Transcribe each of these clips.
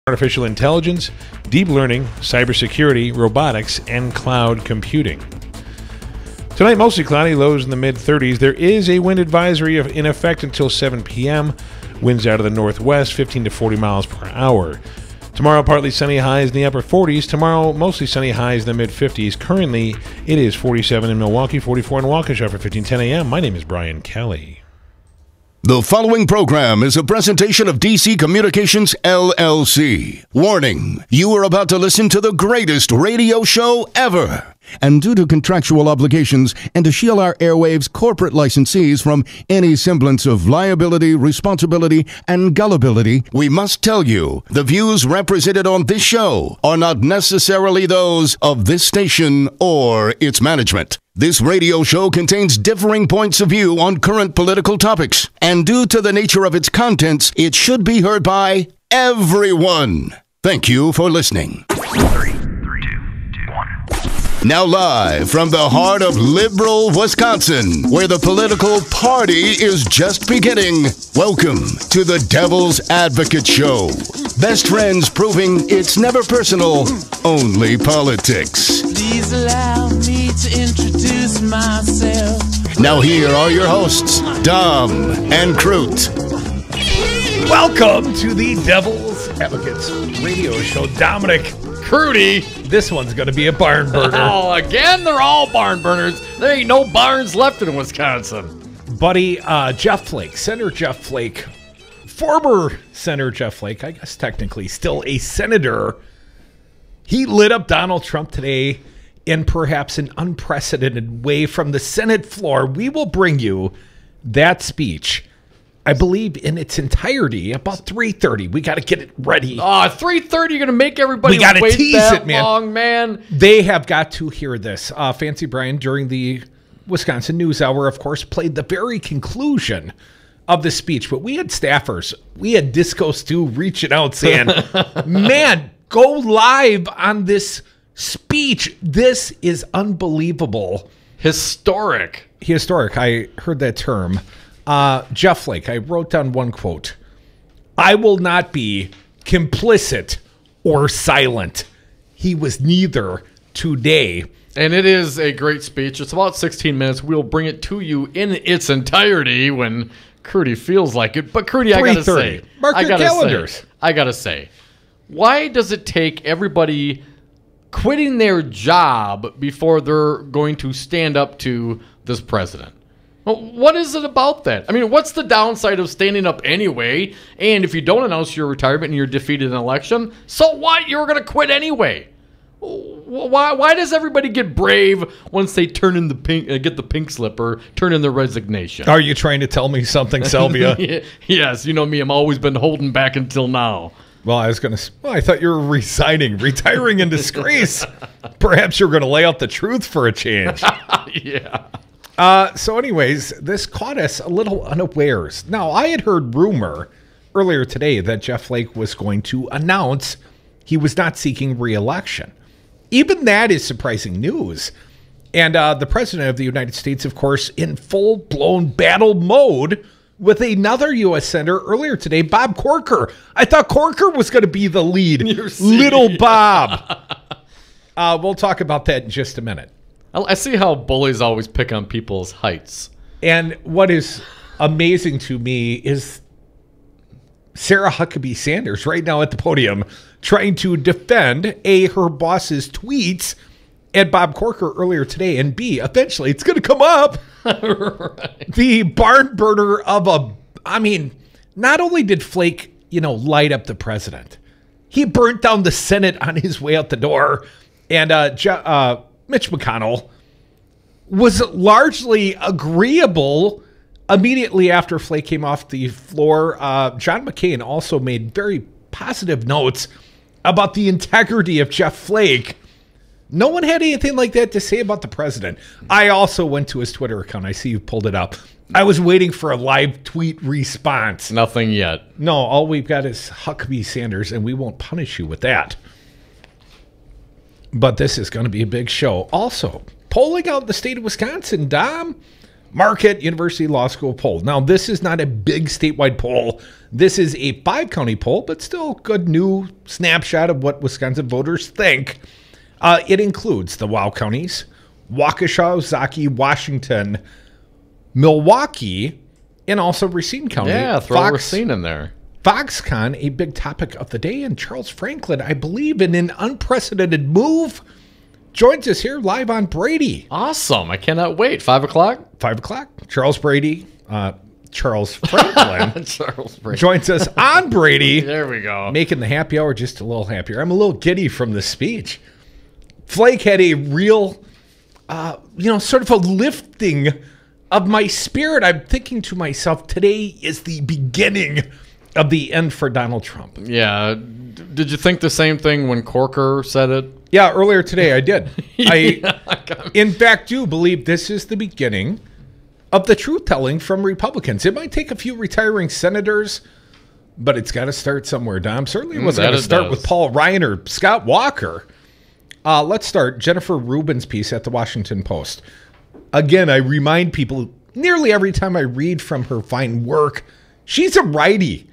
artificial intelligence, deep learning, cybersecurity, robotics, and cloud computing. Tonight, mostly cloudy, lows in the mid-30s. There is a wind advisory in effect until 7 p.m. Winds out of the northwest, 15 to 40 miles per hour. Tomorrow, partly sunny, highs in the upper 40s. Tomorrow, mostly sunny, highs in the mid-50s. Currently, it is 47 in Milwaukee, 44 in Waukesha for 1510 a.m. My name is Brian Kelly. The following program is a presentation of DC Communications, LLC. Warning, you are about to listen to the greatest radio show ever. And due to contractual obligations and to shield our airwaves corporate licensees from any semblance of liability, responsibility, and gullibility, we must tell you the views represented on this show are not necessarily those of this station or its management. This radio show contains differing points of view on current political topics, and due to the nature of its contents, it should be heard by everyone. Thank you for listening. 3, 2, 2, 1. Now live from the heart of liberal Wisconsin, where the political party is just beginning, welcome to the Devil's Advocate Show. Best friends proving it's never personal, only politics. Please allow me to introduce myself. Now here are your hosts, Dom and Crute. Welcome to the Devil's Advocates radio show. Dominic, Crudy. this one's going to be a barn burner. Oh, again, they're all barn burners. There ain't no barns left in Wisconsin. Buddy, Jeff Flake, Senator Jeff Flake, former Senator Jeff Flake, I guess technically still a senator, he lit up Donald Trump today in perhaps an unprecedented way from the Senate floor. We will bring you that speech, I believe, in its entirety, about 3:30. We got to get it ready. 3:30, you're going to make everybody We gotta wait tease that it, man. long, man. They have got to hear this. Fancy Brian, during the Wisconsin News Hour, of course, played the very conclusion of the speech. But we had staffers, we had Disco Stu reaching out saying, man, go live on this speech. This is unbelievable. Historic. Historic. I heard that term. Jeff Flake, I wrote down one quote. I will not be complicit or silent. He was neither today. And it is a great speech. It's about 16 minutes. We'll bring it to you in its entirety when Crudy feels like it. But Crudy, I got to say. Mark your calendars. I got to say. Why does it take everybody quitting their job before they're going to stand up to this president? Well, what is it about that? I mean, what's the downside of standing up anyway? And if you don't announce your retirement and you're defeated in an election, so what? You're going to quit anyway. Why does everybody get brave once they turn in the pink, get the pink slip or turn in their resignation? Are you trying to tell me something, Selvia? Yes, you know me. I'm always been holding back until now. Well, I thought you were retiring in disgrace. Perhaps you're going to lay out the truth for a change. Yeah. So anyways, this caught us a little unawares. Now, I had heard rumor earlier today that Jeff Flake was going to announce he was not seeking re-election. Even that is surprising news. And the president of the United States, of course, in full-blown battle mode with another U.S. senator earlier today, Bob Corker. I thought Corker was going to be the lead. Little Bob. We'll talk about that in just a minute. I see how bullies always pick on people's heights. And what is amazing to me is Sarah Huckabee Sanders right now at the podium trying to defend A, her boss's tweets at Bob Corker earlier today, and B, eventually it's going to come up. Right. The barn burner of not only did Flake, light up the president, he burnt down the Senate on his way out the door. And Mitch McConnell was largely agreeable immediately after Flake came off the floor. John McCain also made very positive notes about the integrity of Jeff Flake. No one had anything like that to say about the president. I also went to his Twitter account. I see you pulled it up. I was waiting for a live tweet response. Nothing yet. No, all we've got is Huckabee Sanders, and we won't punish you with that. But this is going to be a big show. Also, polling out in the state of Wisconsin, Dom, Marquette University Law School poll. Now, this is not a big statewide poll. This is a 5-county poll, but still good new snapshot of what Wisconsin voters think. It includes the WOW counties, Waukesha, Ozaukee, Washington, Milwaukee, and also Racine County. Yeah, throw Racine in there. Foxconn, a big topic of the day, and Charles Franklin, I believe, in an unprecedented move, joins us here live on Brady. Awesome. I cannot wait. 5 o'clock? 5 o'clock. Charles Brady, Charles Franklin, Charles Brady. joins us on Brady. There we go. Making the happy hour just a little happier. I'm a little giddy from the speech. Flake had a real, sort of a lifting of my spirit. I'm thinking to myself, today is the beginning of the end for Donald Trump. Yeah. Did you think the same thing when Corker said it? Yeah, earlier today I did. In fact, do believe this is the beginning of the truth-telling from Republicans. It might take a few retiring senators, but it's got to start somewhere, Dom. Certainly it wasn't going to start with Paul Ryan or Scott Walker. Let's start. Jennifer Rubin's piece at the Washington Post. Again, I remind people nearly every time I read from her fine work, she's a righty.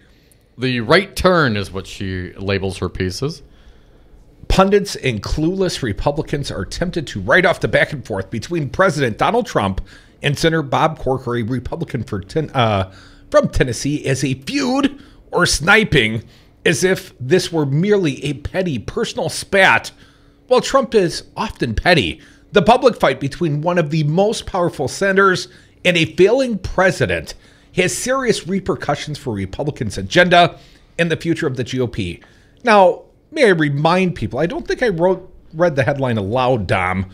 The right turn is what she labels her pieces. Pundits and clueless Republicans are tempted to write off the back and forth between President Donald Trump and Senator Bob Corker, a Republican from Tennessee, as a feud or sniping, as if this were merely a petty personal spat. While Trump is often petty, the public fight between one of the most powerful senators and a failing president has serious repercussions for Republicans' agenda and the future of the GOP. Now, may I remind people, I don't think I read the headline aloud, Dom.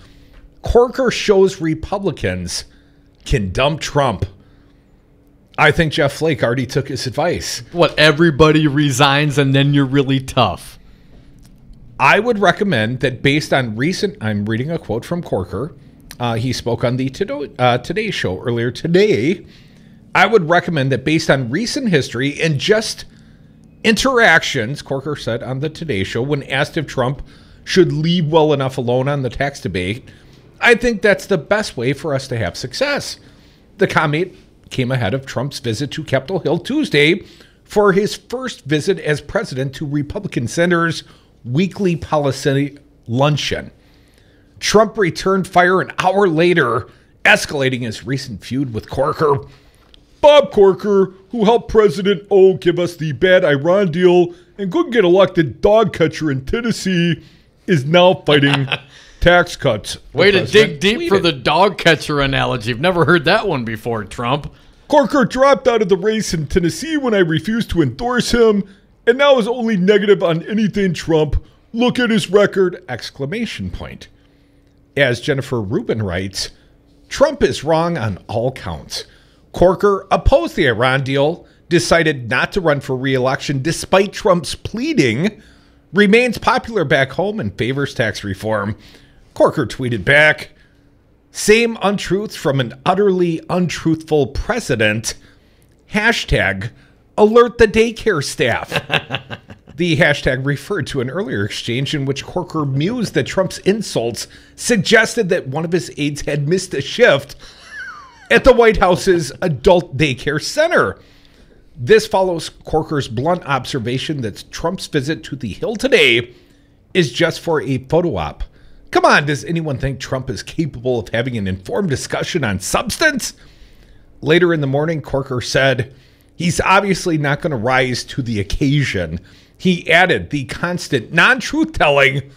Corker shows Republicans can dump Trump. I think Jeff Flake already took his advice. What, everybody resigns and then you're really tough? I would recommend that based on recent, I'm reading a quote from Corker. He spoke on the Today Show earlier today. I would recommend that based on recent history and just interactions, Corker said on the Today Show, when asked if Trump should leave well enough alone on the tax debate, I think that's the best way for us to have success. The comment came ahead of Trump's visit to Capitol Hill Tuesday for his first visit as president to Republican senators' weekly policy luncheon. Trump returned fire an hour later, escalating his recent feud with Corker. Bob Corker, who helped President O give us the bad Iran deal and couldn't get elected dog catcher in Tennessee, is now fighting tax cuts. Way to dig deep for the dog catcher analogy. I've never heard that one before, Trump. Corker dropped out of the race in Tennessee when I refused to endorse him, and now is only negative on anything Trump. Look at his record! Exclamation point. As Jennifer Rubin writes, Trump is wrong on all counts. Corker opposed the Iran deal, decided not to run for re-election despite Trump's pleading, remains popular back home, and favors tax reform. Corker tweeted back, same untruths from an utterly untruthful president. Hashtag alert the daycare staff. The hashtag referred to an earlier exchange in which Corker mused that Trump's insults suggested that one of his aides had missed a shift at the White House's adult daycare center. This follows Corker's blunt observation that Trump's visit to the Hill today is just for a photo op. Come on, does anyone think Trump is capable of having an informed discussion on substance? Later in the morning, Corker said, he's obviously not going to rise to the occasion. He added, the constant non-truth-telling,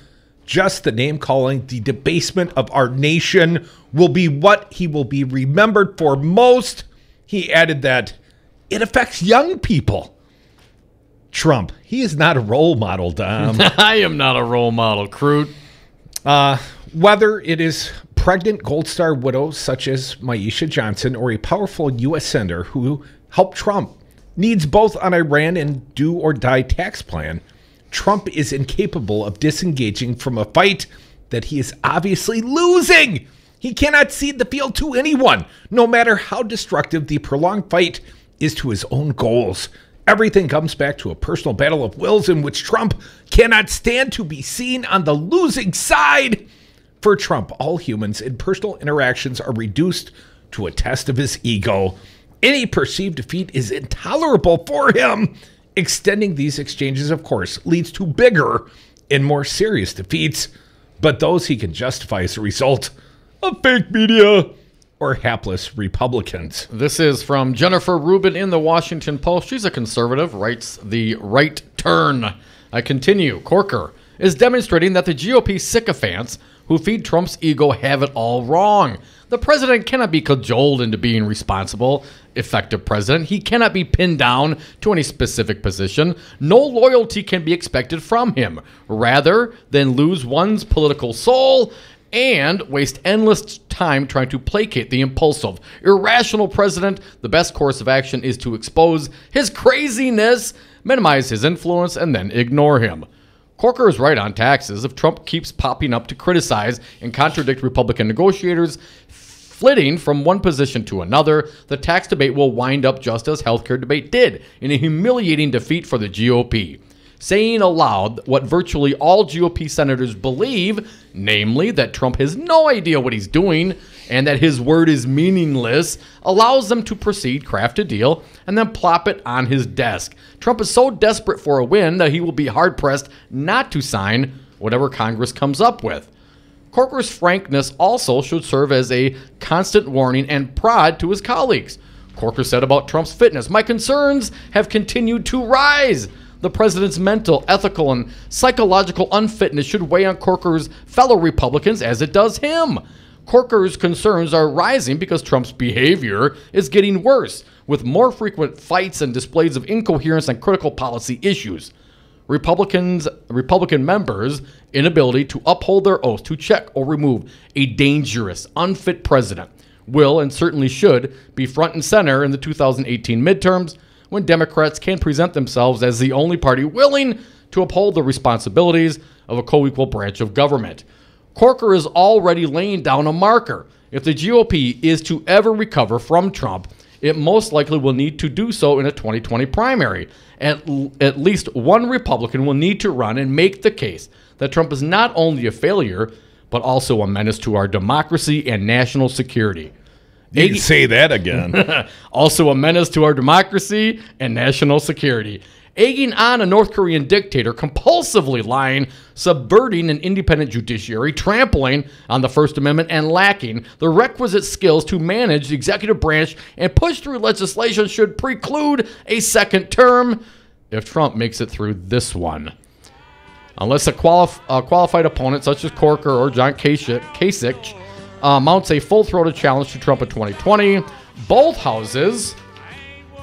just the name-calling, the debasement of our nation will be what he will be remembered for most. He added that it affects young people. Trump, he is not a role model, Dom. I am not a role model, Crute. Whether it is pregnant Gold Star widows such as Maisha Johnson or a powerful U.S. senator who helped Trump needs both an Iran and do-or-die tax plan, Trump is incapable of disengaging from a fight that he is obviously losing. He cannot cede the field to anyone, no matter how destructive the prolonged fight is to his own goals. Everything comes back to a personal battle of wills in which Trump cannot stand to be seen on the losing side. For Trump, all humans in personal interactions are reduced to a test of his ego. Any perceived defeat is intolerable for him. Extending these exchanges, of course, leads to bigger and more serious defeats, but those he can justify as a result of fake media or hapless Republicans. This is from Jennifer Rubin in the Washington Post. She's a conservative, writes the right turn. I continue. Corker is demonstrating that the GOP sycophants who feed Trump's ego have it all wrong. The president cannot be cajoled into being responsible, effective president. He cannot be pinned down to any specific position. No loyalty can be expected from him. Rather than lose one's political soul and waste endless time trying to placate the impulsive, irrational president, the best course of action is to expose his craziness, minimize his influence, and then ignore him. Corker is right on taxes. If Trump keeps popping up to criticize and contradict Republican negotiators, flitting from one position to another, the tax debate will wind up just as healthcare debate did, in a humiliating defeat for the GOP. Saying aloud what virtually all GOP senators believe, namely that Trump has no idea what he's doing and that his word is meaningless, allows them to proceed, craft a deal, and then plop it on his desk. Trump is so desperate for a win that he will be hard-pressed not to sign whatever Congress comes up with. Corker's frankness also should serve as a constant warning and prod to his colleagues. Corker said about Trump's fitness, "My concerns have continued to rise." The president's mental, ethical, and psychological unfitness should weigh on Corker's fellow Republicans as it does him. Corker's concerns are rising because Trump's behavior is getting worse, with more frequent fights and displays of incoherence on critical policy issues. Republican members' inability to uphold their oath to check or remove a dangerous, unfit president will and certainly should be front and center in the 2018 midterms, when Democrats can present themselves as the only party willing to uphold the responsibilities of a co-equal branch of government. Corker is already laying down a marker. If the GOP is to ever recover from Trump, it most likely will need to do so in a 2020 primary. At least one Republican will need to run and make the case that Trump is not only a failure, but also a menace to our democracy and national security. You can say that again. Also a menace to our democracy and national security. Egging on a North Korean dictator, compulsively lying, subverting an independent judiciary, trampling on the First Amendment, and lacking the requisite skills to manage the executive branch and push through legislation should preclude a second term if Trump makes it through this one. Unless a qualified opponent such as Corker or John Kasich mounts a full-throated challenge to Trump in 2020, both houses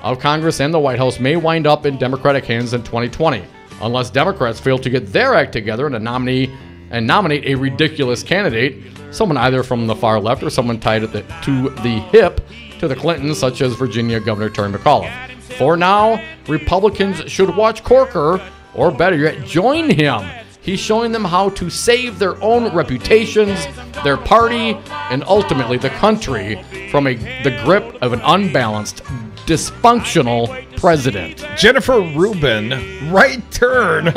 of Congress and the White House may wind up in Democratic hands in 2020, unless Democrats fail to get their act together and nominate a ridiculous candidate, someone either from the far left or someone tied to the hip to the Clintons, such as Virginia Governor Terry McAuliffe. For now, Republicans should watch Corker, or better yet, join him. He's showing them how to save their own reputations, their party, and ultimately the country from the grip of an unbalanced, dysfunctional president. Jennifer Rubin, right turn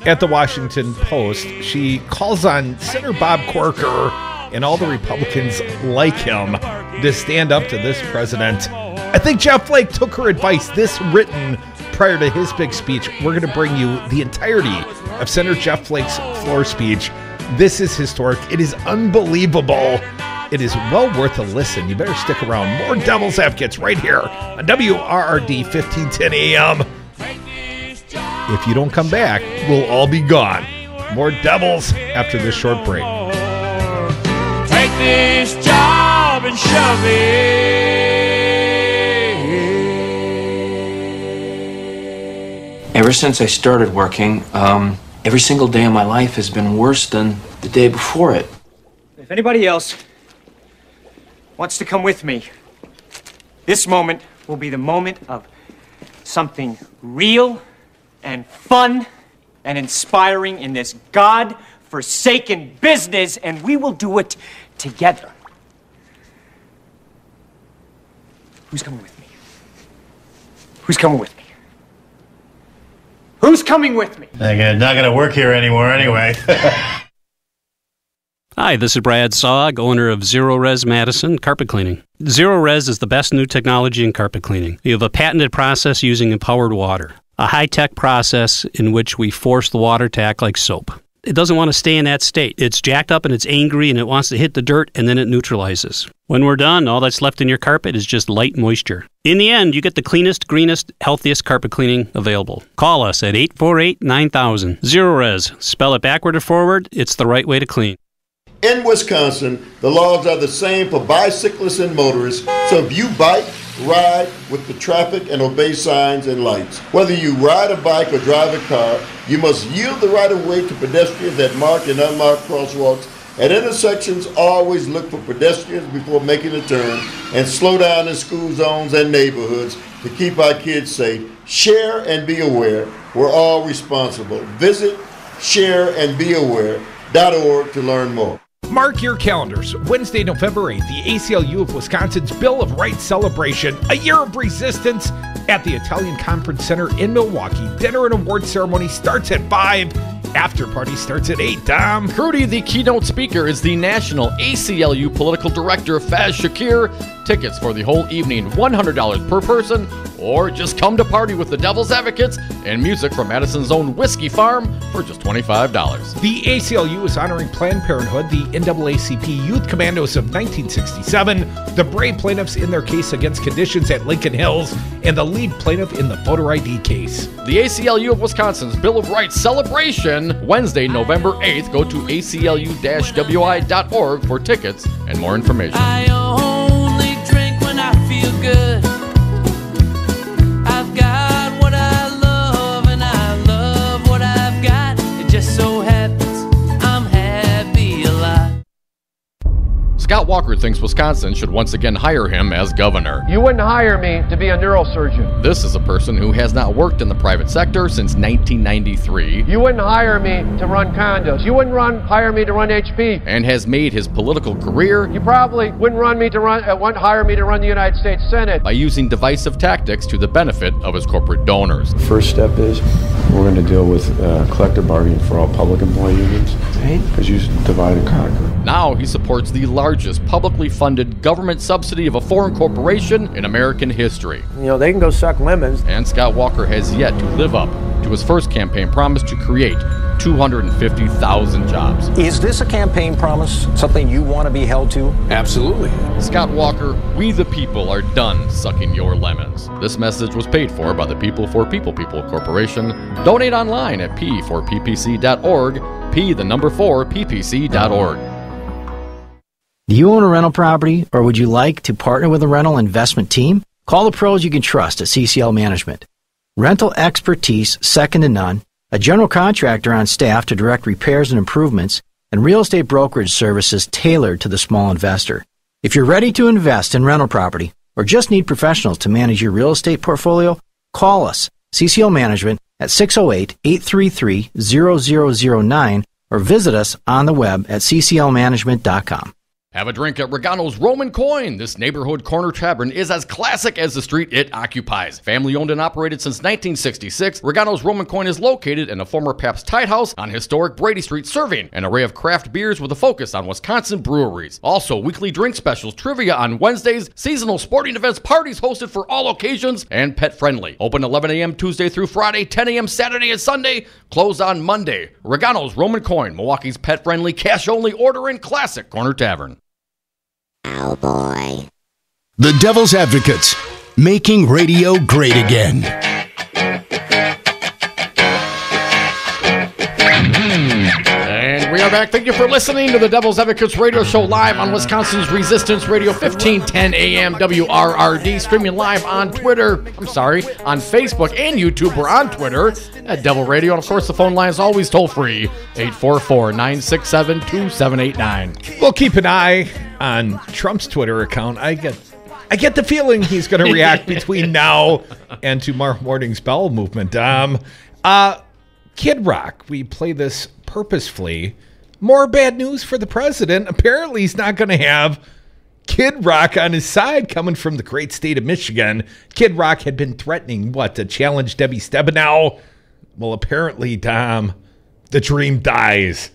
at the Washington Post. She calls on Senator Bob Corker and all the Republicans like him to stand up to this president. I think Jeff Flake took her advice. This written prior to his big speech. We're going to bring you the entirety of Senator Jeff Flake's floor speech. This is historic. It is unbelievable. It is well worth a listen. You better stick around. More Devil's Advocates right here on WRRD 1510 AM. If you don't come back, we'll all be gone. More Devils after this short break. Take this job and shove it. Ever since I started working, every single day of my life has been worse than the day before it. If anybody else wants to come with me, this moment will be the moment of something real and fun and inspiring in this God-forsaken business, and we will do it together. Who's coming with me? Who's coming with me? Who's coming with me? I'm not gonna work here anymore anyway. Hi, this is Brad Saug, owner of Zero Res Madison Carpet Cleaning. Zero Res is the best new technology in carpet cleaning. We have a patented process using empowered water, a high-tech process in which we force the water to act like soap. It doesn't want to stay in that state. It's jacked up and it's angry and it wants to hit the dirt and then it neutralizes. When we're done, all that's left in your carpet is just light moisture. In the end, you get the cleanest, greenest, healthiest carpet cleaning available. Call us at 848-9000. Zero Res. Spell it backward or forward. It's the right way to clean. In Wisconsin, the laws are the same for bicyclists and motorists, so if you bike, ride with the traffic and obey signs and lights. Whether you ride a bike or drive a car, you must yield the right of way to pedestrians at marked and unmarked crosswalks. At intersections, always look for pedestrians before making a turn and slow down in school zones and neighborhoods to keep our kids safe. Share and be aware. We're all responsible. Visit shareandbeaware.org to learn more. Mark your calendars. Wednesday, November 8th, the ACLU of Wisconsin's Bill of Rights celebration, a year of resistance at the Italian Conference Center in Milwaukee. Dinner and award ceremony starts at 5. After party starts at 8. Dom. Crudy, the keynote speaker, is the National ACLU Political Director, Faz Shakir. Tickets for the whole evening, $100 per person, or just come to party with the Devil's Advocates and music from Madison's own Whiskey Farm for just $25. The ACLU is honoring Planned Parenthood, the NAACP Youth Commandos of 1967, the brave plaintiffs in their case against conditions at Lincoln Hills, and the lead plaintiff in the voter ID case. The ACLU of Wisconsin's Bill of Rights celebration, Wednesday, November 8th. Go to aclu-wi.org for tickets and more information. I only drink when I feel good. I've got what I love and I love what I've got. It just so happens I'm happy alive. Scott Walker thinks Wisconsin should once again hire him as governor. You wouldn't hire me to be a neurosurgeon. This is a person who has not worked in the private sector since 1993. You wouldn't hire me to run condos. You wouldn't hire me to run HP. And has made his political career. You probably wouldn't hire me to run the United States Senate. By using divisive tactics to the benefit of his corporate donors. First step is we're going to deal with collective bargaining for all public employee unions. Because you divide and conquer. Now he supports the largest publicly funded government subsidy of a foreign corporation in American history. You know, they can go suck lemons. And Scott Walker has yet to live up to his first campaign promise to create 250,000 jobs. Is this a campaign promise, something you want to be held to? Absolutely. Scott Walker, we the people are done sucking your lemons. This message was paid for by the People for People Corporation. Donate online at p4ppc.org, p4ppc.org. Do you own a rental property, or would you like to partner with a rental investment team? Call the pros you can trust at CCL Management. Rental expertise second to none, a general contractor on staff to direct repairs and improvements, and real estate brokerage services tailored to the small investor. If you're ready to invest in rental property, or just need professionals to manage your real estate portfolio, call us, CCL Management, at 608-833-0009, or visit us on the web at cclmanagement.com. Have a drink at Regano's Roman Coin. This neighborhood corner tavern is as classic as the street it occupies. Family owned and operated since 1966, Regano's Roman Coin is located in a former Pabst Tide House on historic Brady Street, serving an array of craft beers with a focus on Wisconsin breweries. Also, weekly drink specials, trivia on Wednesdays, seasonal sporting events, parties hosted for all occasions, and pet friendly. Open 11 a.m. Tuesday through Friday, 10 a.m. Saturday and Sunday, closed on Monday. Regano's Roman Coin, Milwaukee's pet friendly, cash only order and classic corner tavern. Oh boy. The Devil's Advocates, making radio great again. And we are back. Thank you for listening to the Devil's Advocates radio show live on Wisconsin's Resistance Radio, 1510 AM WRRD, streaming live on Twitter. On Facebook and YouTube. We're on Twitter at Devil Radio. And of course, the phone line is always toll free, 844-967-2789. We'll keep an eye on Trump's Twitter account. I get the feeling he's going to react between now and tomorrow morning's bowel movement. Kid Rock, we play this purposefully. More bad news for the president. Apparently, he's not going to have Kid Rock on his side coming from the great state of Michigan. Kid Rock had been threatening, to challenge Debbie Stabenow. Well, apparently, Tom, the dream dies.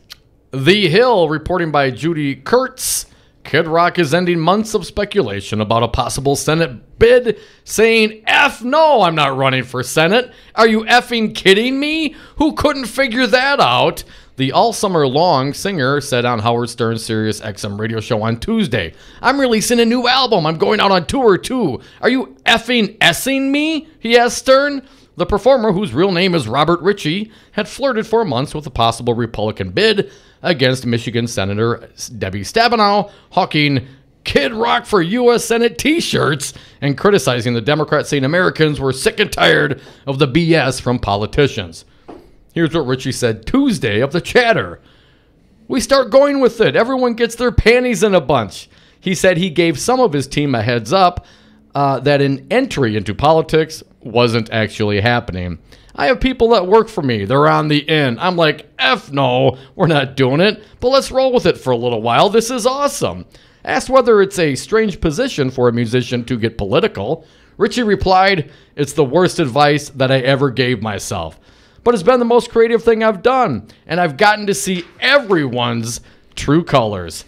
The Hill, reporting by Judy Kurtz. Kid Rock is ending months of speculation about a possible Senate bid, saying, F no, I'm not running for Senate. Are you effing kidding me? Who couldn't figure that out? The all summer long singer said on Howard Stern's Sirius XM radio show on Tuesday, I'm releasing a new album. I'm going out on tour too. Are you effing S-ing me? He asked Stern. The performer, whose real name is Robert Ritchie, had flirted for months with a possible Republican bid against Michigan Senator Debbie Stabenow, hawking Kid Rock for U.S. Senate t-shirts and criticizing the Democrats, saying Americans were sick and tired of the BS from politicians. Here's what Ritchie said Tuesday of the chatter. We start going with it. Everyone gets their panties in a bunch. He said he gave some of his team a heads up that an entry into politics wasn't actually happening. I have people that work for me. They're on the in. I'm like, F no, we're not doing it, but let's roll with it for a little while. This is awesome. Asked whether it's a strange position for a musician to get political, Ritchie replied, it's the worst advice that I ever gave myself. But it's been the most creative thing I've done, and I've gotten to see everyone's true colors.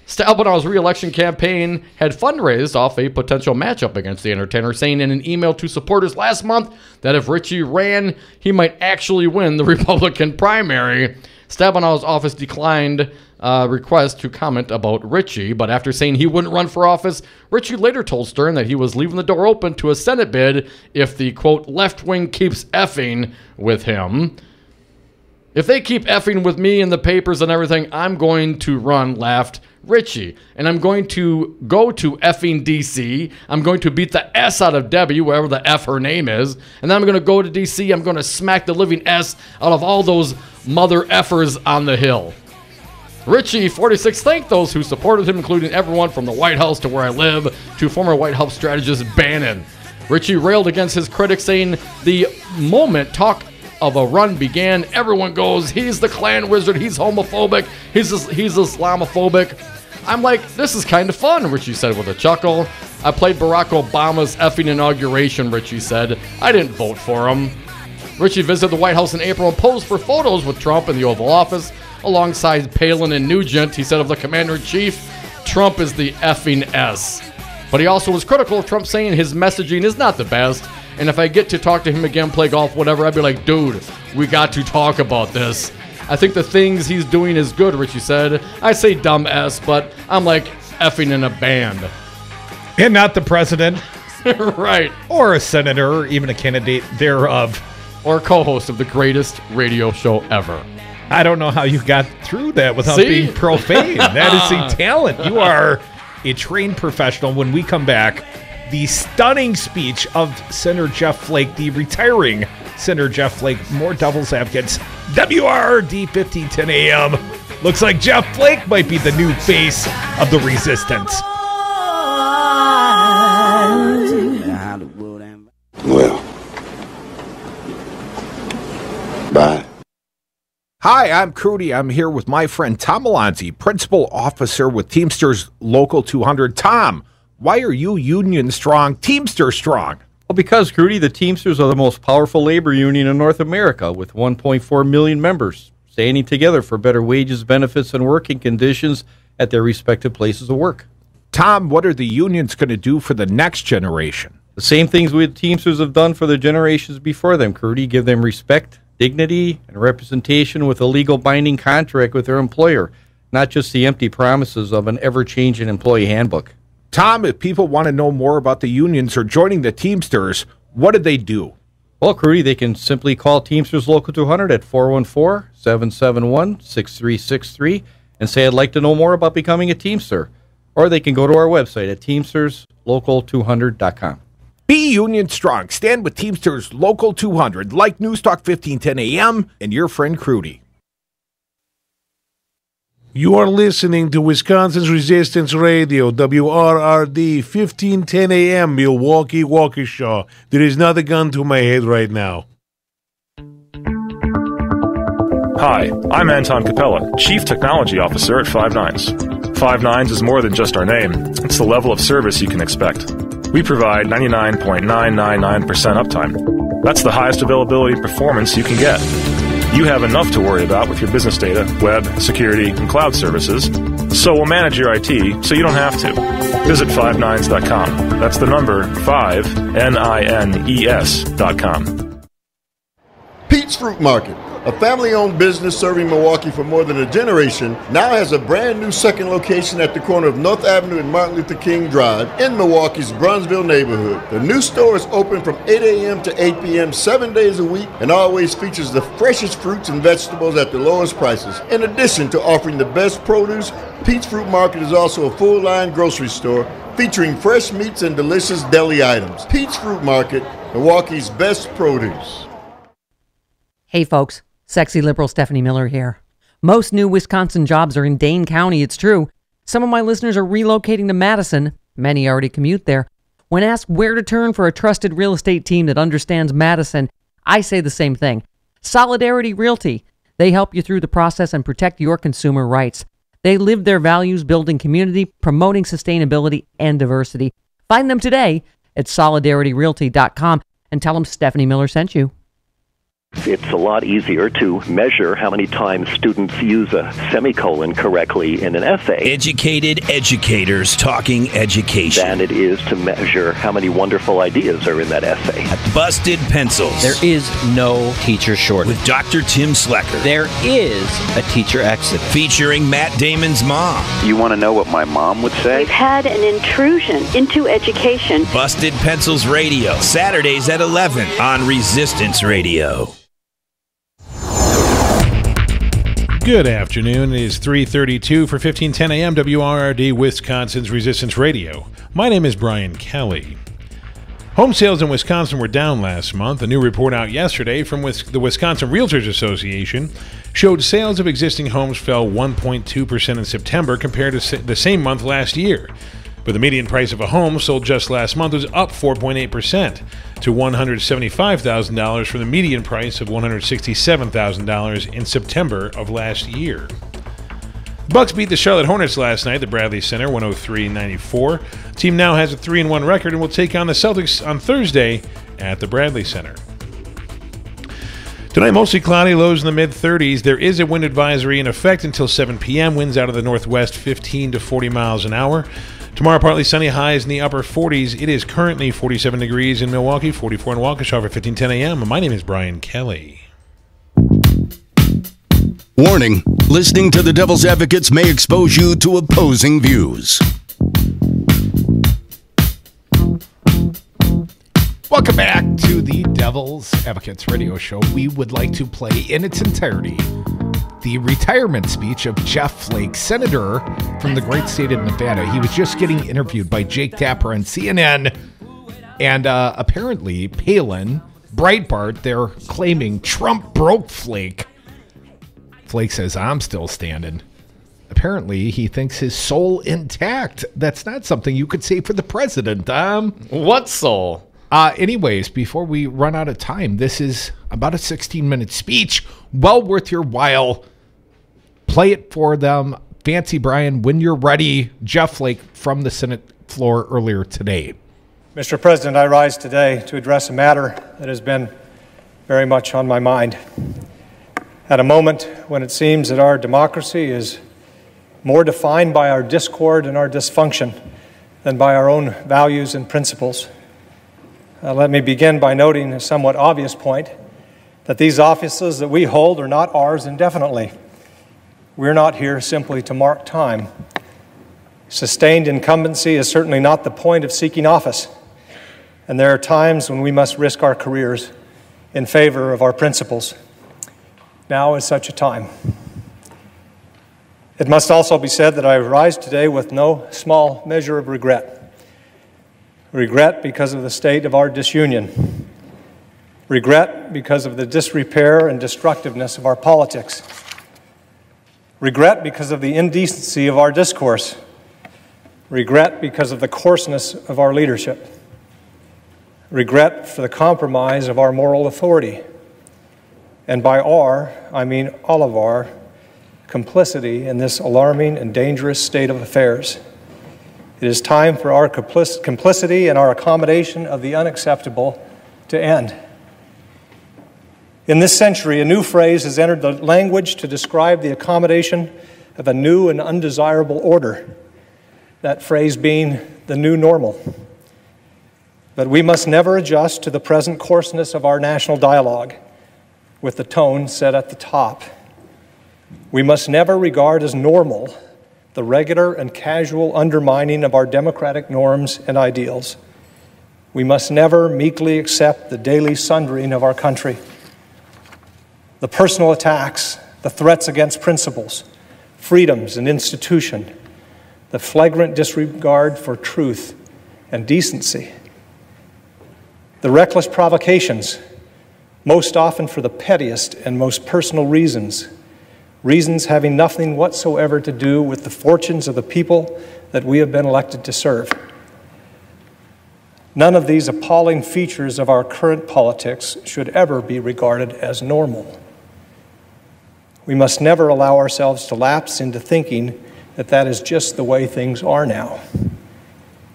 Stabenow's re-election campaign had fundraised off a potential matchup against the entertainer, saying in an email to supporters last month that if Ritchie ran, he might actually win the Republican primary. Stabenow's office declined request to comment about Ritchie, but after saying he wouldn't run for office, Ritchie later told Stern that he was leaving the door open to a Senate bid if the, quote, left wing keeps effing with him. If they keep effing with me in the papers and everything, I'm going to run, laughed Ritchie. And I'm going to go to effing D.C. I'm going to beat the S out of Debbie, wherever the F her name is. And then I'm going to go to D.C. I'm going to smack the living S out of all those mother effers on the Hill. Ritchie, 46, thanked those who supported him, including everyone from the White House to where I live to former White House strategist Bannon. Ritchie railed against his critics, saying the moment talk of a run began, everyone goes, he's the Klan wizard, he's homophobic, he's Islamophobic. I'm like, this is kind of fun, Ritchie said with a chuckle. I played Barack Obama's effing inauguration, Ritchie said. I didn't vote for him. Ritchie visited the White House in April and posed for photos with Trump in the Oval Office alongside Palin and Nugent. He said of the commander-in-chief, Trump is the effing S. But he also was critical of Trump, saying his messaging is not the best. And if I get to talk to him again, play golf, whatever, I'd be like, dude, we got to talk about this. I think the things he's doing is good, Ritchie said. I say dumb S, but I'm like effing in a band. And not the president. Right. Or a senator, or even a candidate thereof. Or co-host of the greatest radio show ever. I don't know how you got through that without being profane. That is a talent. You are a trained professional. When we come back, the stunning speech of Senator Jeff Flake, the retiring Senator Jeff Flake, more Devil's Advocates, WRD 1510 AM. Looks like Jeff Flake might be the new face of the resistance. Well, bye. Hi, I'm Crudy. I'm here with my friend Tom Alonzi, Principal Officer with Teamsters Local 200. Tom, why are you union strong, Teamster strong? Well, because, Crudy, the Teamsters are the most powerful labor union in North America with 1.4 million members standing together for better wages, benefits, and working conditions at their respective places of work. Tom, what are the unions going to do for the next generation? The same things we the Teamsters have done for the generations before them, Crudy. Give them respect, dignity, and representation with a legal binding contract with their employer, not just the empty promises of an ever-changing employee handbook. Tom, if people want to know more about the unions or joining the Teamsters, what do they do? Well, Crudy, they can simply call Teamsters Local 200 at 414-771-6363 and say, I'd like to know more about becoming a Teamster. Or they can go to our website at teamsterslocal200.com. Be union strong. Stand with Teamsters Local 200, like News Talk 1510 AM and your friend Crudy. You are listening to Wisconsin's Resistance Radio, WRRD 1510 AM, Milwaukee, Waukesha. There is not a gun to my head right now. Hi, I'm Anton Capella, Chief Technology Officer at Five Nines. Five Nines is more than just our name. It's the level of service you can expect. We provide 99.999% uptime. That's the highest availability and performance you can get. You have enough to worry about with your business data, web, security, and cloud services, so we'll manage your IT so you don't have to. Visit 5nines.com. That's the number 5nines.com. Pete's Fruit Market, a family-owned business serving Milwaukee for more than a generation, now has a brand new second location at the corner of North Avenue and Martin Luther King Drive in Milwaukee's Brunsville neighborhood. The new store is open from 8 a.m. to 8 p.m. 7 days a week and always features the freshest fruits and vegetables at the lowest prices. In addition to offering the best produce, Pete's Fruit Market is also a full-line grocery store featuring fresh meats and delicious deli items. Pete's Fruit Market, Milwaukee's best produce. Hey folks, sexy liberal Stephanie Miller here. Most new Wisconsin jobs are in Dane County, it's true. Some of my listeners are relocating to Madison. Many already commute there. When asked where to turn for a trusted real estate team that understands Madison, I say the same thing. Solidarity Realty. They help you through the process and protect your consumer rights. They live their values building community, promoting sustainability and diversity. Find them today at solidarityrealty.com and tell them Stephanie Miller sent you. It's a lot easier to measure how many times students use a semicolon correctly in an essay. Educated educators talking education. Than it is to measure how many wonderful ideas are in that essay. Busted Pencils. There is no teacher shortage. With Dr. Tim Slecker. There is a teacher exit. Featuring Matt Damon's mom. You want to know what my mom would say? We've had an intrusion into education. Busted Pencils Radio. Saturdays at 11 on Resistance Radio. Good afternoon. It is 3:32 for 1510 a.m. WRRD, Wisconsin's Resistance Radio. My name is Brian Kelly. Home sales in Wisconsin were down last month. A new report out yesterday from the Wisconsin Realtors Association showed sales of existing homes fell 1.2% in September compared to the same month last year. But the median price of a home sold just last month was up 4.8% to $175,000 from the median price of $167,000 in September of last year. The Bucks beat the Charlotte Hornets last night at the Bradley Center, 103-94. The team now has a 3-1 record and will take on the Celtics on Thursday at the Bradley Center. Tonight, mostly cloudy, lows in the mid-30s. There is a wind advisory in effect until 7 p.m. Winds out of the northwest, 15 to 40 miles an hour. Tomorrow, partly sunny, highs in the upper 40s. It is currently 47 degrees in Milwaukee, 44 in Waukesha for 1510 a.m. My name is Brian Kelly. Warning, listening to the Devil's Advocates may expose you to opposing views. Welcome back to the Devil's Advocates radio show. We would like to play in its entirety the retirement speech of Jeff Flake, senator from the great state of Nevada. He was just getting interviewed by Jake Tapper on CNN, and apparently Palin, Breitbart, they're claiming Trump broke Flake. Flake says, I'm still standing. Apparently, he thinks his soul intact. That's not something you could say for the president. What soul? Anyways, before we run out of time, this is about a 16-minute speech. Well worth your while. Play it for them. Fancy Brian, when you're ready. Jeff Flake from the Senate floor earlier today. Mr. President, I rise today to address a matter that has been very much on my mind. At a moment when it seems that our democracy is more defined by our discord and our dysfunction than by our own values and principles. Let me begin by noting a somewhat obvious point, that these offices that we hold are not ours indefinitely. We're not here simply to mark time. Sustained incumbency is certainly not the point of seeking office, and there are times when we must risk our careers in favor of our principles. Now is such a time. It must also be said that I rise today with no small measure of regret. Regret because of the state of our disunion. Regret because of the disrepair and destructiveness of our politics. Regret because of the indecency of our discourse. Regret because of the coarseness of our leadership. Regret for the compromise of our moral authority. And by our, I mean all of our, complicity in this alarming and dangerous state of affairs. It is time for our complicity and our accommodation of the unacceptable to end. In this century, a new phrase has entered the language to describe the accommodation of a new and undesirable order, that phrase being the new normal. But we must never adjust to the present coarseness of our national dialogue with the tone set at the top. We must never regard as normal the regular and casual undermining of our democratic norms and ideals. We must never meekly accept the daily sundering of our country. The personal attacks, the threats against principles, freedoms and institution, the flagrant disregard for truth and decency, the reckless provocations, most often for the pettiest and most personal reasons, reasons having nothing whatsoever to do with the fortunes of the people that we have been elected to serve. None of these appalling features of our current politics should ever be regarded as normal. We must never allow ourselves to lapse into thinking that that is just the way things are now.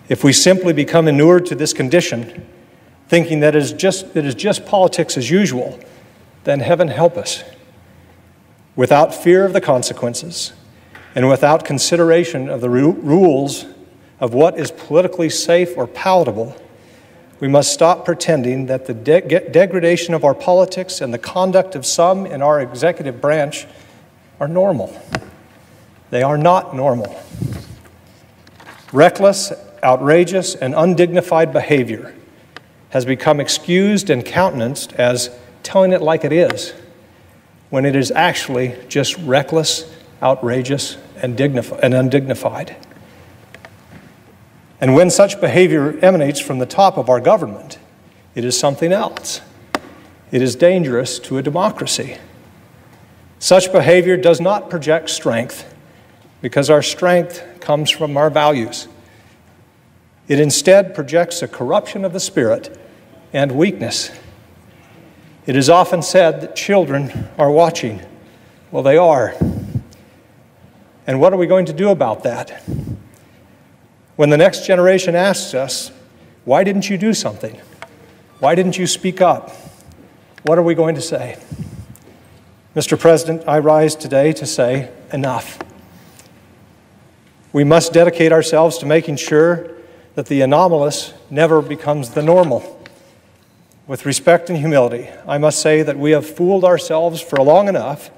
If we simply become inured to this condition, thinking that it is just politics as usual, then heaven help us. Without fear of the consequences and without consideration of the rules of what is politically safe or palatable, we must stop pretending that the degradation of our politics and the conduct of some in our executive branch are normal. They are not normal. Reckless, outrageous, and undignified behavior has become excused and countenanced as telling it like it is, when it is actually just reckless, outrageous, and undignified. And when such behavior emanates from the top of our government, it is something else. It is dangerous to a democracy. Such behavior does not project strength, because our strength comes from our values. It instead projects a corruption of the spirit and weakness. It is often said that children are watching. Well, they are. And what are we going to do about that? When the next generation asks us, why didn't you do something? Why didn't you speak up? What are we going to say? Mr. President, I rise today to say enough. We must dedicate ourselves to making sure that the anomalous never becomes the normal. With respect and humility, I must say that we have fooled ourselves for long enough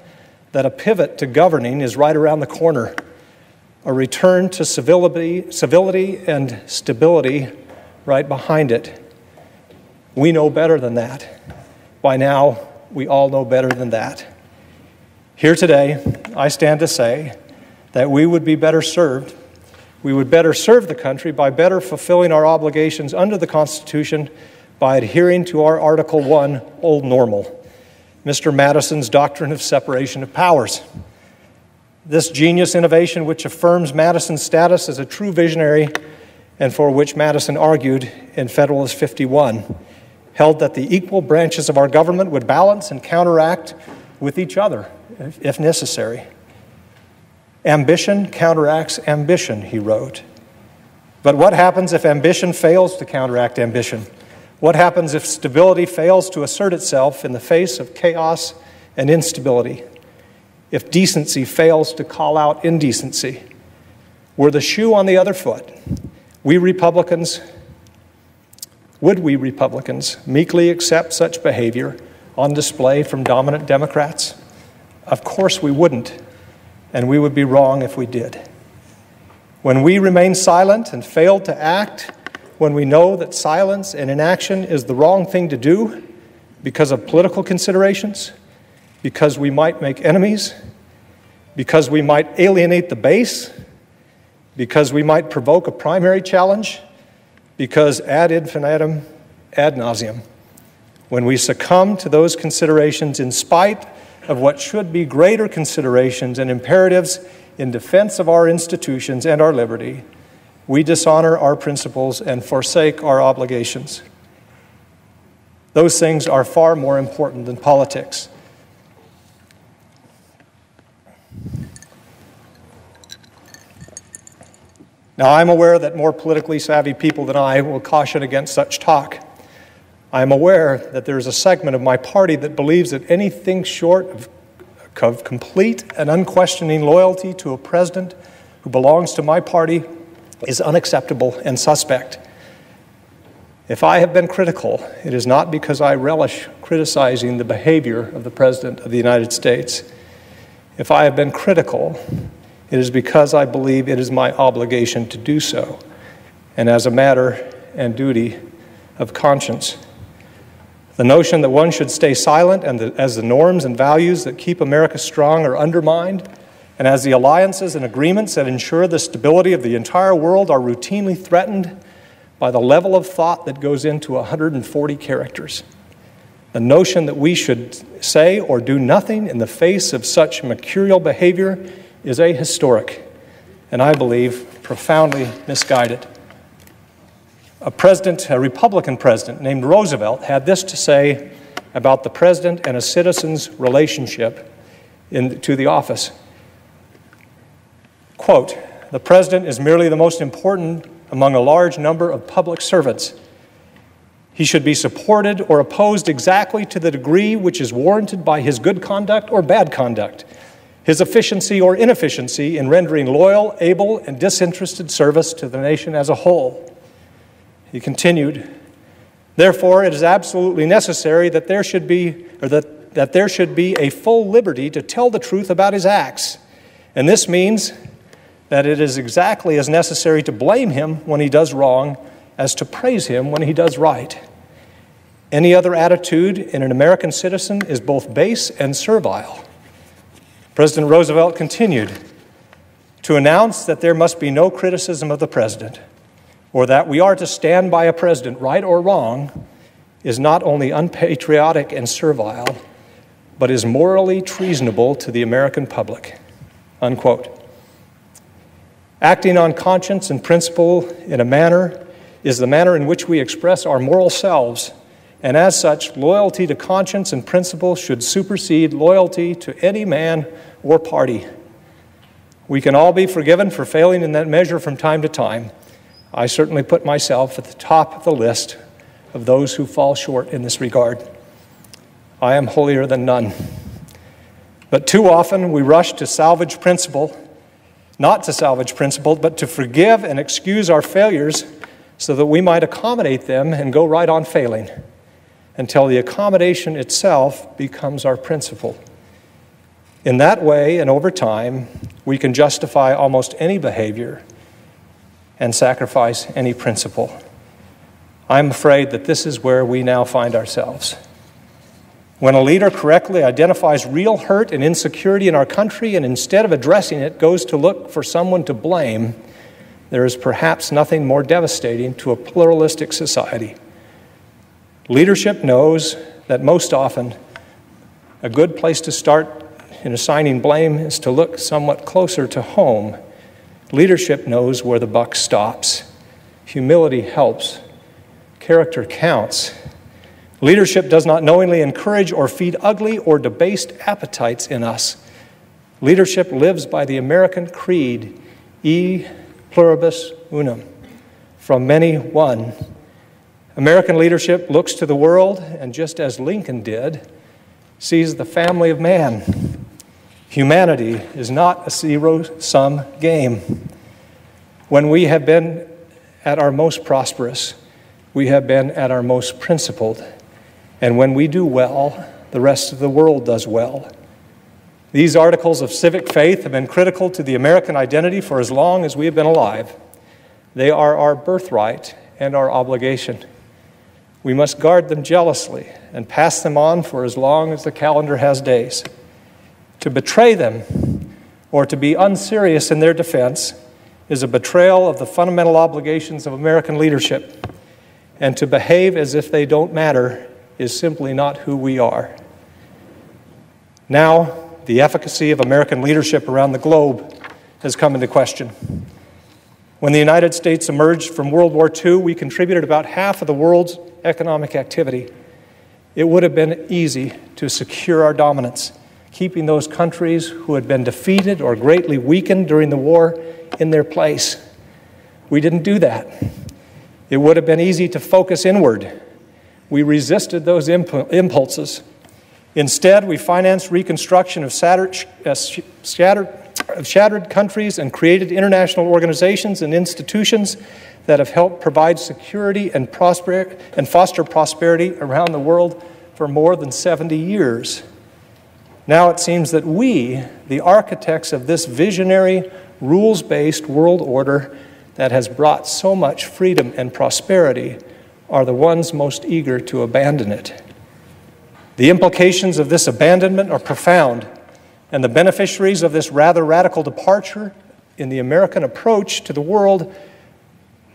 that a pivot to governing is right around the corner. A return to civility and stability right behind it. We know better than that. By now, we all know better than that. Here today, I stand to say that we would be better served. We would better serve the country by better fulfilling our obligations under the Constitution by adhering to our Article 1 old normal, Mr. Madison's doctrine of separation of powers. This genius innovation, which affirms Madison's status as a true visionary and for which Madison argued in Federalist 51, held that the equal branches of our government would balance and counteract with each other, if necessary. Ambition counteracts ambition, he wrote. But what happens if ambition fails to counteract ambition? What happens if stability fails to assert itself in the face of chaos and instability? If decency fails to call out indecency? Were the shoe on the other foot, would we Republicans meekly accept such behavior on display from dominant Democrats? Of course we wouldn't, and we would be wrong if we did. When we remain silent and fail to act, when we know that silence and inaction is the wrong thing to do because of political considerations, because we might make enemies, because we might alienate the base, because we might provoke a primary challenge, because ad infinitum, ad nauseum. When we succumb to those considerations in spite of what should be greater considerations and imperatives in defense of our institutions and our liberty, we dishonor our principles and forsake our obligations. Those things are far more important than politics. Now, I'm aware that more politically savvy people than I will caution against such talk. I am aware that there is a segment of my party that believes that anything short of complete and unquestioning loyalty to a president who belongs to my party is unacceptable and suspect. If I have been critical, it is not because I relish criticizing the behavior of the President of the United States. If I have been critical, it is because I believe it is my obligation to do so, and as a matter and duty of conscience. The notion that one should stay silent and as the norms and values that keep America strong are undermined, and as the alliances and agreements that ensure the stability of the entire world are routinely threatened by the level of thought that goes into 140 characters. The notion that we should say or do nothing in the face of such mercurial behavior is ahistoric, and I believe profoundly misguided. A Republican president named Roosevelt had this to say about the president and a citizen's relationship to the office. Quote, "The president is merely the most important among a large number of public servants. He should be supported or opposed exactly to the degree which is warranted by his good conduct or bad conduct, his efficiency or inefficiency in rendering loyal, able, and disinterested service to the nation as a whole." He continued, "Therefore, it is absolutely necessary that there should be a full liberty to tell the truth about his acts, and this means that it is exactly as necessary to blame him when he does wrong as to praise him when he does right. Any other attitude in an American citizen is both base and servile." President Roosevelt continued, "To announce that there must be no criticism of the president, or that we are to stand by a president, right or wrong, is not only unpatriotic and servile, but is morally treasonable to the American public." Unquote. Acting on conscience and principle is the manner in which we express our moral selves, and as such, loyalty to conscience and principle should supersede loyalty to any man or party. We can all be forgiven for failing in that measure from time to time. I certainly put myself at the top of the list of those who fall short in this regard. I am holier than none. But too often we rush to salvage principle, not to salvage principle, but to forgive and excuse our failures so that we might accommodate them and go right on failing, until the accommodation itself becomes our principle. In that way, and over time, we can justify almost any behavior and sacrifice any principle. I'm afraid that this is where we now find ourselves. When a leader correctly identifies real hurt and insecurity in our country and instead of addressing it goes to look for someone to blame, there is perhaps nothing more devastating to a pluralistic society. Leadership knows that most often a good place to start in assigning blame is to look somewhat closer to home. Leadership knows where the buck stops. Humility helps. Character counts. Leadership does not knowingly encourage or feed ugly or debased appetites in us. Leadership lives by the American creed, e pluribus unum, from many one. American leadership looks to the world and, just as Lincoln did, sees the family of man. Humanity is not a zero-sum game. When we have been at our most prosperous, we have been at our most principled. And when we do well, the rest of the world does well. These articles of civic faith have been critical to the American identity for as long as we have been alive. They are our birthright and our obligation. We must guard them jealously and pass them on for as long as the calendar has days. To betray them or to be unserious in their defense is a betrayal of the fundamental obligations of American leadership, and to behave as if they don't matter is simply not who we are. Now, the efficacy of American leadership around the globe has come into question. When the United States emerged from World War II, we contributed about half of the world's economic activity. It would have been easy to secure our dominance, keeping those countries who had been defeated or greatly weakened during the war in their place. We didn't do that. It would have been easy to focus inward. we resisted those impulses. Instead, we financed reconstruction of shattered countries and created international organizations and institutions that have helped provide security and foster prosperity around the world for more than 70 years. Now it seems that we, the architects of this visionary, rules-based world order that has brought so much freedom and prosperity, are the ones most eager to abandon it. The implications of this abandonment are profound, and the beneficiaries of this rather radical departure in the American approach to the world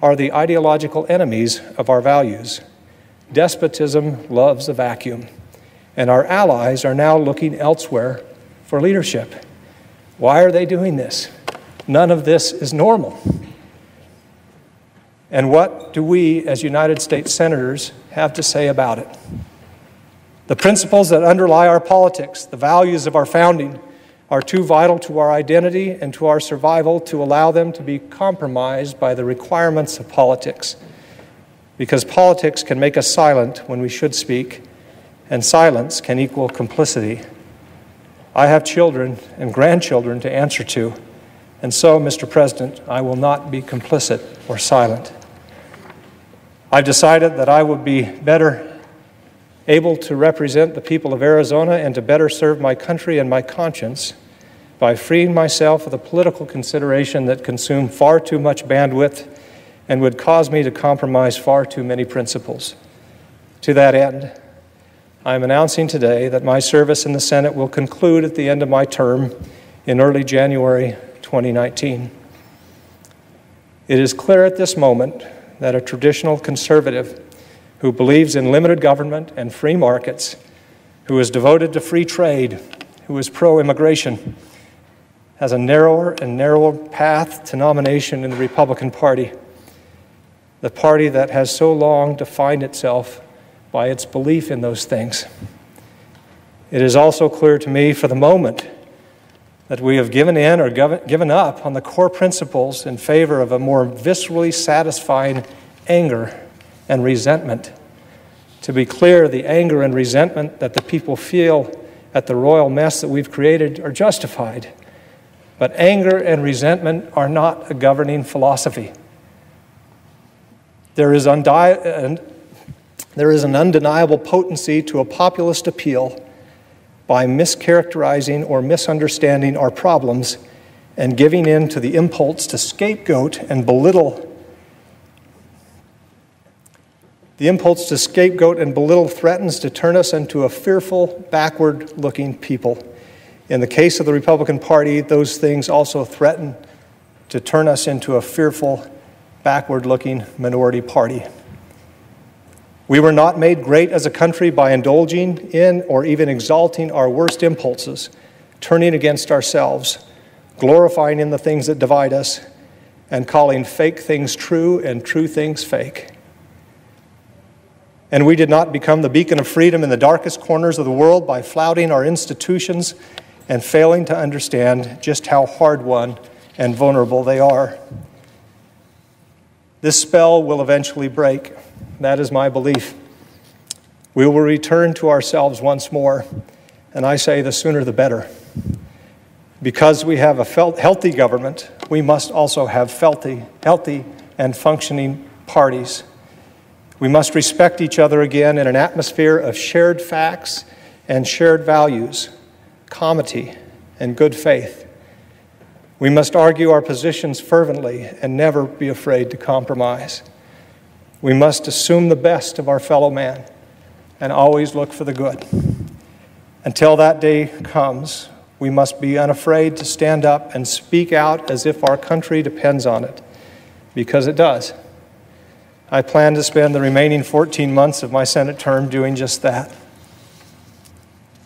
are the ideological enemies of our values. Despotism loves a vacuum, and our allies are now looking elsewhere for leadership. Why are they doing this? None of this is normal. And what do we, as United States senators, have to say about it? The principles that underlie our politics, the values of our founding, are too vital to our identity and to our survival to allow them to be compromised by the requirements of politics. Because politics can make us silent when we should speak, and silence can equal complicity. I have children and grandchildren to answer to, and so, Mr. President, I will not be complicit or silent. I've decided that I would be better able to represent the people of Arizona and to better serve my country and my conscience by freeing myself of the political consideration that consumed far too much bandwidth and would cause me to compromise far too many principles. To that end, I am announcing today that my service in the Senate will conclude at the end of my term in early January 2019. It is clear at this moment that a traditional conservative who believes in limited government and free markets, who is devoted to free trade, who is pro-immigration, has a narrower and narrower path to nomination in the Republican Party, the party that has so long defined itself by its belief in those things. It is also clear to me for the moment that we have given in or given up on the core principles in favor of a more viscerally satisfying anger and resentment. To be clear, the anger and resentment that the people feel at the royal mess that we've created are justified. But anger and resentment are not a governing philosophy. There is an undeniable potency to a populist appeal by mischaracterizing or misunderstanding our problems and giving in to the impulse to scapegoat and belittle. The impulse to scapegoat and belittle threatens to turn us into a fearful, backward-looking people. In the case of the Republican Party, those things also threaten to turn us into a fearful, backward-looking minority party. We were not made great as a country by indulging in or even exalting our worst impulses, turning against ourselves, glorifying in the things that divide us, and calling fake things true and true things fake. And we did not become the beacon of freedom in the darkest corners of the world by flouting our institutions and failing to understand just how hard-won and vulnerable they are. This spell will eventually break. That is my belief. We will return to ourselves once more, and I say the sooner the better. Because we have a healthy government, we must also have healthy and functioning parties. We must respect each other again in an atmosphere of shared facts and shared values, comity and good faith. We must argue our positions fervently and never be afraid to compromise. We must assume the best of our fellow man and always look for the good. Until that day comes, we must be unafraid to stand up and speak out as if our country depends on it, because it does. I plan to spend the remaining 14 months of my Senate term doing just that.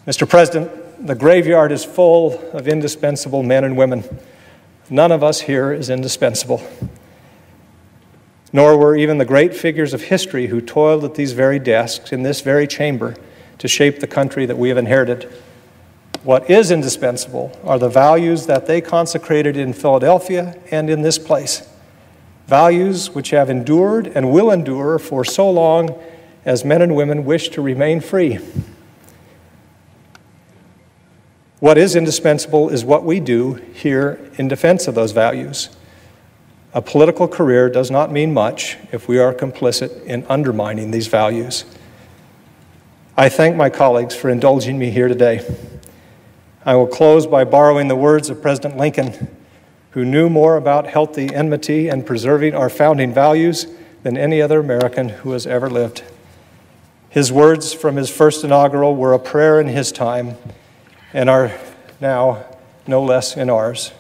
Mr. President, the graveyard is full of indispensable men and women. None of us here is indispensable. Nor were even the great figures of history who toiled at these very desks in this very chamber to shape the country that we have inherited. What is indispensable are the values that they consecrated in Philadelphia and in this place. Values which have endured and will endure for so long as men and women wish to remain free. What is indispensable is what we do here in defense of those values. A political career does not mean much if we are complicit in undermining these values. I thank my colleagues for indulging me here today. I will close by borrowing the words of President Lincoln, who knew more about healthy enmity and preserving our founding values than any other American who has ever lived. His words from his first inaugural were a prayer in his time and are now no less in ours.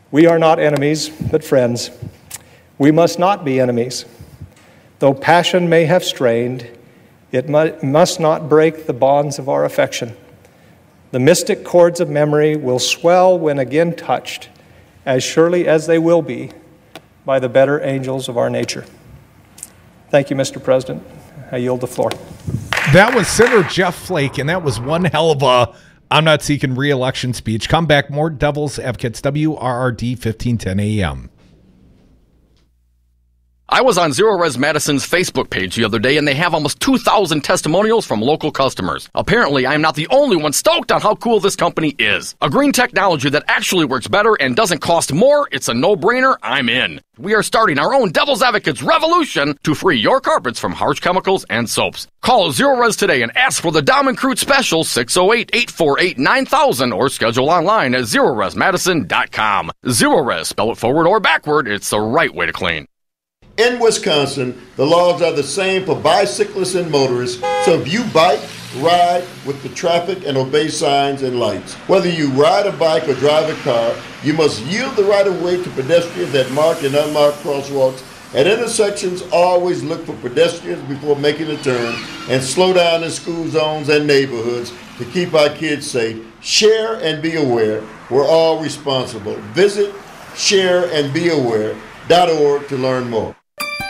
We are not enemies, but friends. We must not be enemies. Though passion may have strained, it must not break the bonds of our affection. The mystic chords of memory will swell when again touched, as surely as they will be by the better angels of our nature. Thank you, Mr. President. I yield the floor. That was Senator Jeff Flake, and that was one hell of a I'm not seeking re-election speech. Come back, more Devil's Advocates, WRRD 1510 AM. I was on Zero Res Madison's Facebook page the other day, and they have almost 2,000 testimonials from local customers. Apparently, I'm not the only one stoked on how cool this company is. A green technology that actually works better and doesn't cost more. It's a no-brainer. I'm in. We are starting our own Devil's Advocates revolution to free your carpets from harsh chemicals and soaps. Call Zero Res today and ask for the Dom and Crute special 608-848-9000 or schedule online at ZeroResMadison.com. Zero Res, spell it forward or backward. It's the right way to clean. In Wisconsin, the laws are the same for bicyclists and motorists, so if you bike, ride with the traffic and obey signs and lights. Whether you ride a bike or drive a car, you must yield the right of way to pedestrians at marked and unmarked crosswalks. At intersections, always look for pedestrians before making a turn, and slow down in school zones and neighborhoods to keep our kids safe. Share and be aware. We're all responsible. Visit shareandbeaware.org to learn more.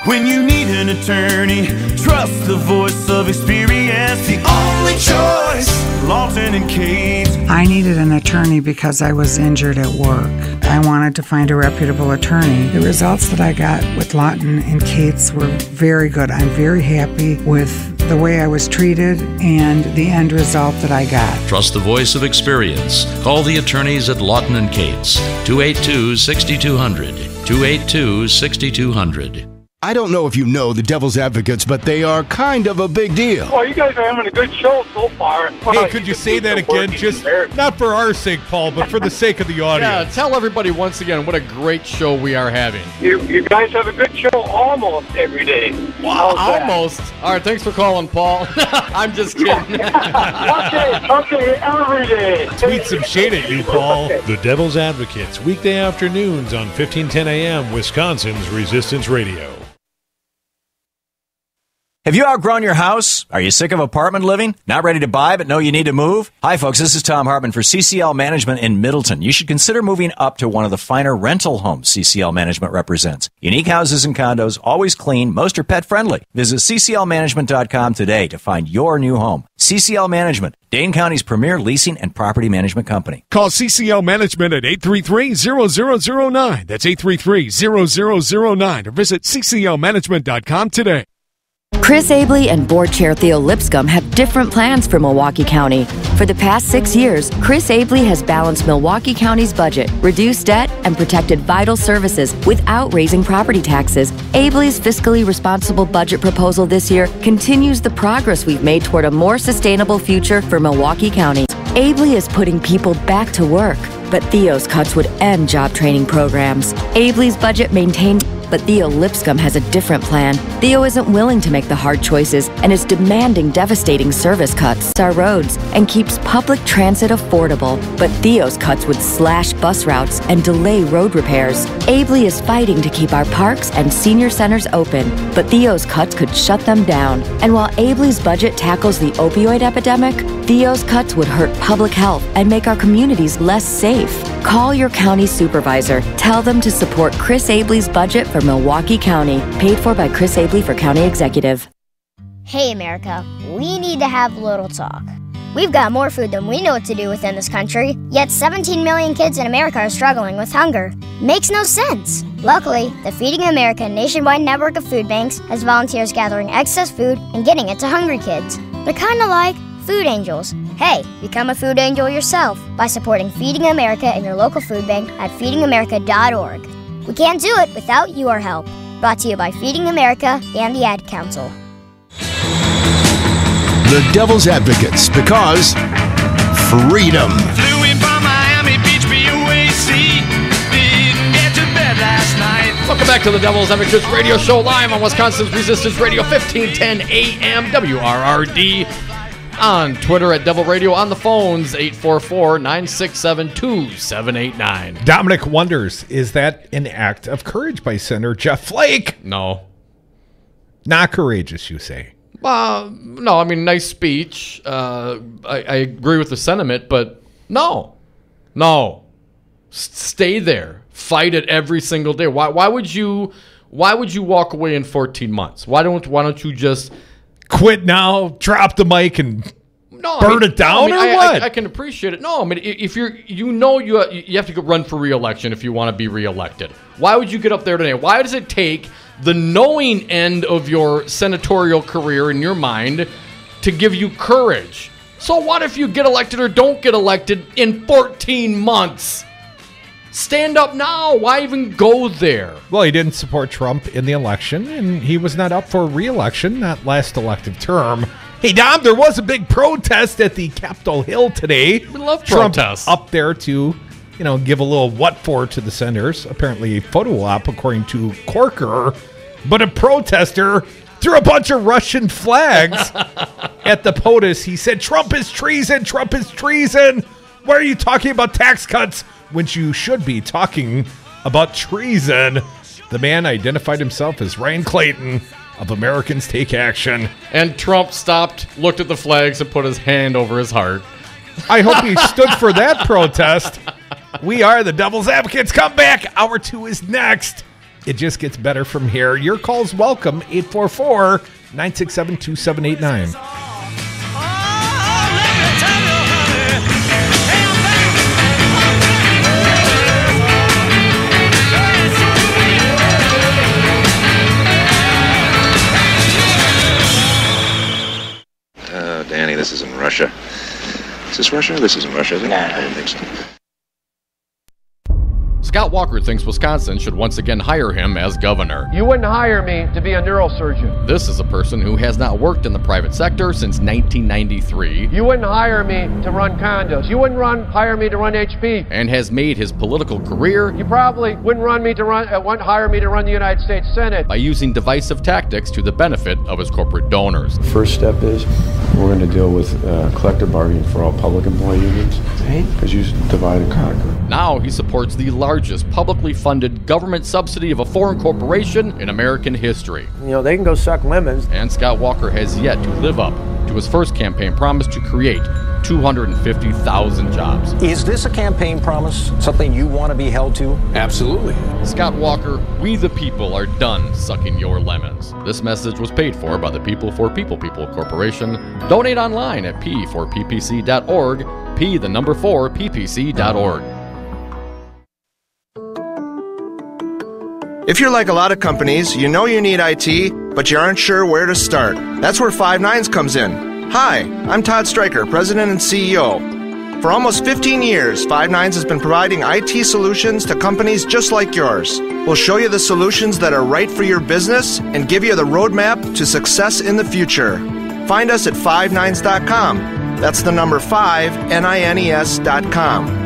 When you need an attorney, trust the voice of experience, the only choice, Lawton and Cates. I needed an attorney because I was injured at work. I wanted to find a reputable attorney. The results that I got with Lawton and Cates were very good. I'm very happy with the way I was treated and the end result that I got. Trust the voice of experience. Call the attorneys at Lawton and Cates, 282-6200, 282-6200. I don't know if you know the Devil's Advocates, but they are kind of a big deal. Well, you guys are having a good show so far. Hey, could you say that again? Just not for our sake, Paul, but for the sake of the audience. Yeah, tell everybody once again what a great show we are having. You guys have a good show almost every day. Wow, almost. All right, thanks for calling, Paul. I'm just kidding. Okay, every day. Tweet some shade at you, Paul. The Devil's Advocates, weekday afternoons on 1510 AM, Wisconsin's Resistance Radio. Have you outgrown your house? Are you sick of apartment living? Not ready to buy but know you need to move? Hi folks, this is Tom Hartman for CCL Management in Middleton. You should consider moving up to one of the finer rental homes CCL Management represents. Unique houses and condos, always clean, most are pet friendly. Visit cclmanagement.com today to find your new home. CCL Management, Dane County's premier leasing and property management company. Call CCL Management at 833-0009. That's 833-0009 or visit cclmanagement.com today. Chris Abley and Board Chair Theo Lipscomb have different plans for Milwaukee County. For the past 6 years, Chris Abley has balanced Milwaukee County's budget, reduced debt, and protected vital services without raising property taxes. Abley's fiscally responsible budget proposal this year continues the progress we've made toward a more sustainable future for Milwaukee County. Abley is putting people back to work, but Theo's cuts would end job training programs. Abley's budget maintained, but Theo Lipscomb has a different plan. Theo isn't willing to make the hard choices and is demanding devastating service cuts to our roads and keeps public transit affordable. But Theo's cuts would slash bus routes and delay road repairs. Abley is fighting to keep our parks and senior centers open, but Theo's cuts could shut them down. And while Abley's budget tackles the opioid epidemic, Theo's cuts would hurt public health and make our communities less safe. Call your county supervisor. Tell them to support Chris Abley's budget for Milwaukee County. Paid for by Chris Abley for County Executive. Hey, America. We need to have a little talk. We've got more food than we know what to do with in this country, yet 17 million kids in America are struggling with hunger. Makes no sense. Luckily, the Feeding America nationwide network of food banks has volunteers gathering excess food and getting it to hungry kids. They're kind of like food angels. Hey, become a food angel yourself by supporting Feeding America and your local food bank at feedingamerica.org. We can't do it without your help. Brought to you by Feeding America and the Ad Council. The Devil's Advocates, because freedom. Flew in from Miami Beach, BUAC. Didn't get to bed last night. Welcome back to the Devil's Advocates Radio Show, live on Wisconsin's Resistance Radio, 1510 AM, WRRD. On Twitter at Devil Radio, on the phones, 844-967-2789. Dominic wonders, is that an act of courage by Senator Jeff Flake? No. Not courageous, you say? No, I mean, nice speech. I agree with the sentiment, but no. Stay there. Fight it every single day. Why would you walk away in 14 months? Why don't you just quit now, drop the mic, and burn it down, or what? I can appreciate it. No, I mean, if you have to go run for re-election if you want to be re-elected. Why would you get up there today? Why does it take the knowing end of your senatorial career in your mind to give you courage? So what if you get elected or don't get elected in 14 months? Stand up now. Why even go there? Well, he didn't support Trump in the election, and he was not up for re-election that last elective term. Hey, Dom, there was a big protest at the Capitol Hill today. We love Trump protests. Up there to, give a little what for to the senators. Apparently a photo op, according to Corker. But a protester threw a bunch of Russian flags at the POTUS. He said, Trump is treason, Trump is treason. Why are you talking about tax cuts when you should be talking about treason? The man identified himself as Ryan Clayton of Americans Take Action. And Trump stopped, looked at the flags, and put his hand over his heart. I hope he stood for that protest. We are the Devil's Advocates. Come back. Hour 2 is next. It just gets better from here. Your call's welcome. 844-967-2789. Danny, this isn't Russia. Is this Russia? This isn't Russia, is it? Nah. I don't think so. Scott Walker thinks Wisconsin should once again hire him as governor. You wouldn't hire me to be a neurosurgeon. This is a person who has not worked in the private sector since 1993. You wouldn't hire me to run condos. You wouldn't hire me to run HP. And has made his political career. You probably wouldn't hire me to run the United States Senate. By using divisive tactics to the benefit of his corporate donors. First step is we're going to deal with collective bargaining for all public employee unions. Because you divide and conquer. Now he supports the largest publicly funded government subsidy of a foreign corporation in American history. They can go suck lemons. And Scott Walker has yet to live up to his first campaign promise to create 250,000 jobs. Is this a campaign promise? Something you want to be held to? Absolutely. Scott Walker, we the people are done sucking your lemons. This message was paid for by the People for People Corporation. Donate online at p4ppc.org, p4ppc.org. If you're like a lot of companies, you know you need IT, but you aren't sure where to start. That's where Five Nines comes in. Hi, I'm Todd Stryker, President and CEO. For almost 15 years, Five Nines has been providing IT solutions to companies just like yours. We'll show you the solutions that are right for your business and give you the roadmap to success in the future. Find us at fivenines.com. That's the number 5, NINES.com.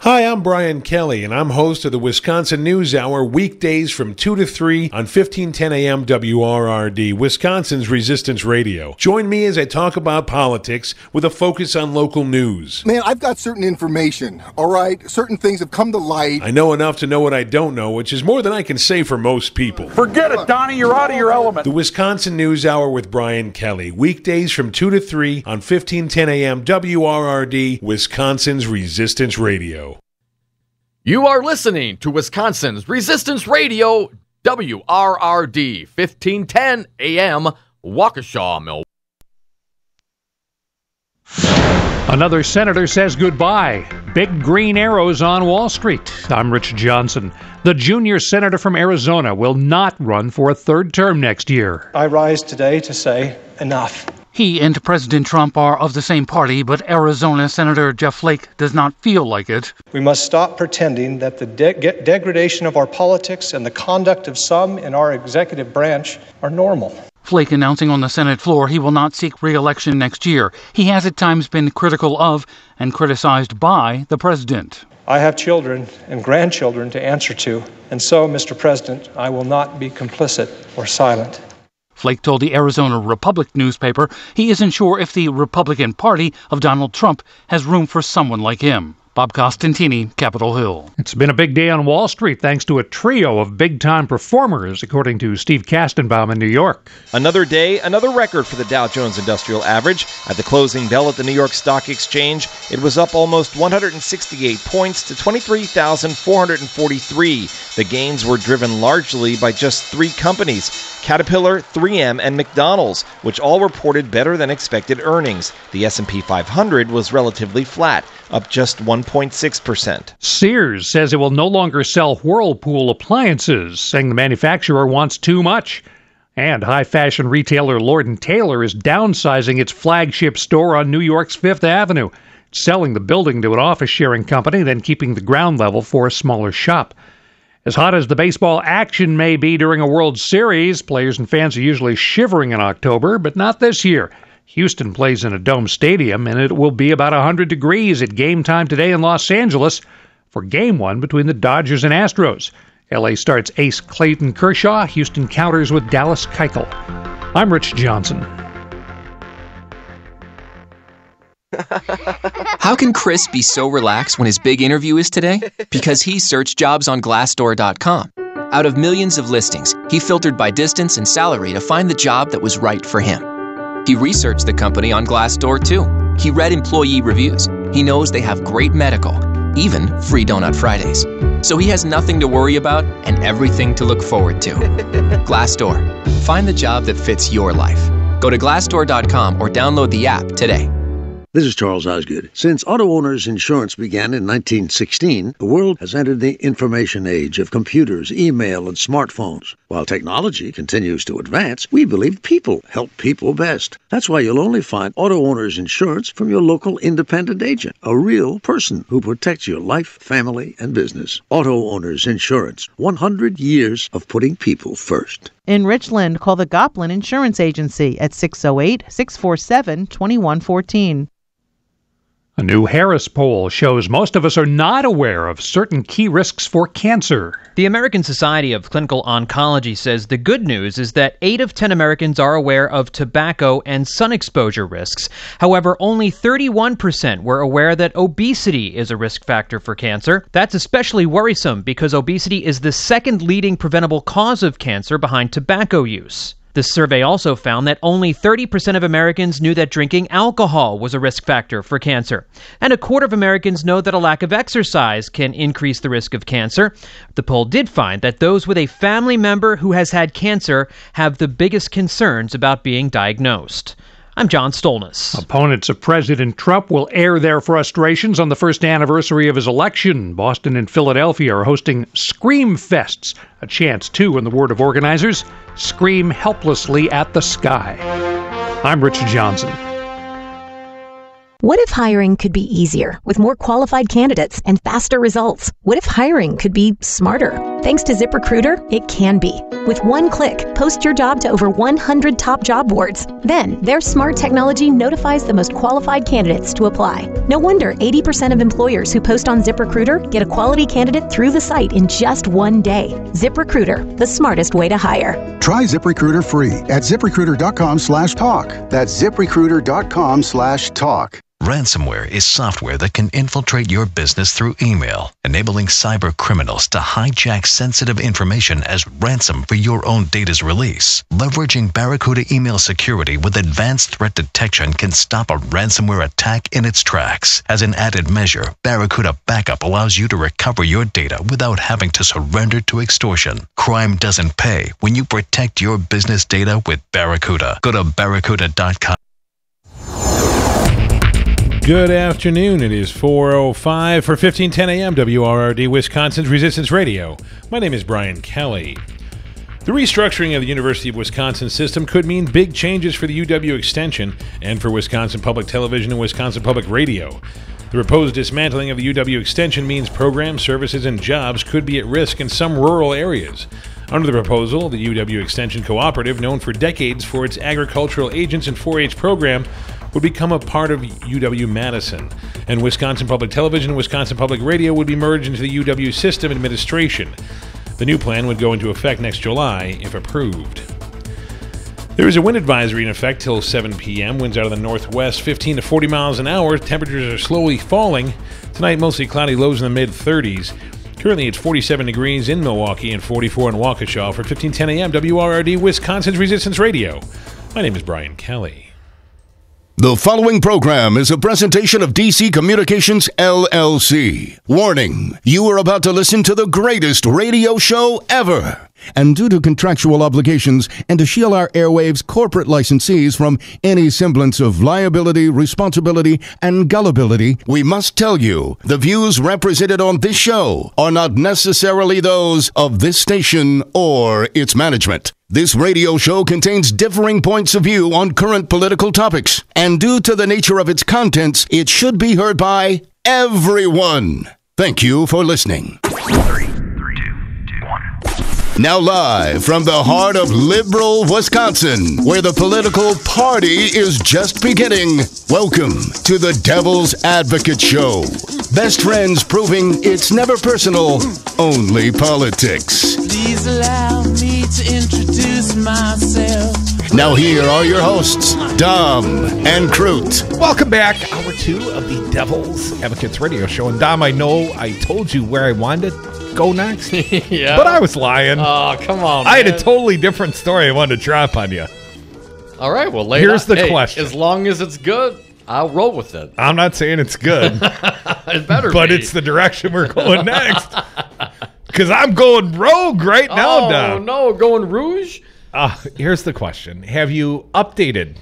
Hi, I'm Brian Kelly, and I'm host of the Wisconsin News Hour weekdays from 2 to 3 on 1510 AM WRRD, Wisconsin's Resistance Radio. Join me as I talk about politics with a focus on local news. Man, I've got certain information, all right? Certain things have come to light. I know enough to know what I don't know, which is more than I can say for most people. Forget it, Donnie, you're out of your element. The Wisconsin News Hour with Brian Kelly, weekdays from 2 to 3 on 1510 AM WRRD, Wisconsin's Resistance Radio. You are listening to Wisconsin's Resistance Radio, WRRD, 1510 AM, Waukesha, Milwaukee. Another senator says goodbye. Big green arrows on Wall Street. I'm Rich Johnson. The junior senator from Arizona will not run for a third term next year. I rise today to say enough. He and President Trump are of the same party, but Arizona Senator Jeff Flake does not feel like it. We must stop pretending that the degradation of our politics and the conduct of some in our executive branch are normal. Flake announcing on the Senate floor he will not seek re-election next year. He has at times been critical of and criticized by the president. I have children and grandchildren to answer to, and so, Mr. President, I will not be complicit or silent. Flake told the Arizona Republic newspaper he isn't sure if the Republican Party of Donald Trump has room for someone like him. Bob Costantini, Capitol Hill. It's been a big day on Wall Street thanks to a trio of big-time performers, according to Steve Kastenbaum in New York. Another day, another record for the Dow Jones Industrial Average. At the closing bell at the New York Stock Exchange, it was up almost 168 points to 23,443. The gains were driven largely by just three companies, Caterpillar, 3M, and McDonald's, which all reported better than expected earnings. The S&P 500 was relatively flat, up just 1.6%. Sears says it will no longer sell Whirlpool appliances, saying the manufacturer wants too much. And high-fashion retailer Lord & Taylor is downsizing its flagship store on New York's Fifth Avenue, selling the building to an office-sharing company, then keeping the ground level for a smaller shop. As hot as the baseball action may be during a World Series, players and fans are usually shivering in October, but not this year. Houston plays in a dome stadium, and it will be about 100 degrees at game time today in Los Angeles for Game 1 between the Dodgers and Astros. L.A. starts ace Clayton Kershaw. Houston counters with Dallas Keuchel. I'm Rich Johnson. How can Chris be so relaxed when his big interview is today? Because he searched jobs on Glassdoor.com. Out of millions of listings, he filtered by distance and salary to find the job that was right for him. He researched the company on Glassdoor, too. He read employee reviews. He knows they have great medical, even free Donut Fridays. So he has nothing to worry about and everything to look forward to. Glassdoor. Find the job that fits your life. Go to Glassdoor.com or download the app today. This is Charles Osgood. Since auto owners insurance began in 1916, the world has entered the information age of computers, email, and smartphones. While technology continues to advance, we believe people help people best. That's why you'll only find auto owners insurance from your local independent agent, a real person who protects your life, family, and business. Auto owners insurance, 100 years of putting people first. In Richland, call the Goplin Insurance Agency at 608-647-2114. A new Harris poll shows most of us are not aware of certain key risks for cancer. The American Society of Clinical Oncology says the good news is that 8 of 10 Americans are aware of tobacco and sun exposure risks. However, only 31% were aware that obesity is a risk factor for cancer. That's especially worrisome because obesity is the second leading preventable cause of cancer behind tobacco use. The survey also found that only 30% of Americans knew that drinking alcohol was a risk factor for cancer. And a quarter of Americans know that a lack of exercise can increase the risk of cancer. The poll did find that those with a family member who has had cancer have the biggest concerns about being diagnosed. I'm John Stolness. Opponents of President Trump will air their frustrations on the first anniversary of his election. Boston and Philadelphia are hosting Scream Fests, a chance to, in the word of organizers, scream helplessly at the sky. I'm Rich Johnson. What if hiring could be easier with more qualified candidates and faster results? What if hiring could be smarter? Thanks to ZipRecruiter, it can be. With one click, post your job to over 100 top job boards. Then, their smart technology notifies the most qualified candidates to apply. No wonder 80% of employers who post on ZipRecruiter get a quality candidate through the site in just one day. ZipRecruiter, the smartest way to hire. Try ZipRecruiter free at ZipRecruiter.com/talk. That's ZipRecruiter.com/talk. Ransomware is software that can infiltrate your business through email, enabling cyber criminals to hijack sensitive information as ransom for your own data's release. Leveraging Barracuda email security with advanced threat detection can stop a ransomware attack in its tracks. As an added measure, Barracuda Backup allows you to recover your data without having to surrender to extortion. Crime doesn't pay when you protect your business data with Barracuda. Go to Barracuda.com. Good afternoon. It is 4:05 for 1510 a.m. WRRD, Wisconsin's Resistance Radio. My name is Brian Kelly. The restructuring of the University of Wisconsin system could mean big changes for the UW Extension and for Wisconsin Public Television and Wisconsin Public Radio. The proposed dismantling of the UW Extension means programs, services, and jobs could be at risk in some rural areas. Under the proposal, the UW Extension Cooperative, known for decades for its agricultural agents and 4-H program, would become a part of UW-Madison, and Wisconsin Public Television and Wisconsin Public Radio would be merged into the UW system administration. The new plan would go into effect next July, if approved. There is a wind advisory in effect till 7 p.m. Winds out of the northwest, 15 to 40 miles an hour. Temperatures are slowly falling. Tonight, mostly cloudy, lows in the mid-30s. Currently, it's 47 degrees in Milwaukee and 44 in Waukesha. For 1510 a.m. WRRD, Wisconsin's Resistance Radio. My name is Brian Kelly. The following program is a presentation of DC Communications, LLC. Warning, you are about to listen to the greatest radio show ever. And due to contractual obligations and to shield our airwaves corporate licensees from any semblance of liability, responsibility, and gullibility, we must tell you the views represented on this show are not necessarily those of this station or its management. This radio show contains differing points of view on current political topics, and due to the nature of its contents, it should be heard by everyone. Thank you for listening. 3, 2, 1. Now live from the heart of liberal Wisconsin, where the political party is just beginning, welcome to the Devil's Advocate Show. Best friends proving it's never personal, only politics. Please allow me to introduce myself. Now here are your hosts, Dom and Crute. Welcome back, hour 2 of the Devil's Advocates Radio Show. And Dom, I know I told you where I wanted to go next, yeah, but I was lying. Oh, come on, I had man. a totally different story I wanted to drop on you. All right, well, here's the question. As long as it's good, I'll roll with it. I'm not saying it's good. It better but be. It's the direction we're going next. Because I'm going rogue right now, Dom. Oh, no, going rouge? Here's the question. Have you updated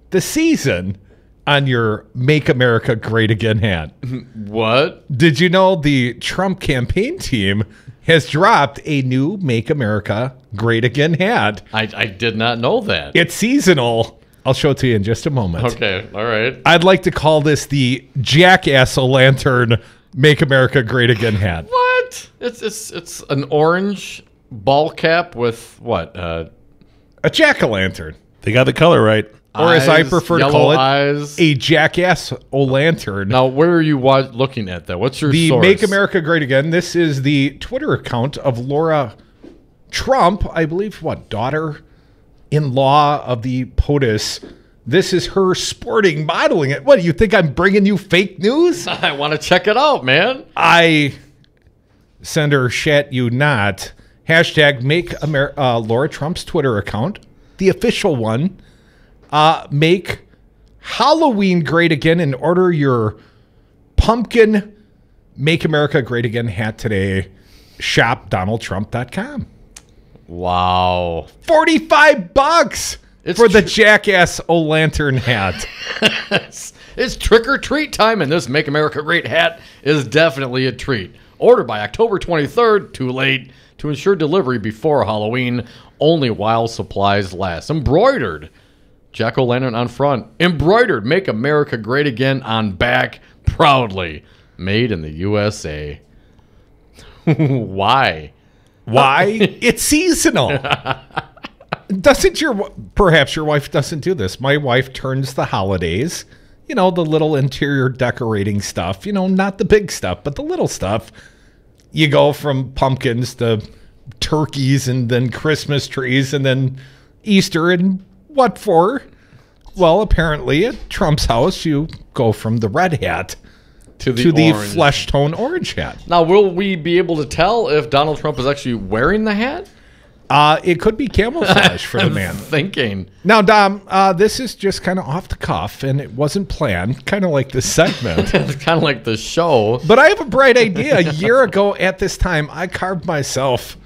the season on your Make America Great Again hat? What? Did you know the Trump campaign team has dropped a new Make America Great Again hat? I did not know that. It's seasonal. I'll show it to you in just a moment. Okay, all right. I'd like to call this the Jackass O'Lantern Make America Great Again hat. What? It's an orange ball cap with what? A jack-o'-lantern. They got the color right. Or as I prefer to call it, eyes. A Jackass O'Lantern. Now, where are you looking at that? What's your the source? Make America Great Again. This is the Twitter account of Laura Trump, I believe, daughter-in-law of the POTUS. This is her sporting modeling it. What, do you think I'm bringing you fake news? I want to check it out, man. I send her shat you not. Hashtag Make Laura Trump's Twitter account, the official one. Make Halloween great again and order your pumpkin Make America Great Again hat today. ShopDonaldTrump.com. Wow. $45 for the Jackass O'Lantern hat. It's trick or treat time, and this Make America Great hat is definitely a treat. Order by October 23rd, too late, to ensure delivery before Halloween, only while supplies last. Embroidered Jack-o'-lantern on front. Embroidered Make America Great Again on back. Proudly made in the USA. Why? It's seasonal. Perhaps your wife doesn't do this. My wife turns the holidays, the little interior decorating stuff, not the big stuff, but the little stuff. You go from pumpkins to turkeys and then Christmas trees and then Easter and what for? Well, apparently at Trump's house, you go from the red hat to the flesh tone orange hat. Now, will we be able to tell if Donald Trump is actually wearing the hat? It could be camouflage for the man. Thinking. Now, Dom, this is just kind of off the cuff, and it wasn't planned, kind of like this segment. It's kind of like the show. But I have a bright idea. A year ago at this time, I carved myself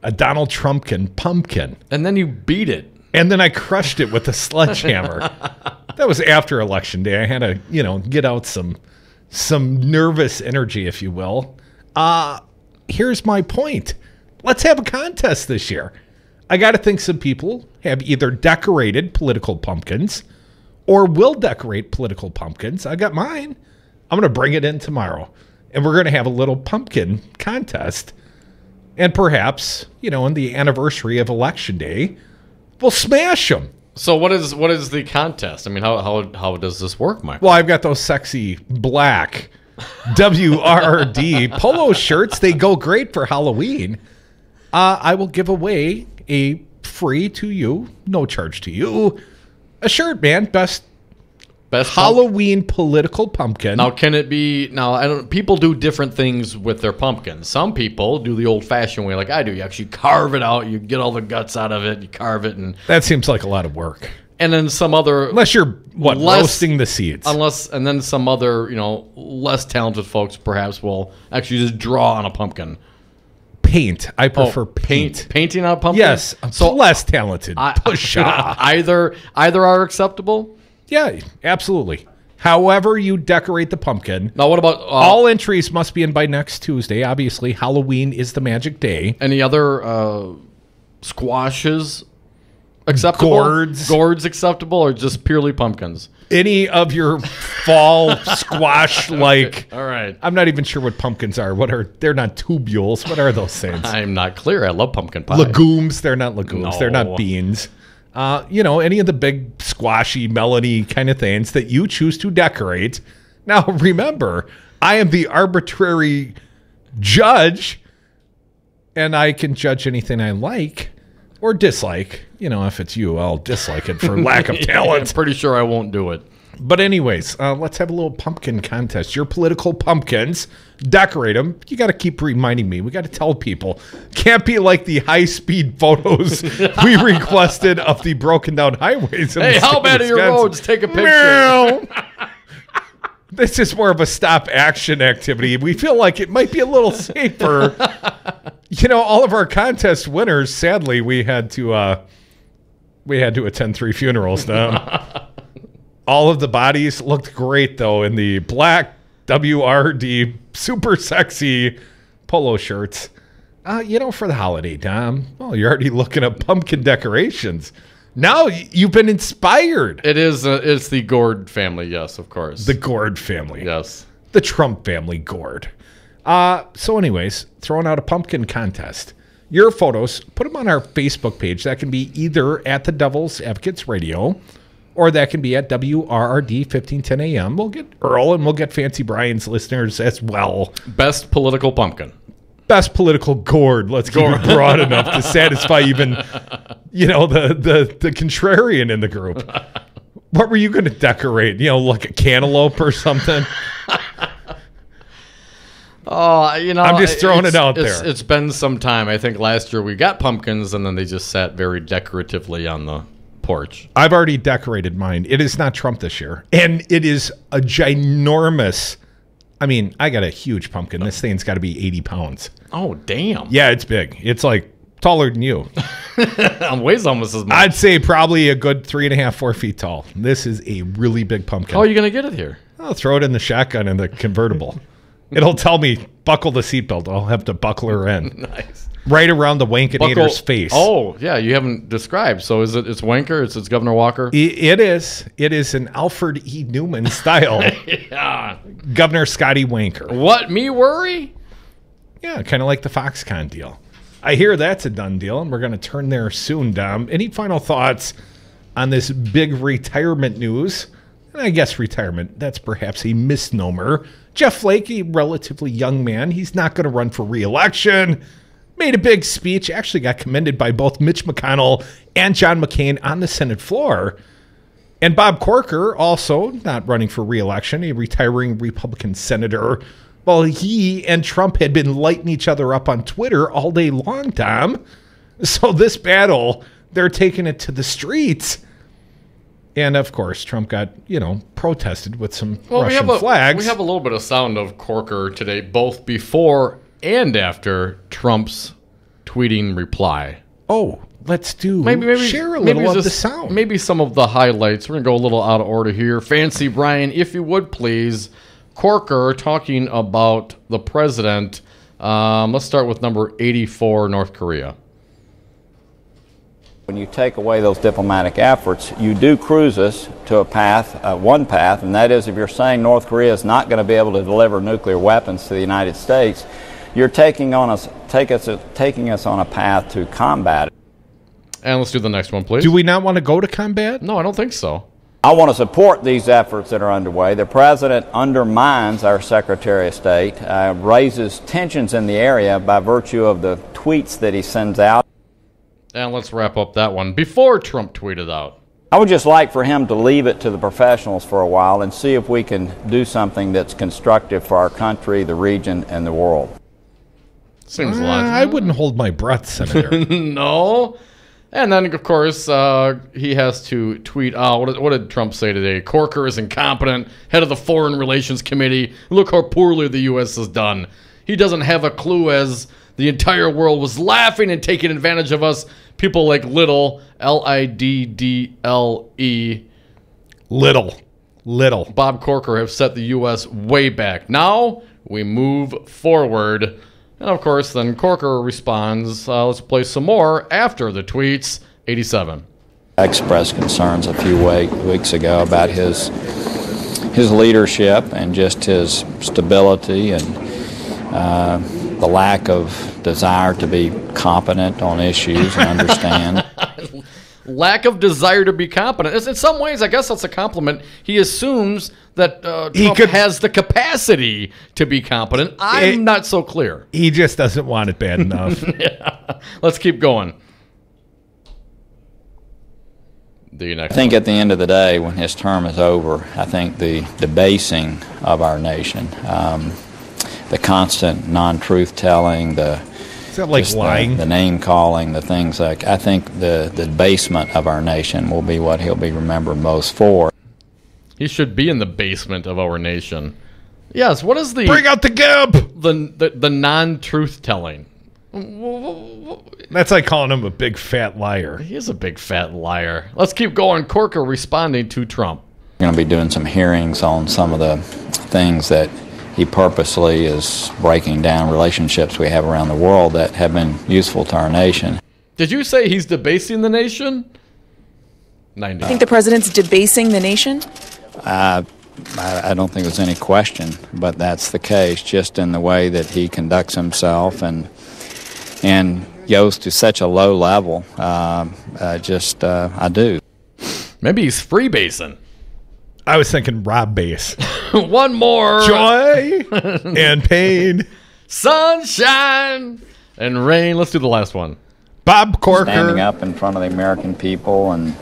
a Donald Trumpkin pumpkin. And then you beat it. And then I crushed it with a sledgehammer. That was after Election Day. I had to, get out some nervous energy, if you will. Here's my point. Let's have a contest this year. I got to think some people have either decorated political pumpkins or will decorate political pumpkins. I got mine. I'm going to bring it in tomorrow. And we're going to have a little pumpkin contest. And perhaps, in the anniversary of Election Day, we'll smash them. So what is the contest? I mean, how does this work, Mike? Well, I've got those sexy black WRD polo shirts. They go great for Halloween. I will give away a free to you, no charge to you, a shirt, man. Best Halloween political pumpkin. Now, can it be? People do different things with their pumpkins. Some people do the old-fashioned way, like I do. You actually carve it out. You get all the guts out of it. You carve it, and that seems like a lot of work. And then some other, unless you're roasting the seeds. And then some other, less talented folks perhaps will actually just draw on a pumpkin. Paint. I prefer paint. Painting on a pumpkin. Yes. So less talented. Either are acceptable. Yeah, absolutely. However you decorate the pumpkin. Now, what about... all entries must be in by next Tuesday. Obviously, Halloween is the magic day. Any other squashes acceptable? Gourds acceptable, or just purely pumpkins? Any of your fall squash, like... All right. I'm not even sure what pumpkins are. They're not tubules. What are those things? I'm not clear. I love pumpkin pie. Legumes. They're not legumes. No. They're not beans. Any of the big squashy, melony kind of things that you choose to decorate. Now, remember, I am the arbitrary judge, and I can judge anything I like or dislike. If it's you, I'll dislike it for lack of talent. I'm pretty sure I won't do it. But anyways, let's have a little pumpkin contest. Your political pumpkins, decorate them. You got to keep reminding me. We got to tell people. Can't be like the high-speed photos we requested of the broken down highways. Hey, how bad are your roads? Take a picture. Meow. This is more of a stop-action activity. We feel like it might be a little safer. All of our contest winners, sadly, we had to attend 3 funerals now. All of the bodies looked great, though, in the black WRD super sexy polo shirts. For the holiday, Tom. Well, you're already looking at pumpkin decorations. Now you've been inspired. It is. It's the Gord family, yes, of course. The Gord family. Yes. The Trump family, Gord. So anyways, throwing out a pumpkin contest. Your photos, put them on our Facebook page. That can be either at the Devil's Advocates Radio, or that can be at WRRD 1510 AM. We'll get Earl and we'll get Fancy Brian's listeners as well. Best political pumpkin. Best political gourd. Let's keep it broad enough to satisfy even, the contrarian in the group. What were you going to decorate? Like a cantaloupe or something? I'm just throwing it out there. It's been some time. I think last year we got pumpkins, and then they just sat very decoratively on the porch. I've already decorated mine. It is not Trump this year. And it is a ginormous... I got a huge pumpkin. This thing's got to be 80 pounds. Oh, damn. Yeah, it's big. It's like taller than you. Weighs almost as much. I'd say probably a good 3.5, 4 feet tall. This is a really big pumpkin. How are you going to get it here? I'll throw it in the shotgun in the convertible. It'll tell me, buckle the seatbelt. I'll have to buckle her in. Nice. Right around the Wankinator's face. Oh, yeah, you haven't described. So it's Wanker? It's Governor Walker? It is. It is an Alfred E. Newman style. Yeah. Governor Scotty Wanker. What, me worry? Yeah, kind of like the Foxconn deal. I hear that's a done deal, and we're going to turn there soon, Dom. Any final thoughts on this big retirement news? And I guess retirement, that's perhaps a misnomer. Jeff Flake, a relatively young man, he's not going to run for re-election. Made a big speech, actually got commended by both Mitch McConnell and John McCain on the Senate floor. And Bob Corker, also not running for re-election, a retiring Republican senator. Well, he and Trump had been lighting each other up on Twitter all day long, Tom. So this battle, they're taking it to the streets. And, of course, Trump got, protested with some Russian flags. We have a little bit of sound of Corker today, both before and after Trump's tweeting reply. Oh, let's do share a maybe little of just the sound. Maybe some of the highlights. We're going to go a little out of order here. Fancy Brian, if you would please. Corker talking about the president. Let's start with number 84, North Korea. When you take away those diplomatic efforts, you do cruise us to a path, one path, and that is if you're saying North Korea is not going to be able to deliver nuclear weapons to the United States, you're taking us on a path to combat it. And let's do the next one, please. Do we not want to go to combat? No, I don't think so. I want to support these efforts that are underway. The president undermines our Secretary of State, raises tensions in the area by virtue of the tweets that he sends out. And let's wrap up that one before Trump tweeted out. I would just like for him to leave it to the professionals for a while and see if we can do something that's constructive for our country, the region, and the world. Seems logical. I wouldn't hold my breath, Senator. No. And then, of course, he has to tweet out. What did Trump say today? Corker is incompetent, head of the Foreign Relations Committee. Look how poorly the U.S. has done. He doesn't have a clue as the entire world was laughing and taking advantage of us. People like Little, Liddle. Little. Bob Corker have set the U.S. way back. Now we move forward. And, of course, then Corker responds. Let's play some more after the tweets. 87. I expressed concerns a few weeks ago about his leadership and just his stability and the lack of desire to be competent on issues and understand. Lack of desire to be competent. In some ways, I guess that's a compliment. He assumes that Trump has the capacity to be competent. I'm not so clear. He just doesn't want it bad enough. Yeah. Let's keep going. I think at the end of the day, when his term is over, I think the debasing of our nation, the constant non-truth telling, is that like lying? The name calling, the things like, I think the debasement of our nation will be what he'll be remembered most for. He should be in the basement of our nation. Yes, what is the... Bring out the gimp! The non-truth telling. That's like calling him a big fat liar. He is a big fat liar. Let's keep going. Corker responding to Trump. We're going to be doing some hearings on some of the things that he purposely is breaking down, relationships we have around the world that have been useful to our nation. Did you say he's debasing the nation? 90. I think the president's debasing the nation? I don't think there's any question, but that's the case, just in the way that he conducts himself and goes to such a low level. I do. Maybe he's freebasing. I was thinking Rob Base. One more. Joy and pain. Sunshine and rain. Let's do the last one. Bob Corker. Standing up in front of the American people and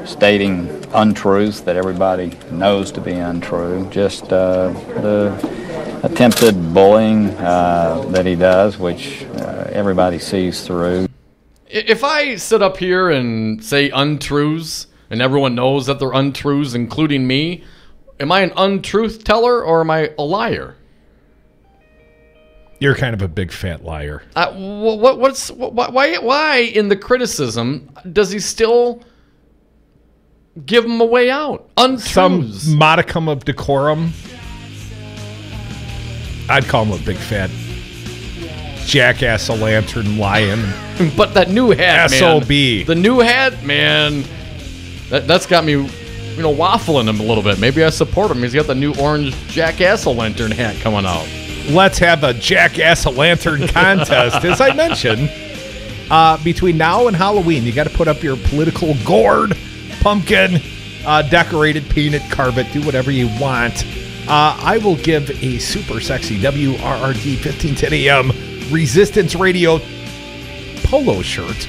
stating untruths that everybody knows to be untrue. Just the attempted bullying that he does, which everybody sees through. If I sit up here and say untruths, and everyone knows that they're untruths, including me, am I an untruth teller or am I a liar? You're kind of a big fat liar. Why in the criticism does he still give him a way out? Untruths. Some modicum of decorum. I'd call him a big fat jackass, a lantern lion. But that new hat, SOB. Man. The new hat, man. That's got me, waffling him a little bit. Maybe I support him. He's got the new orange jack-ass-a-lantern hat coming out. Let's have a jack-ass-a-lantern contest. As I mentioned, between now and Halloween, you got to put up your political gourd, pumpkin, decorated peanut, carve it, do whatever you want. I will give a super sexy WRRD 1510 AM Resistance Radio polo shirt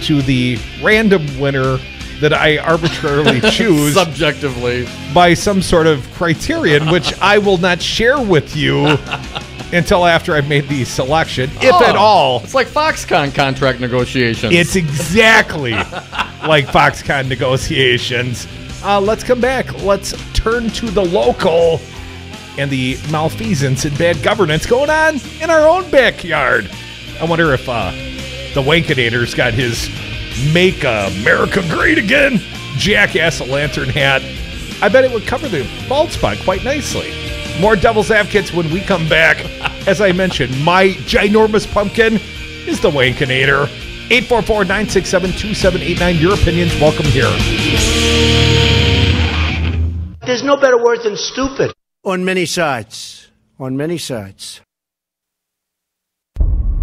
to the random winner that I arbitrarily choose subjectively by some sort of criterion, which I will not share with you until after I've made the selection, if at all. It's like Foxconn contract negotiations. It's exactly like Foxconn negotiations. Let's come back. Let's turn to the local and the malfeasance and bad governance going on in our own backyard. I wonder if the Wankinator's got his Make America Great Again jackass lantern hat. I bet it would cover the bald spot quite nicely. More Devil's Advocates when we come back. As I mentioned, my ginormous pumpkin is the Wankinator. 844-967-2789. Your opinions welcome here. There's no better word than stupid. On many sides. On many sides.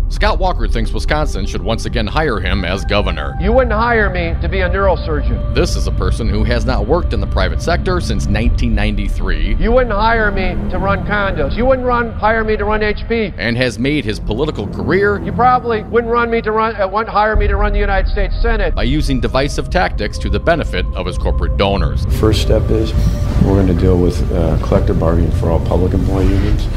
Scott Walker thinks Wisconsin should once again hire him as governor. You wouldn't hire me to be a neurosurgeon. This is a person who has not worked in the private sector since 1993. You wouldn't hire me to run condos. You wouldn't hire me to run HP. And has made his political career. You probably wouldn't hire me to run the United States Senate. By using divisive tactics to the benefit of his corporate donors. First step is we're going to deal with collective bargaining for all public employee unions.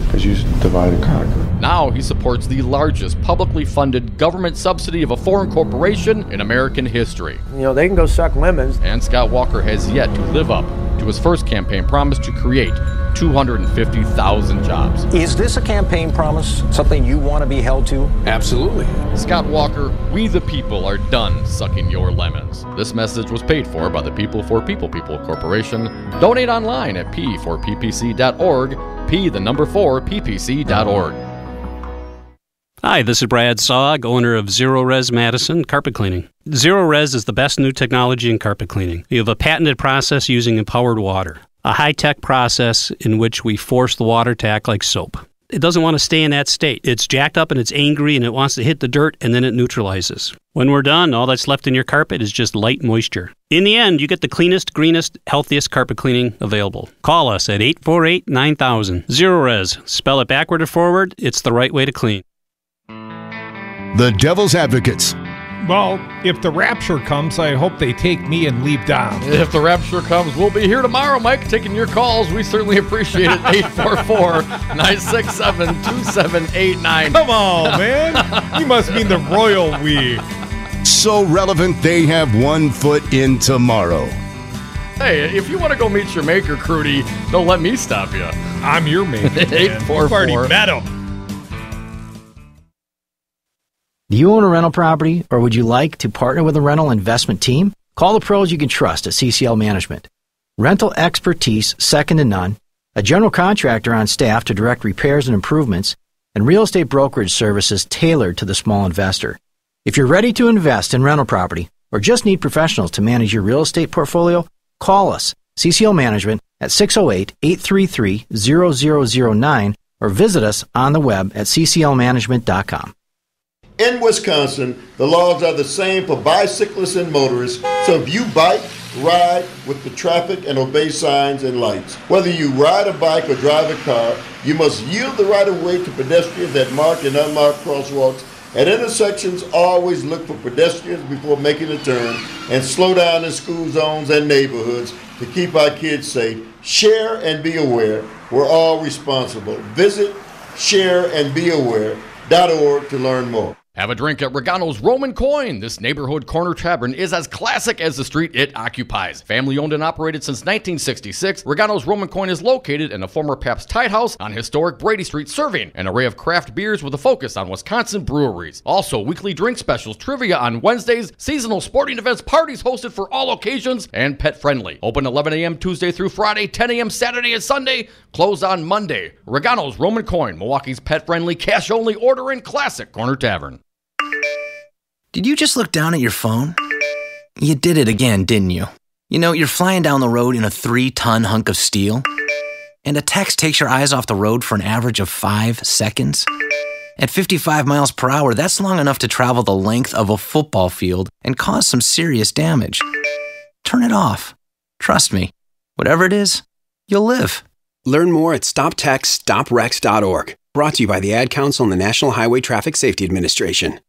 Because you divide and conquer. Now he supports the largest publicly funded government subsidy of a foreign corporation in American history. You know, they can go suck lemons. And Scott Walker has yet to live up to his first campaign promise to create 250,000 jobs. Is this a campaign promise? Something you want to be held to? Absolutely. Scott Walker, we the people are done sucking your lemons. This message was paid for by the People for People Corporation. Donate online at p4ppc.org, p4ppc.org. Hi, this is Brad Saug, owner of Zero Res Madison Carpet Cleaning. Zero Res is the best new technology in carpet cleaning. We have a patented process using empowered water, a high-tech process in which we force the water to act like soap. It doesn't want to stay in that state. It's jacked up and it's angry and it wants to hit the dirt and then it neutralizes. When we're done, all that's left in your carpet is just light moisture. In the end, you get the cleanest, greenest, healthiest carpet cleaning available. Call us at 848-9000. Zero Res. Spell it backward or forward. It's the right way to clean. The Devil's Advocates. Well, if the rapture comes, I hope they take me and leave Dom. If the rapture comes, we'll be here tomorrow, Mike, taking your calls. We certainly appreciate it. 844-967-2789. Come on, man. You must mean the royal we. So relevant, they have 1 foot in tomorrow. Hey, if you want to go meet your maker, Crudy, don't let me stop you. I'm your maker. 844. You've already met him. Do you own a rental property, or would you like to partner with a rental investment team? Call the pros you can trust at CCL Management. Rental expertise second to none, a general contractor on staff to direct repairs and improvements, and real estate brokerage services tailored to the small investor. If you're ready to invest in rental property, or just need professionals to manage your real estate portfolio, call us, CCL Management, at 608-833-0009, or visit us on the web at cclmanagement.com. In Wisconsin, the laws are the same for bicyclists and motorists, so if you bike, ride with the traffic and obey signs and lights. Whether you ride a bike or drive a car, you must yield the right of way to pedestrians at marked and unmarked crosswalks. At intersections, always look for pedestrians before making a turn, and slow down in school zones and neighborhoods to keep our kids safe. Share and be aware. We're all responsible. Visit shareandbeaware.org to learn more. Have a drink at Regano's Roman Coin. This neighborhood corner tavern is as classic as the street it occupies. Family owned and operated since 1966, Regano's Roman Coin is located in a former Pabst Tide House on historic Brady Street, serving an array of craft beers with a focus on Wisconsin breweries. Also, weekly drink specials, trivia on Wednesdays, seasonal sporting events, parties hosted for all occasions, and pet friendly. Open 11 a.m. Tuesday through Friday, 10 a.m. Saturday and Sunday, closed on Monday. Regano's Roman Coin, Milwaukee's pet friendly, cash only order and classic corner tavern. Did you just look down at your phone? You did it again, didn't you? You know, you're flying down the road in a 3-ton hunk of steel, and a text takes your eyes off the road for an average of 5 seconds. At 55 miles per hour, that's long enough to travel the length of a football field and cause some serious damage. Turn it off. Trust me, whatever it is, you'll live. Learn more at StopTextStopWrecks.org. Brought to you by the Ad Council and the National Highway Traffic Safety Administration.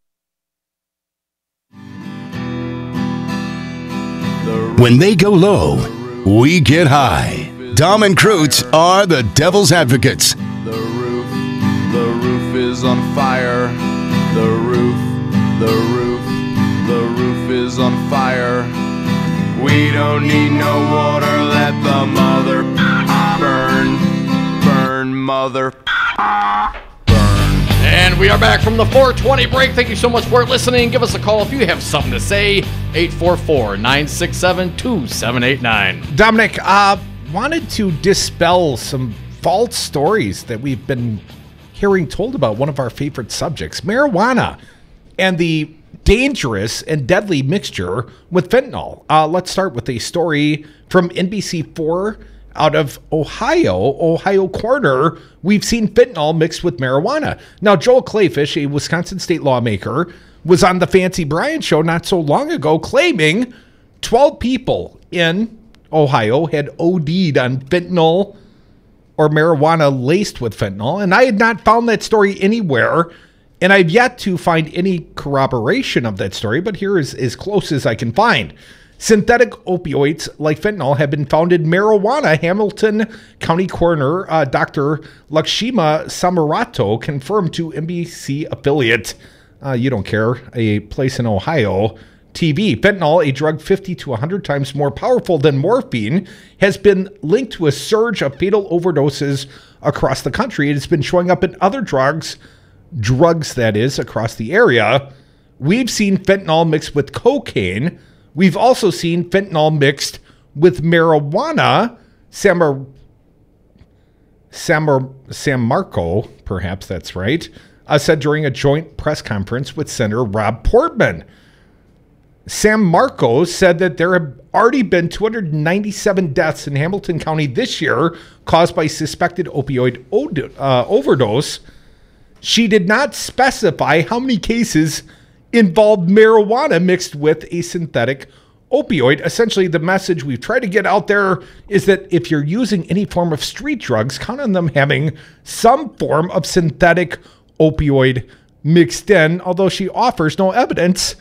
When they go low, we get high. Dom and Krutz are the Devil's Advocates. The roof is on fire. The roof is on fire. We don't need no water, let the mother burn, mother burn. And And we are back from the 420 break. Thank you so much for listening. Give us a call if you have something to say. 844-967-2789. Dominic, wanted to dispel some false stories that we've been hearing told about one of our favorite subjects, marijuana, and the dangerous and deadly mixture with fentanyl. Let's start with a story from NBC4 out of Ohio corner. We've seen fentanyl mixed with marijuana. Now, Joel Clayfish, a Wisconsin state lawmaker, was on the Fancy Brian show not so long ago claiming 12 people in Ohio had OD'd on fentanyl or marijuana laced with fentanyl. And I had not found that story anywhere. And I've yet to find any corroboration of that story, but here is as close as I can find. Synthetic opioids like fentanyl have been found in marijuana. Hamilton County Coroner Dr. Lakshma Samarato confirmed to NBC affiliate, you don't care, a place in Ohio, TV. Fentanyl, a drug 50 to 100 times more powerful than morphine, has been linked to a surge of fatal overdoses across the country. It has been showing up in other drugs that is, across the area. We've seen fentanyl mixed with cocaine. We've also seen fentanyl mixed with marijuana. San Marco, perhaps that's right, said during a joint press conference with Senator Rob Portman. San Marco said that there have already been 297 deaths in Hamilton County this year caused by suspected opioid overdose. She did not specify how many cases involved marijuana mixed with a synthetic opioid. Essentially, the message we've tried to get out there is that if you're using any form of street drugs, count on them having some form of synthetic opioid mixed in, although she offers no evidence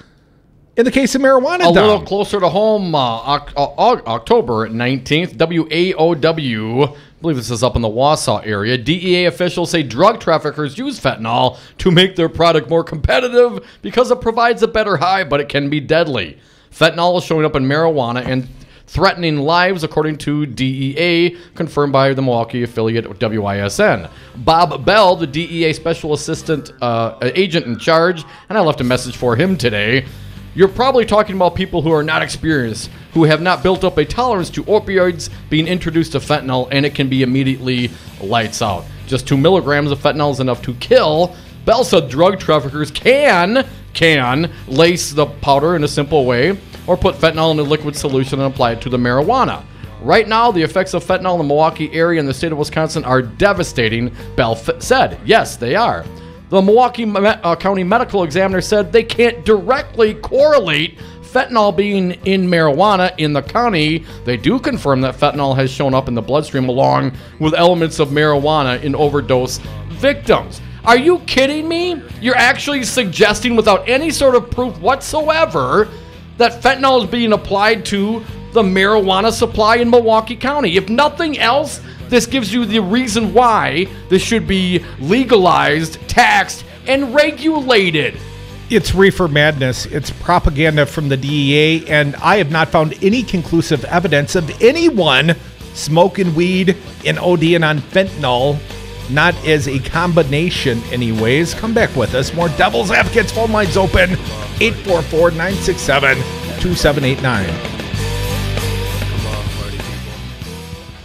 in the case of marijuana. A little closer to home, October 19th, WAOW, I believe this is up in the Wausau area. DEA officials say drug traffickers use fentanyl to make their product more competitive because it provides a better high, but it can be deadly. Fentanyl is showing up in marijuana and threatening lives, according to DEA, confirmed by the Milwaukee affiliate WISN. Bob Bell, the DEA special assistant agent in charge, and I left a message for him today. You're probably talking about people who are not experienced, who have not built up a tolerance to opioids being introduced to fentanyl, and it can be immediately lights out. Just 2 milligrams of fentanyl is enough to kill. Bell said drug traffickers can lace the powder in a simple way or put fentanyl in a liquid solution and apply it to the marijuana. Right now, the effects of fentanyl in the Milwaukee area and the state of Wisconsin are devastating, Bell said. Yes, they are. The Milwaukee County Medical Examiner said they can't directly correlate fentanyl being in marijuana in the county. They do confirm that fentanyl has shown up in the bloodstream along with elements of marijuana in overdose victims. Are you kidding me? You're actually suggesting without any sort of proof whatsoever that fentanyl is being applied to the marijuana supply in Milwaukee County. If nothing else, this gives you the reason why this should be legalized, taxed, and regulated. It's reefer madness. It's propaganda from the DEA, and I have not found any conclusive evidence of anyone smoking weed and ODing on fentanyl, not as a combination anyways. Come back with us. More Devil's Advocates phone lines open. 844-967-2789.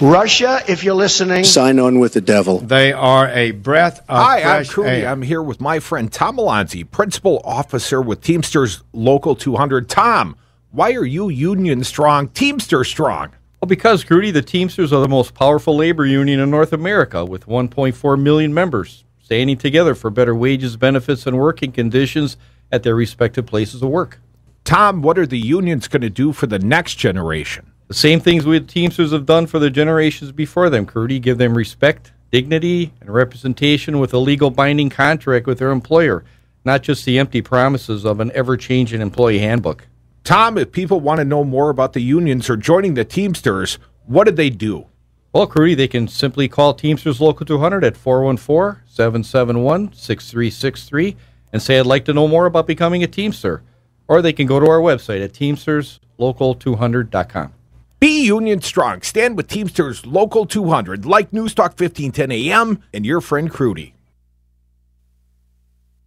Russia, if you're listening, sign on with the devil. They are a breath of Hi, fresh I'm Crudy. air. I'm here with my friend Tom Alonzi, principal officer with Teamsters Local 200. Tom, why are you union strong, Teamster strong? Well, because, Crudy, the Teamsters are the most powerful labor union in North America with 1.4 million members, standing together for better wages, benefits, and working conditions at their respective places of work. Tom, what are the unions going to do for the next generation? The same things we Teamsters have done for the generations before them, Crudy. Give them respect, dignity, and representation with a legal binding contract with their employer, not just the empty promises of an ever-changing employee handbook. Tom, if people want to know more about the unions or joining the Teamsters, what do they do? Well, Crudy, they can simply call Teamsters Local 200 at 414-771-6363 and say, I'd like to know more about becoming a Teamster. Or they can go to our website at teamsterslocal200.com. Be union strong. Stand with Teamsters Local 200, like News Talk 1510 AM and your friend Crudy.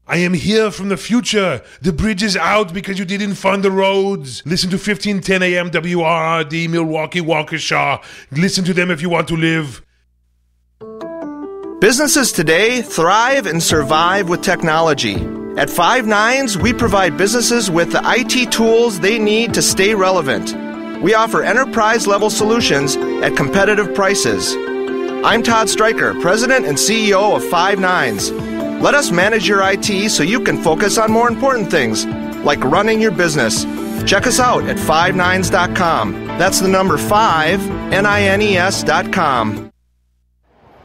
I am here from the future. The bridge is out because you didn't fund the roads. Listen to 1510 AM WRRD, Milwaukee, Waukesha. Listen to them if you want to live. Businesses today thrive and survive with technology. At Five Nines, we provide businesses with the IT tools they need to stay relevant. We offer enterprise-level solutions at competitive prices. I'm Todd Stryker, President and CEO of Five Nines. Let us manage your IT so you can focus on more important things, like running your business. Check us out at fivenines.com. That's the number 5, NINES.com.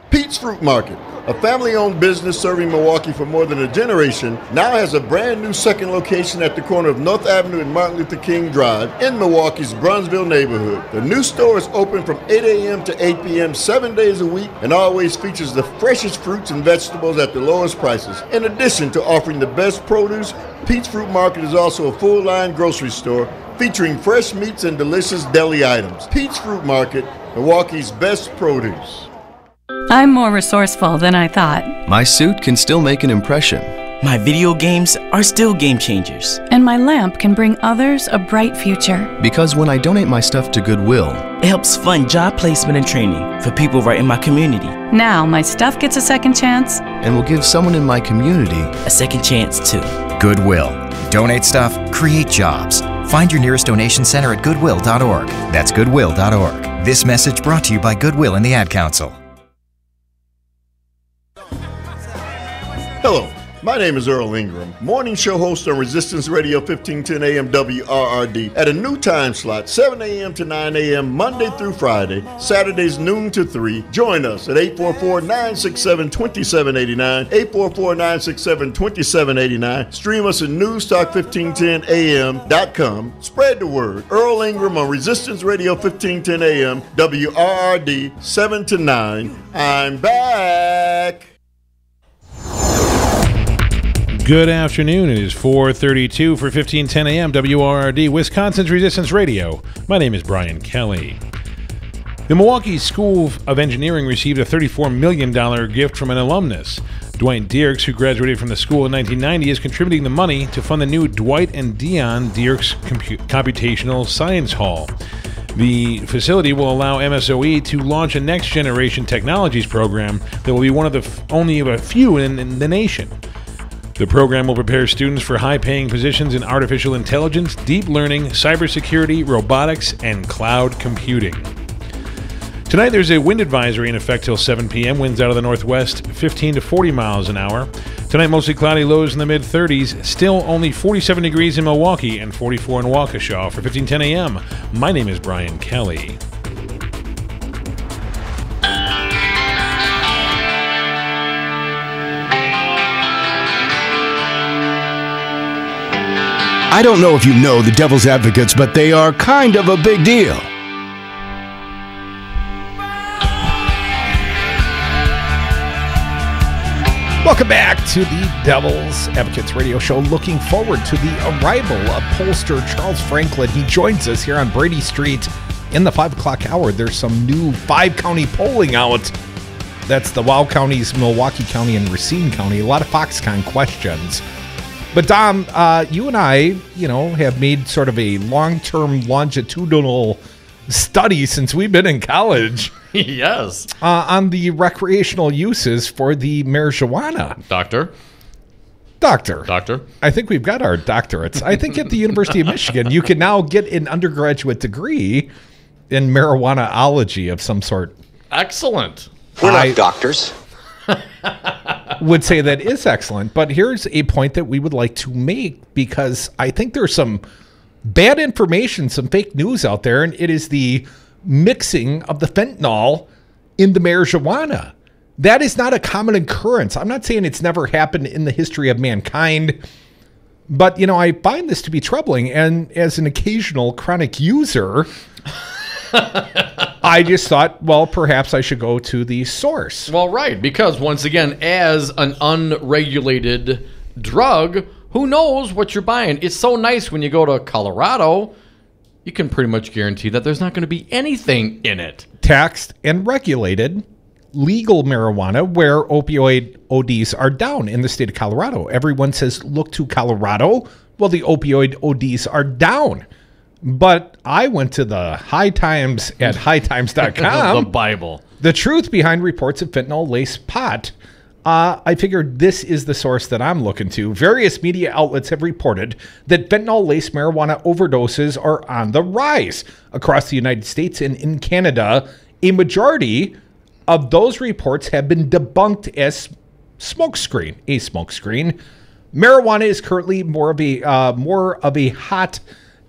Pete's Fruit Market, a family-owned business serving Milwaukee for more than a generation, now has a brand new second location at the corner of North Avenue and Martin Luther King Drive in Milwaukee's Brunsville neighborhood. The new store is open from 8 a.m. to 8 p.m. 7 days a week and always features the freshest fruits and vegetables at the lowest prices. In addition to offering the best produce, Pete's Fruit Market is also a full-line grocery store featuring fresh meats and delicious deli items. Pete's Fruit Market, Milwaukee's best produce. I'm more resourceful than I thought. My suit can still make an impression. My video games are still game changers. And my lamp can bring others a bright future. Because when I donate my stuff to Goodwill, it helps fund job placement and training for people right in my community. Now my stuff gets a second chance. And will give someone in my community a second chance too. Goodwill. Donate stuff, create jobs. Find your nearest donation center at goodwill.org. That's goodwill.org. This message brought to you by Goodwill and the Ad Council. Hello, my name is Earl Ingram, morning show host on Resistance Radio 1510 AM WRRD at a new time slot, 7 a.m. to 9 a.m. Monday through Friday, Saturdays noon to 3. Join us at 844-967-2789, 844-967-2789. Stream us at newstalk1510am.com. Spread the word. Earl Ingram on Resistance Radio 1510 AM WRRD 7 to 9. I'm back. Good afternoon. It is 4:32 for 1510 AM WRRD, Wisconsin's Resistance Radio. My name is Brian Kelly. The Milwaukee School of Engineering received a $34 million gift from an alumnus. Dwight Dierks, who graduated from the school in 1990, is contributing the money to fund the new Dwight and Dion Dierks Computational Science Hall. The facility will allow MSOE to launch a next-generation technologies program that will be one of the only of a few in the nation. The program will prepare students for high-paying positions in artificial intelligence, deep learning, cybersecurity, robotics, and cloud computing. Tonight, there's a wind advisory in effect till 7 p.m. Winds out of the northwest, 15 to 40 miles an hour. Tonight, mostly cloudy, lows in the mid-30s. Still only 47 degrees in Milwaukee and 44 in Waukesha. For 1510 a.m., my name is Brian Kelly. I don't know if you know the Devil's Advocates, but they are kind of a big deal. Welcome back to the Devil's Advocates radio show. Looking forward to the arrival of pollster Charles Franklin. He joins us here on Brady Street in the 5 o'clock hour. There's some new 5-county polling out. That's the Wow counties, Milwaukee County, and Racine County. A lot of Foxconn questions. But Dom, you and I, have made sort of a long-term longitudinal study since we've been in college. Yes. On the recreational uses for the marijuana. Doctor. I think we've got our doctorates. I think at the University of Michigan, you can now get an undergraduate degree in marijuanaology of some sort. Excellent. We're not doctors. Would say that is excellent, but here's a point that we would like to make, because I think there's some bad information, some fake news out there, and it is the mixing of the fentanyl in the marijuana. That is not a common occurrence. I'm not saying it's never happened in the history of mankind, but I find this to be troubling, and as an occasional chronic user, I just thought, well, perhaps I should go to the source. Well, right, because once again, as an unregulated drug, who knows what you're buying? It's so nice when you go to Colorado, you can pretty much guarantee that there's not going to be anything in it. Taxed and regulated legal marijuana, where opioid ODs are down in the state of Colorado. Everyone says, look to Colorado. Well, the opioid ODs are down. But I went to the High Times at hightimes.com. The Bible. The truth behind reports of fentanyl-laced pot. I figured this is the source that I'm looking to. Various media outlets have reported that fentanyl-laced marijuana overdoses are on the rise across the United States and in Canada. A majority of those reports have been debunked as smokescreen. A smokescreen. Marijuana is currently more of a hot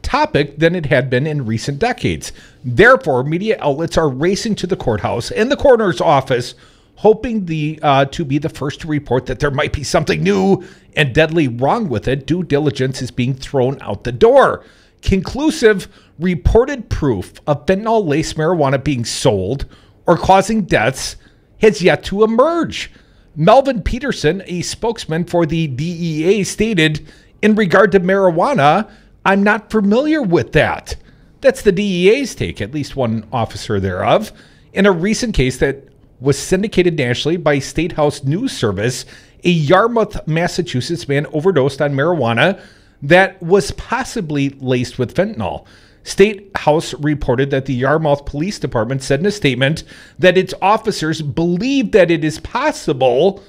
topic than it had been in recent decades. Therefore, media outlets are racing to the courthouse and the coroner's office, hoping to be the first to report that there might be something new and deadly wrong with it. Due diligence is being thrown out the door. Conclusive reported proof of fentanyl-laced marijuana being sold or causing deaths has yet to emerge. Melvin Peterson, a spokesman for the DEA, stated, in regard to marijuana, I'm not familiar with that. That's the DEA's take, at least one officer thereof. In a recent case that was syndicated nationally by State House News Service, a Yarmouth, Massachusetts man overdosed on marijuana that was possibly laced with fentanyl. State House reported that the Yarmouth Police Department said in a statement that its officers believe that it is possible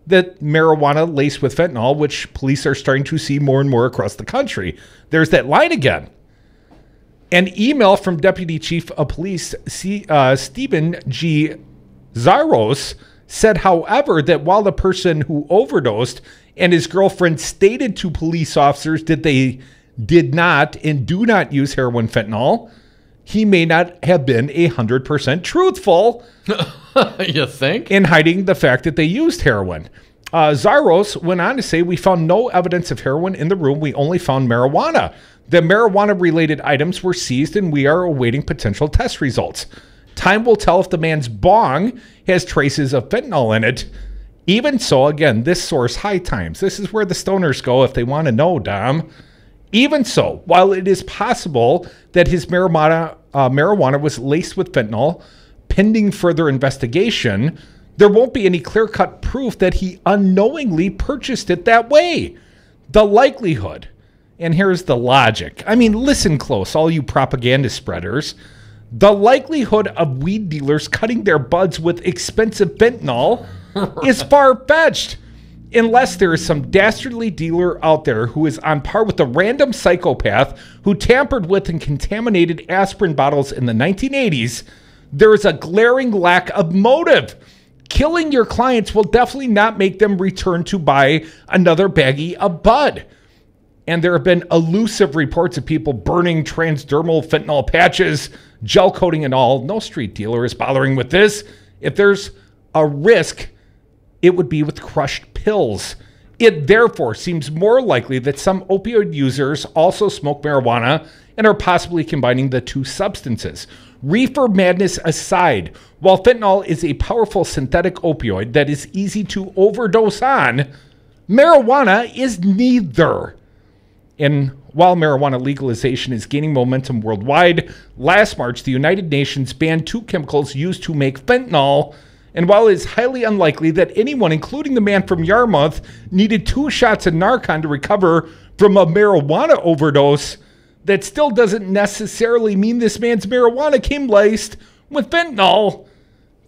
that marijuana laced with fentanyl, which police are starting to see more and more across the country. There's that line again. An email from Deputy Chief of Police Stephen G. Zaros said, however, that while the person who overdosed and his girlfriend stated to police officers that they did not and do not use heroin fentanyl, he may not have been 100% truthful. You think? In hiding the fact that they used heroin. Zaros went on to say, we found no evidence of heroin in the room. We only found marijuana. The marijuana-related items were seized, and we are awaiting potential test results. Time will tell if the man's bong has traces of fentanyl in it. Even so, again, this source, High Times, this is where the stoners go if they want to know, Dom. Even so, while it is possible that his marijuana was laced with fentanyl, pending further investigation, there won't be any clear-cut proof that he unknowingly purchased it that way. The likelihood, and here's the logic. I mean, listen close, all you propaganda spreaders. The likelihood of weed dealers cutting their buds with expensive fentanyl is far-fetched. Unless there is some dastardly dealer out there who is on par with the random psychopath who tampered with and contaminated aspirin bottles in the 1980s, there is a glaring lack of motive. Killing your clients will definitely not make them return to buy another baggie of bud. And there have been elusive reports of people burning transdermal fentanyl patches, gel coating and all. No street dealer is bothering with this. If there's a risk, it would be with crushed pills. It therefore seems more likely that some opioid users also smoke marijuana and are possibly combining the two substances. Reefer madness aside, while fentanyl is a powerful synthetic opioid that is easy to overdose on, marijuana is neither. And while marijuana legalization is gaining momentum worldwide, last March, the United Nations banned 2 chemicals used to make fentanyl. And while it is highly unlikely that anyone, including the man from Yarmouth, needed 2 shots of Narcan to recover from a marijuana overdose, that still doesn't necessarily mean this man's marijuana came laced with fentanyl.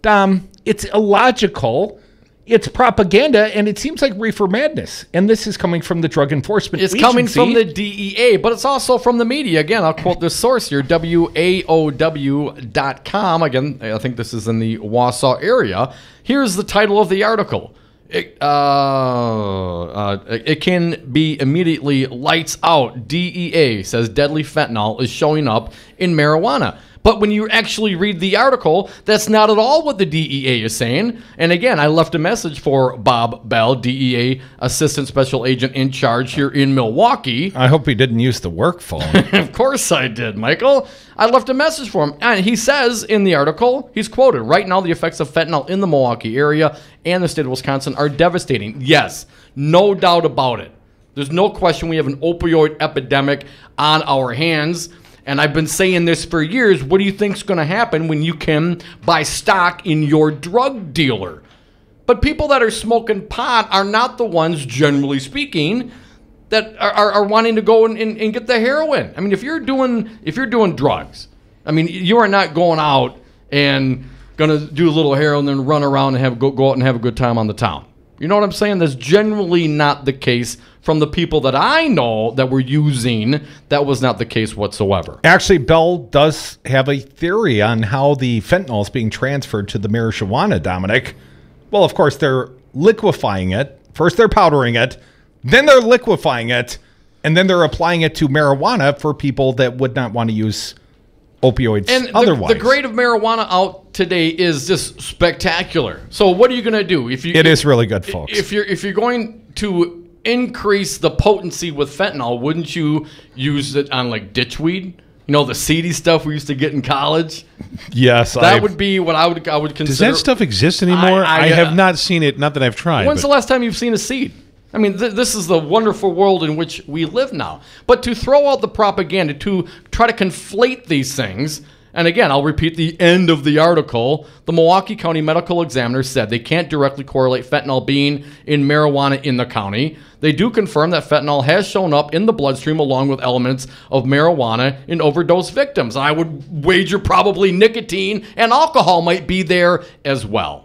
Dom, it's illogical. It's propaganda, and it seems like reefer madness. And this is coming from the Drug Enforcement Agency. It's coming from the DEA, but it's also from the media. Again, I'll quote this source here, WAOW.com. Again, I think this is in the Wausau area. Here's the title of the article. It can be immediately lights out. DEA says deadly fentanyl is showing up in marijuana. But when you actually read the article, that's not at all what the DEA is saying. And again, I left a message for Bob Bell, DEA Assistant Special Agent in charge here in Milwaukee. I hope he didn't use the work phone. Of course I did, Michael. I left a message for him. And he says in the article, he's quoted, right now the effects of fentanyl in the Milwaukee area and the state of Wisconsin are devastating. Yes, no doubt about it. There's no question we have an opioid epidemic on our hands. And I've been saying this for years. What do you think's going to happen when you can buy stock in your drug dealer? But people that are smoking pot are not the ones, generally speaking, that are wanting to go and get the heroin. I mean, if you're doing drugs, I mean, you are not going out and gonna do a little heroin and then run around and go out and have a good time on the town. You know what I'm saying? That's generally not the case from the people that I know that were using. That was not the case whatsoever. Actually, Bell does have a theory on how the fentanyl is being transferred to the marijuana, Dominic. Well, of course, they're liquefying it. First, they're powdering it. Then they're liquefying it. And then they're applying it to marijuana for people that would not want to use opioids and otherwise. The grade of marijuana out today is just spectacular. So what are you going to do? It is really good, folks. If you're going to increase the potency with fentanyl, wouldn't you use it on like ditchweed? You know, the seedy stuff we used to get in college? Yes. That would be what I would consider. Does that stuff exist anymore? I have not seen it, not that I've tried. When's the last time you've seen a seed? I mean, this is the wonderful world in which we live now. But to throw out the propaganda, to try to conflate these things, and again, I'll repeat the end of the article, the Milwaukee County Medical Examiner said they can't directly correlate fentanyl being in marijuana in the county. They do confirm that fentanyl has shown up in the bloodstream along with elements of marijuana in overdose victims. I would wager probably nicotine and alcohol might be there as well.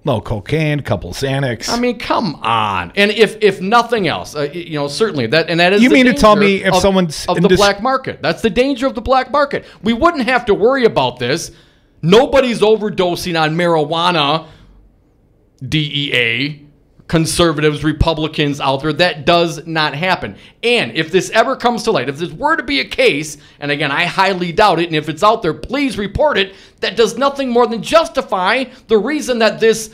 No cocaine, couple Xanax. I mean, come on. And if nothing else, certainly that is. You the mean to tell me if of, someone's of the black market? That's the danger of the black market. We wouldn't have to worry about this. Nobody's overdosing on marijuana. DEA, conservatives, Republicans out there. That does not happen. And if this ever comes to light, if this were to be a case, and again, I highly doubt it, and if it's out there, please report it, that does nothing more than justify the reason that this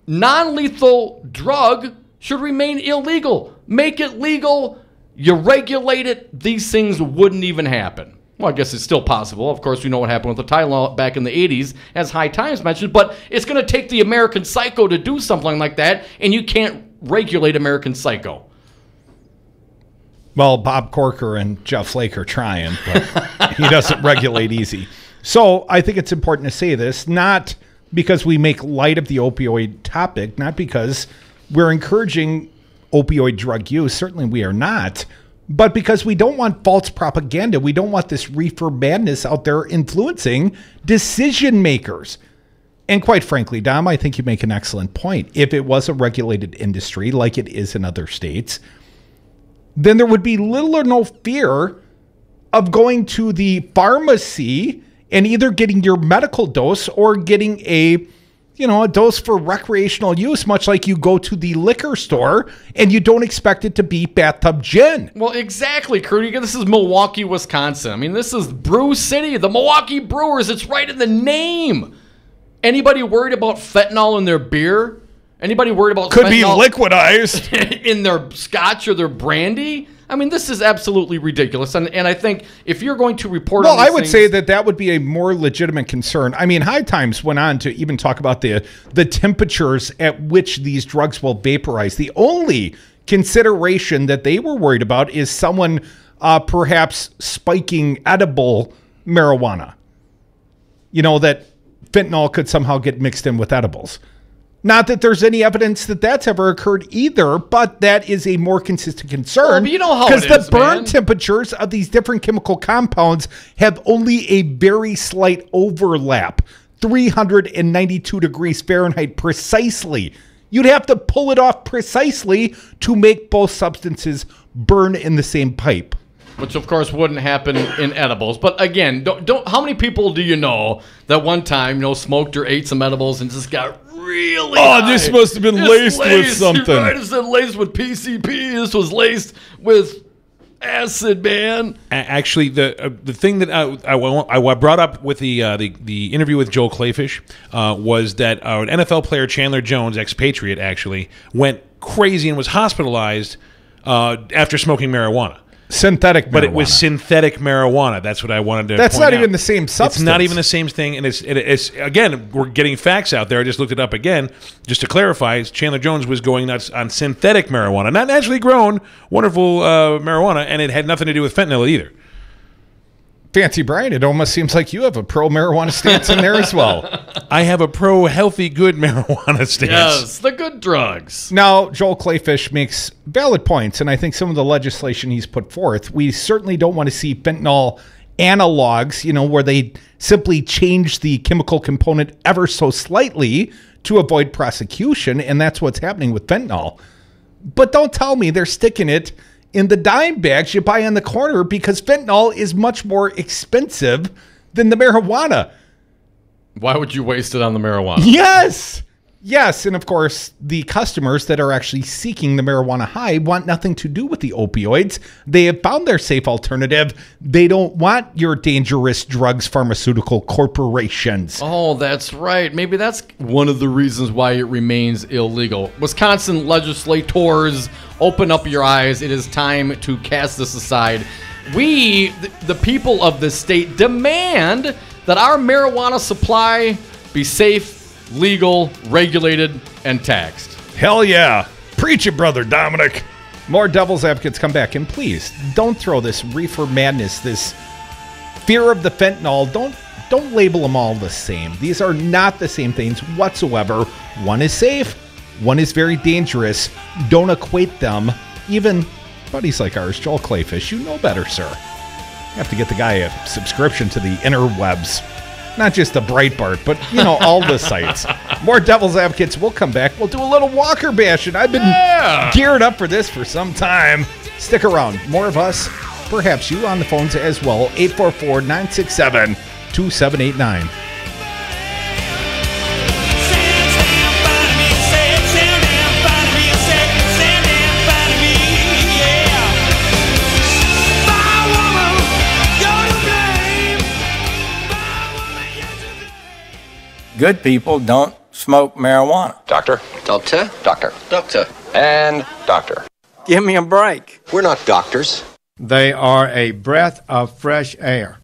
non-lethal drug should remain illegal. Make it legal, you regulate it, these things wouldn't even happen. Well, I guess it's still possible. Of course, we know what happened with the Tylenol back in the 80s, as High Times mentioned, but it's going to take the American psycho to do something like that, and you can't regulate American psycho. Well, Bob Corker and Jeff Flake are trying, but he doesn't regulate easy. So I think it's important to say this, not because we make light of the opioid topic, not because we're encouraging opioid drug use. Certainly we are not. But because we don't want false propaganda, we don't want this reefer madness out there influencing decision makers. And quite frankly, Dom, I think you make an excellent point. If it was a regulated industry like it is in other states, then there would be little or no fear of going to the pharmacy and either getting your medical dose or getting a dose for recreational use, much like you go to the liquor store and you don't expect it to be bathtub gin. Well, exactly, Crudy. This is Milwaukee, Wisconsin. I mean, this is Brew City, the Milwaukee Brewers. It's right in the name. Anybody worried about fentanyl in their beer? Anybody worried about could be liquidized in their scotch or their brandy? I mean, this is absolutely ridiculous. And I think if you're going to report on these I would things, say that would be a more legitimate concern. I mean, High Times went on to even talk about the temperatures at which these drugs will vaporize. The only consideration that they were worried about is someone perhaps spiking edible marijuana. That fentanyl could somehow get mixed in with edibles. Not that there's any evidence that that's ever occurred either, but that is a more consistent concern. Well, you know how because it the is, burn man. temperatures of these different chemical compounds have only a very slight overlap. 392 degrees Fahrenheit precisely. You'd have to pull it off precisely to make both substances burn in the same pipe. Which of course wouldn't happen in edibles. But again, don't how many people do you know that one time, smoked or ate some edibles and just got really high? This must have been laced with something. Right, it's laced with PCP. This was laced with acid, man. Actually, the thing that I brought up with the interview with Joel Clayfish was that an NFL player, Chandler Jones, expatriate, actually went crazy and was hospitalized after smoking marijuana. Synthetic marijuana. But it was synthetic marijuana. That's what I wanted to That's point not out. even the same substance. It's not even the same thing. And it's again, we're getting facts out there. I just looked it up again. Just to clarify, Chandler Jones was going nuts on synthetic marijuana, not naturally grown, wonderful marijuana, and it had nothing to do with fentanyl either. Fancy Brian, it almost seems like you have a pro-marijuana stance in there as well. I have a pro-healthy, good marijuana stance. Yes, the good drugs. Now, Joel Clayfish makes valid points, and I think some of the legislation he's put forth, we certainly don't want to see fentanyl analogs, where they simply change the chemical component ever so slightly to avoid prosecution, and that's what's happening with fentanyl. But don't tell me they're sticking it in the dime bags you buy on the corner, because fentanyl is much more expensive than the marijuana. Why would you waste it on the marijuana? Yes, and of course, the customers that are actually seeking the marijuana high want nothing to do with the opioids. They have found their safe alternative. They don't want your dangerous drugs pharmaceutical corporations. Oh, that's right. Maybe that's one of the reasons why it remains illegal. Wisconsin legislators, open up your eyes. It is time to cast this aside. We, the people of this state, demand that our marijuana supply be safe, legal, regulated, and taxed. Hell yeah. Preach it, brother Dominic. More Devil's Advocates come back. And please, don't throw this reefer madness, this fear of the fentanyl. Don't label them all the same. These are not the same things whatsoever. One is safe. One is very dangerous. Don't equate them. Even buddies like ours, Joel Clayfish, you know better, sir. You have to get the guy a subscription to the interwebs. Not just the Breitbart, but, all the sites. More Devil's Advocates. We'll come back. We'll do a little Walker bashing. I've been geared up for this for some time. Stick around. More of us, perhaps you on the phones as well. 844-967-2789. Good people don't smoke marijuana. Doctor. Doctor. Doctor. Doctor. And doctor. Give me a break. We're not doctors. They are a breath of fresh air.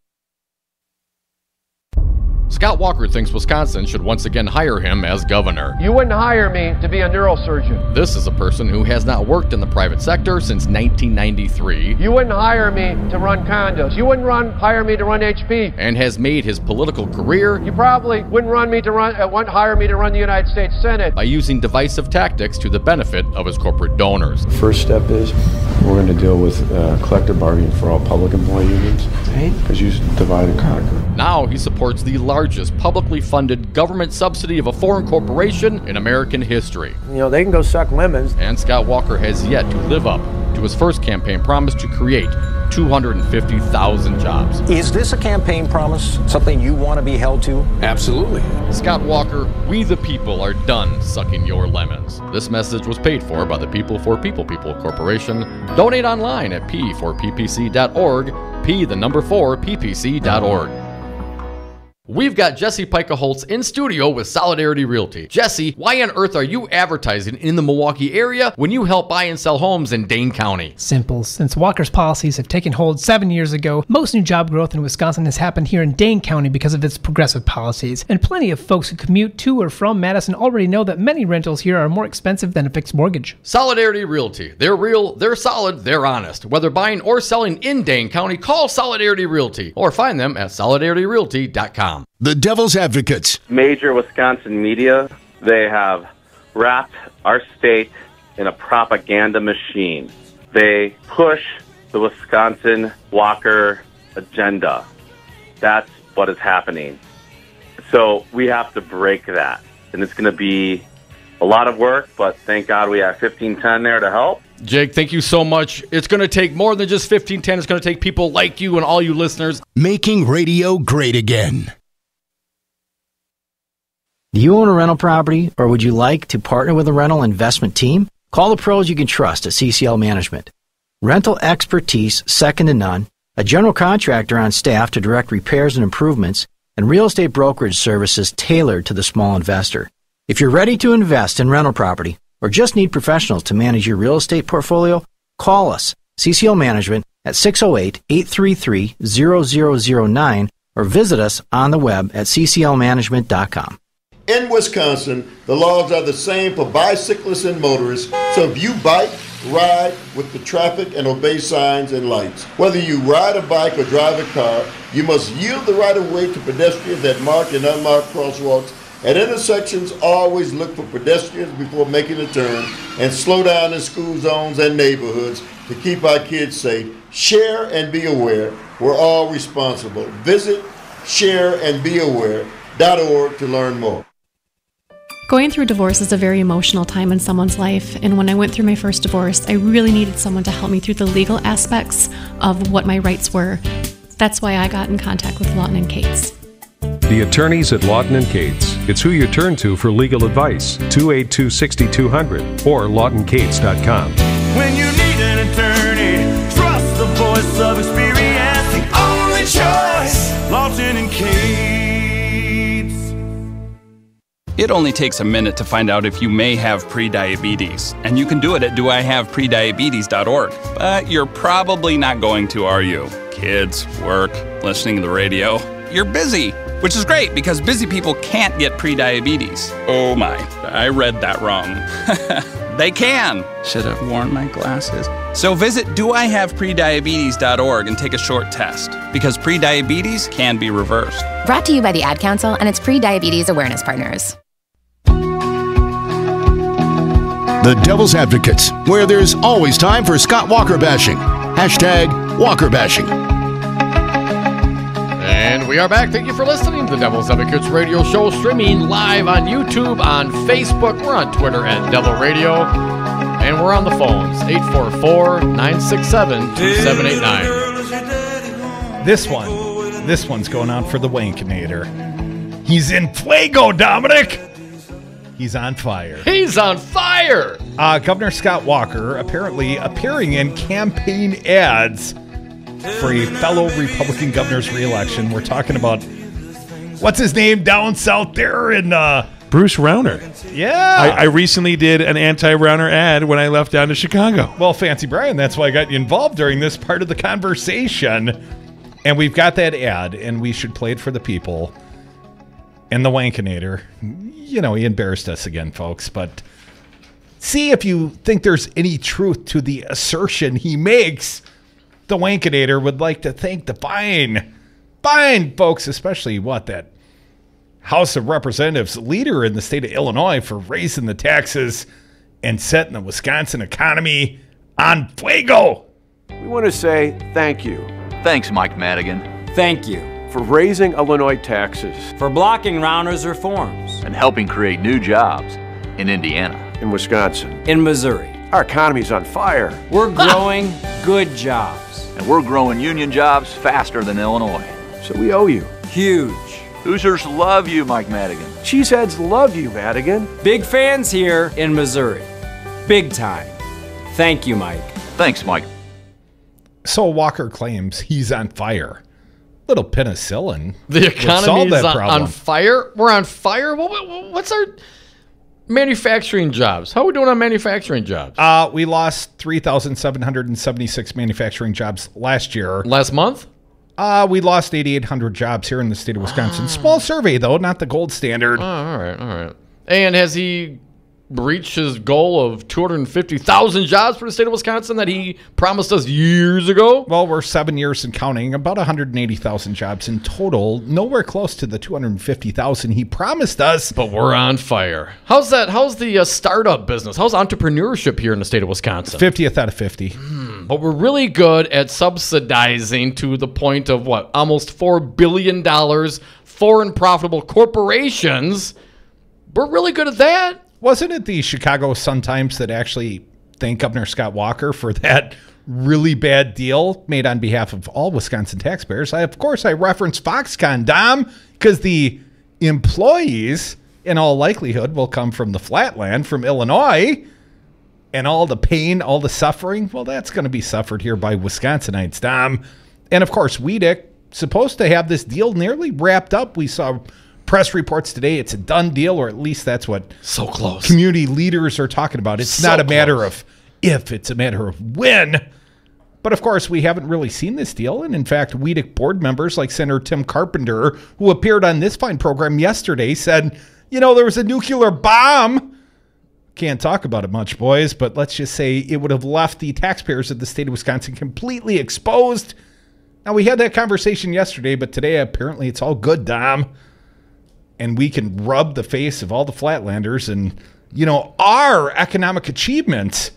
Scott Walker thinks Wisconsin should once again hire him as governor. You wouldn't hire me to be a neurosurgeon. This is a person who has not worked in the private sector since 1993. You wouldn't hire me to run condos. You wouldn't hire me to run HP. And has made his political career. You probably wouldn't hire me to run the United States Senate. By using divisive tactics to the benefit of his corporate donors. First step is we're going to deal with collective bargaining for all public employee unions. Because you divide and conquer. Now he supports the largest publicly funded government subsidy of a foreign corporation in American history. They can go suck lemons. And Scott Walker has yet to live up to his first campaign promise to create 250,000 jobs. Is this a campaign promise? Something you want to be held to? Absolutely. Scott Walker, we the people are done sucking your lemons. This message was paid for by the People for People Corporation. Donate online at p4ppc.org, p4ppc.org. We've got Jesse Pica-Holtz in studio with Solidarity Realty. Jesse, why on earth are you advertising in the Milwaukee area when you help buy and sell homes in Dane County? Simple. Since Walker's policies have taken hold 7 years ago, most new job growth in Wisconsin has happened here in Dane County because of its progressive policies. And plenty of folks who commute to or from Madison already know that many rentals here are more expensive than a fixed mortgage. Solidarity Realty. They're real, they're solid, they're honest. Whether buying or selling in Dane County, call Solidarity Realty or find them at solidarityrealty.com. The Devil's Advocates. Major Wisconsin media, they have wrapped our state in a propaganda machine. They push the Wisconsin Walker agenda. That's what is happening. So we have to break that. And it's going to be a lot of work, but thank God we have 1510 there to help. Jake, thank you so much. It's going to take more than just 1510. It's going to take people like you and all you listeners. Making radio great again. Do you own a rental property, or would you like to partner with a rental investment team? Call the pros you can trust at CCL Management. Rental expertise second to none, a general contractor on staff to direct repairs and improvements, and real estate brokerage services tailored to the small investor. If you're ready to invest in rental property, or just need professionals to manage your real estate portfolio, call us, CCL Management, at 608-833-0009, or visit us on the web at cclmanagement.com. In Wisconsin, the laws are the same for bicyclists and motorists. So if you bike, ride with the traffic and obey signs and lights. Whether you ride a bike or drive a car, you must yield the right of way to pedestrians at marked and unmarked crosswalks. At intersections, always look for pedestrians before making a turn and slow down in school zones and neighborhoods to keep our kids safe. Share and be aware. We're all responsible. Visit shareandbeaware.org to learn more. Going through divorce is a very emotional time in someone's life, and when I went through my first divorce, I really needed someone to help me through the legal aspects of what my rights were. That's why I got in contact with Lawton & Cates. The attorneys at Lawton & Cates. It's who you turn to for legal advice. 282-6200 or lawtoncates.com. When you need an attorney, trust the voice of experience. The only choice, Lawton & Cates. It only takes a minute to find out if you may have prediabetes, and you can do it at doihaveprediabetes.org. But you're probably not going to, are you? Kids, work, listening to the radio. You're busy, which is great because busy people can't get prediabetes. Oh my, I read that wrong. They can. Should have worn my glasses. So visit doihaveprediabetes.org and take a short test because prediabetes can be reversed. Brought to you by the Ad Council and its pre-diabetes awareness partners. The Devil's Advocates, where there's always time for Scott Walker bashing. Hashtag Walker bashing. And we are back. Thank you for listening to the Devil's Advocates Radio Show, streaming live on YouTube, on Facebook. We're on Twitter at Devil Radio. And we're on the phones, 844-967-2789. This one's going out for the Wankinator. He's in fuego, Dominic! He's on fire. He's on fire! Governor Scott Walker apparently appearing in campaign ads for a fellow Republican governor's reelection. We're talking about, what's his name down south there in... Bruce Rauner. Yeah. I recently did an anti-Rauner ad when I left down to Chicago. Well, Fancy Brian, that's why I got you involved during this part of the conversation. And we've got that ad, and we should play it for the people. And the Wankinator, you know, he embarrassed us again, folks. But see if you think there's any truth to the assertion he makes. The Wankinator would like to thank the fine folks, especially that House of Representatives leader in the state of Illinois for raising the taxes and setting the Wisconsin economy on fuego. We want to say thank you. Thanks, Mike Madigan. Thank you for raising Illinois taxes, For blocking Rauner's reforms. And helping create new jobs in Indiana. in Wisconsin. In Missouri. Our economy's on fire. We're growing good jobs. And we're growing union jobs faster than Illinois. So we owe you. Huge. Hoosiers love you, Mike Madigan. Cheeseheads love you, Madigan. Big fans here in Missouri. Big time. Thank you, Mike. Thanks, Mike. So Walker claims he's on fire. Little penicillin. The economy is on fire? We're on fire? What's our manufacturing jobs? How are we doing on manufacturing jobs? We lost 3,776 manufacturing jobs last year. Last month? We lost 8,800 jobs here in the state of Wisconsin. Small survey, though, not the gold standard. All right. And has he reached his goal of 250,000 jobs for the state of Wisconsin that he promised us years ago? Well, we're 7 years and counting. About 180,000 jobs in total. Nowhere close to the 250,000 he promised us. But we're on fire. How's that? How's the startup business? How's entrepreneurship here in the state of Wisconsin? 50th out of 50. But we're really good at subsidizing to the point of almost $4 billion foreign profitable corporations. We're really good at that. Wasn't it the Chicago Sun-Times that actually thanked Governor Scott Walker for that really bad deal made on behalf of all Wisconsin taxpayers? Of course, I reference Foxconn, Dom, because the employees, in all likelihood, will come from the flatland, from Illinois, and all the pain, all the suffering, well, that's going to be suffered here by Wisconsinites, Dom. And, of course, Weedick, supposed to have this deal nearly wrapped up. We saw press reports today. It's a done deal, or at least that's what so close community leaders are talking about. It's so not a matter of if, it's a matter of when. But of course, we haven't really seen this deal. And in fact, Weedick board members like Senator Tim Carpenter, who appeared on this fine program yesterday, said, there was a nuclear bomb Can't talk about it much, boys, but let's just say it would have left the taxpayers of the state of Wisconsin completely exposed. Now, we had that conversation yesterday, but today apparently it's all good, Dom. And we can rub the face of all the Flatlanders and, our economic achievements.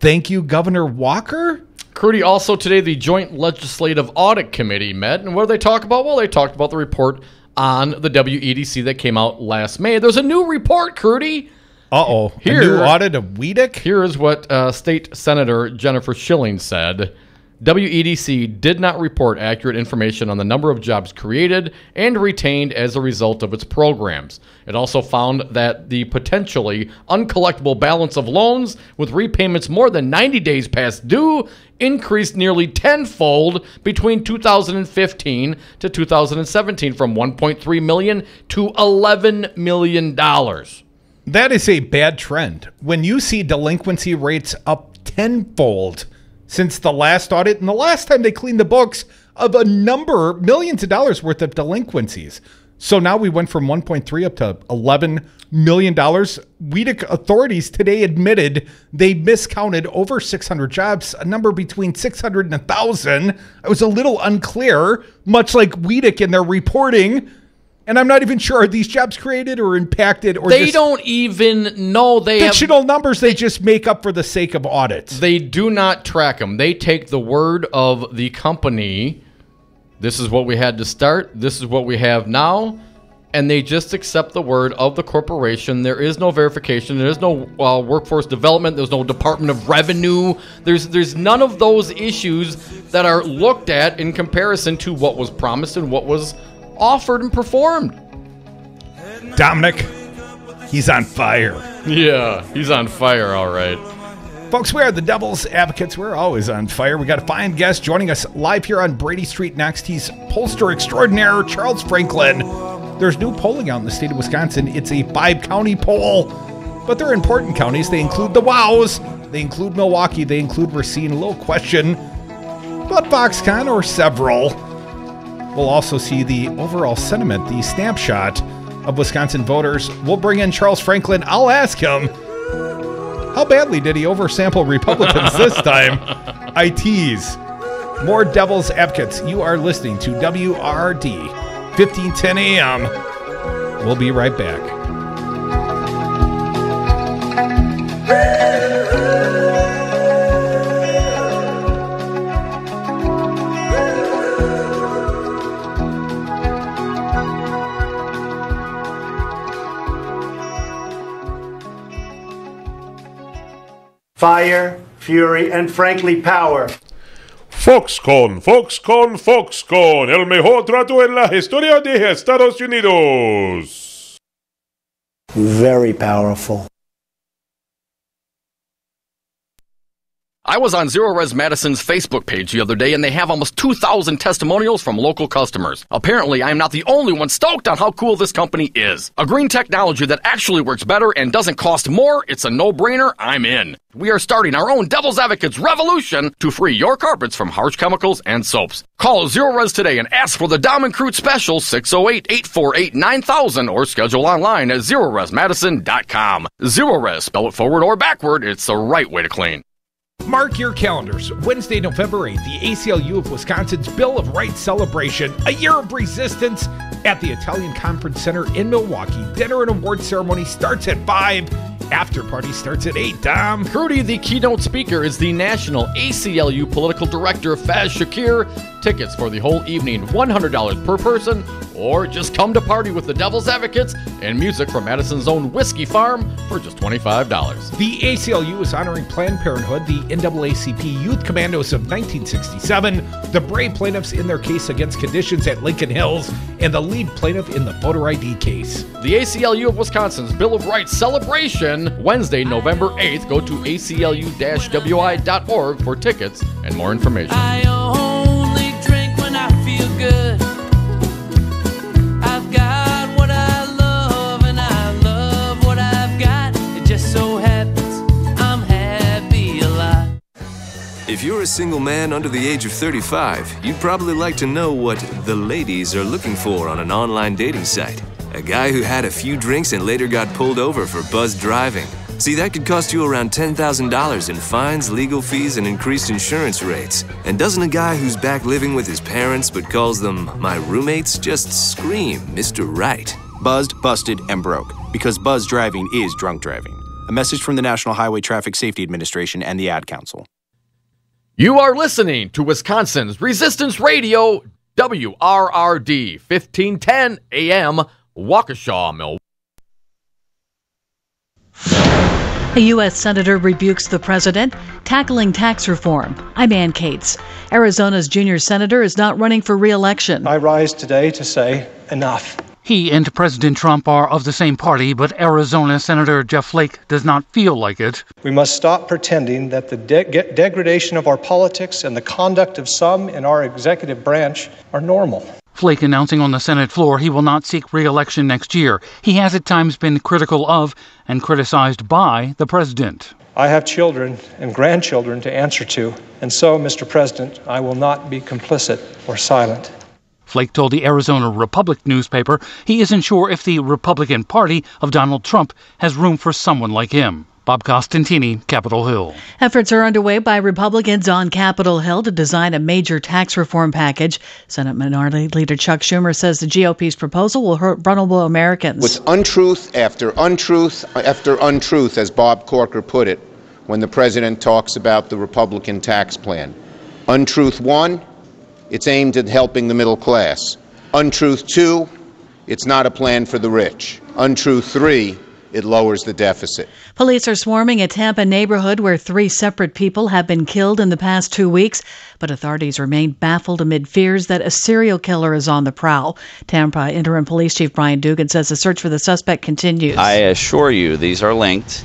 Thank you, Governor Walker. Crudy, also today, the Joint Legislative Audit Committee met. And what did they talk about? Well, they talked about the report on the WEDC that came out last May. There's a new report, Crudy. Uh-oh. A new audit of WEDC? Here is what State Senator Jennifer Schilling said. WEDC did not report accurate information on the number of jobs created and retained as a result of its programs. It also found that the potentially uncollectible balance of loans with repayments more than 90 days past due increased nearly tenfold between 2015 to 2017 from $1.3 million to $11 million. That is a bad trend. When you see delinquency rates up tenfold since the last audit and the last time they cleaned the books of millions of dollars worth of delinquencies. So now we went from 1.3 up to $11 million. WEDC authorities today admitted they miscounted over 600 jobs, a number between 600 and 1,000. I was a little unclear, much like WEDC in their reporting. And I'm not even sure, are these jobs created or impacted? Or they don't even know they fictional numbers they just make up for the sake of audits. They do not track them. They take the word of the company. This is what we had to start. This is what we have now. And they just accept the word of the corporation. There is no verification. There is no workforce development. There's no Department of Revenue. There's none of those issues that are looked at in comparison to what was promised and what was offered and performed. Dominic, he's on fire. Yeah, he's on fire, all right. Folks, we are the Devil's Advocates. We're always on fire. We got a fine guest joining us live here on Brady Street next. He's pollster extraordinaire, Charles Franklin. There's new polling out in the state of Wisconsin. It's a 5-county poll, but they're important counties. They include the Wows. They include Milwaukee. They include Racine. A little question, but Foxconn or several. We'll also see the overall sentiment, the snapshot of Wisconsin voters. We'll bring in Charles Franklin. I'll ask him, how badly did he oversample Republicans this time? I tease. More Devil's Advocates. You are listening to WRD 1510 AM. We'll be right back. Fire, fury, and frankly power. Foxconn, el mejor trato en la historia de Estados Unidos. Very powerful. I was on Zero Res Madison's Facebook page the other day, and they have almost 2,000 testimonials from local customers. Apparently, I'm not the only one stoked on how cool this company is. A green technology that actually works better and doesn't cost more, it's a no-brainer, I'm in. We are starting our own Devil's Advocates revolution to free your carpets from harsh chemicals and soaps. Call Zero Res today and ask for the Dom and Crute special 608-848-9000 or schedule online at ZeroResMadison.com. Zero Res, spell it forward or backward, it's the right way to clean. Mark your calendars. Wednesday, November 8th, the ACLU of Wisconsin's Bill of Rights celebration, a year of resistance at the Italian Conference Center in Milwaukee. Dinner and award ceremony starts at 5. After party starts at 8, Dom. Crudy, the keynote speaker, is the National ACLU Political Director, Faz Shakir. Tickets for the whole evening, $100 per person, or just come to party with the Devil's Advocates and music from Madison's own Whiskey Farm for just $25. The ACLU is honoring Planned Parenthood, the NAACP Youth Commandos of 1967, the brave plaintiffs in their case against conditions at Lincoln Hills, and the lead plaintiff in the voter ID case. The ACLU of Wisconsin's Bill of Rights celebration, Wednesday, November 8th. Go to aclu-wi.org for tickets and more information. I only drink when I feel good. I've got what I love and I love what I've got. It just so happens I'm happy a lot. If you're a single man under the age of 35, you'd probably like to know what the ladies are looking for on an online dating site. A guy who had a few drinks and later got pulled over for buzzed driving. See, that could cost you around $10,000 in fines, legal fees, and increased insurance rates. And doesn't a guy who's back living with his parents but calls them my roommates just scream Mr. Right? Buzzed, busted, and broke. Because buzz driving is drunk driving. A message from the National Highway Traffic Safety Administration and the Ad Council. You are listening to Wisconsin's Resistance Radio, WRRD, 1510 AM, Waukesha, Milwaukee. A U.S. Senator rebukes the president, tackling tax reform. I'm Ann Cates. Arizona's junior senator is not running for re-election. I rise today to say enough. He and President Trump are of the same party, but Arizona Senator Jeff Flake does not feel like it. We must stop pretending that the degradation of our politics and the conduct of some in our executive branch are normal. Flake announcing on the Senate floor he will not seek re-election next year. He has at times been critical of and criticized by the president. I have children and grandchildren to answer to, and so, Mr. President, I will not be complicit or silent. Flake told the Arizona Republic newspaper he isn't sure if the Republican Party of Donald Trump has room for someone like him. Bob Costantini, Capitol Hill. Efforts are underway by Republicans on Capitol Hill to design a major tax reform package. Senate Minority Leader Chuck Schumer says the GOP's proposal will hurt vulnerable Americans. With untruth after untruth after untruth, as Bob Corker put it, when the president talks about the Republican tax plan. Untruth 1, it's aimed at helping the middle class. Untruth 2, it's not a plan for the rich. Untruth 3, it lowers the deficit. Police are swarming a Tampa neighborhood where 3 separate people have been killed in the past 2 weeks, but authorities remain baffled amid fears that a serial killer is on the prowl. Tampa Interim Police Chief Brian Dugan says the search for the suspect continues. I assure you these are linked.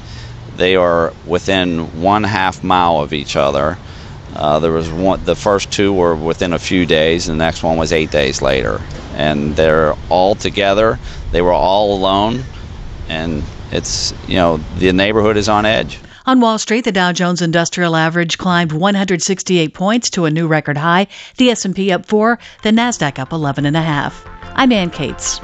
They are within 1/2 mile of each other. There was one. The first 2 were within a few days, and the next one was 8 days later. And they're all together. They were all alone, and it's, the neighborhood is on edge. On Wall Street, the Dow Jones Industrial Average climbed 168 points to a new record high. The S&P up 4, the Nasdaq up 11.5. I'm Ann Cates.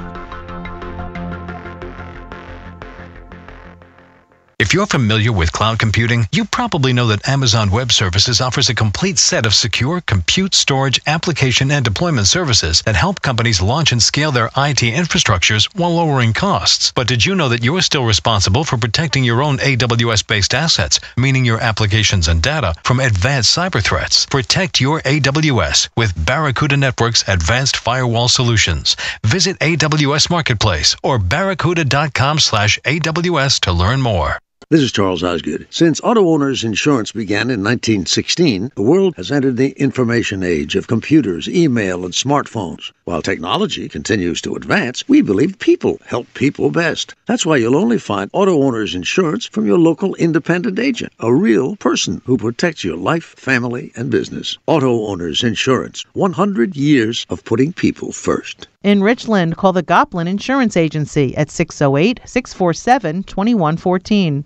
If you're familiar with cloud computing, you probably know that Amazon Web Services offers a complete set of secure compute, storage, application, and deployment services that help companies launch and scale their IT infrastructures while lowering costs. But did you know that you're still responsible for protecting your own AWS-based assets, meaning your applications and data, from advanced cyber threats? Protect your AWS with Barracuda Network's advanced firewall solutions. Visit AWS Marketplace or barracuda.com/AWS to learn more. This is Charles Osgood. Since auto owners insurance began in 1916, the world has entered the information age of computers, email, and smartphones. While technology continues to advance, we believe people help people best. That's why you'll only find auto owners insurance from your local independent agent, a real person who protects your life, family, and business. Auto owners insurance, 100 years of putting people first. In Richland, call the Goplin Insurance Agency at 608-647-2114.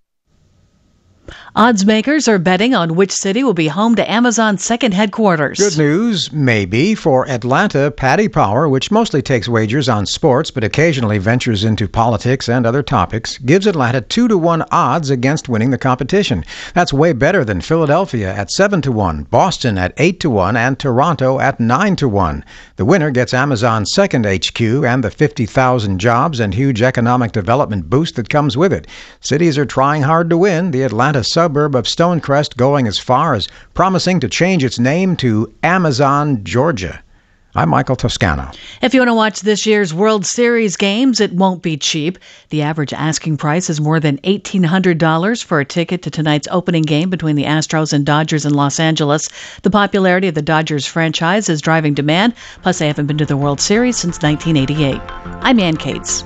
Odds makers are betting on which city will be home to Amazon's second headquarters. Good news, maybe, for Atlanta. Paddy Power, which mostly takes wagers on sports but occasionally ventures into politics and other topics, gives Atlanta 2-1 odds against winning the competition. That's way better than Philadelphia at 7-1, Boston at 8-1, and Toronto at 9-1. The winner gets Amazon's second HQ and the 50,000 jobs and huge economic development boost that comes with it. Cities are trying hard to win. The Atlanta suburb of Stonecrest going as far as promising to change its name to Amazon, Georgia. I'm Michael Toscano. If you want to watch this year's World Series games, it won't be cheap. The average asking price is more than $1,800 for a ticket to tonight's opening game between the Astros and Dodgers in Los Angeles. The popularity of the Dodgers franchise is driving demand, plus they haven't been to the World Series since 1988. I'm Ann Cates.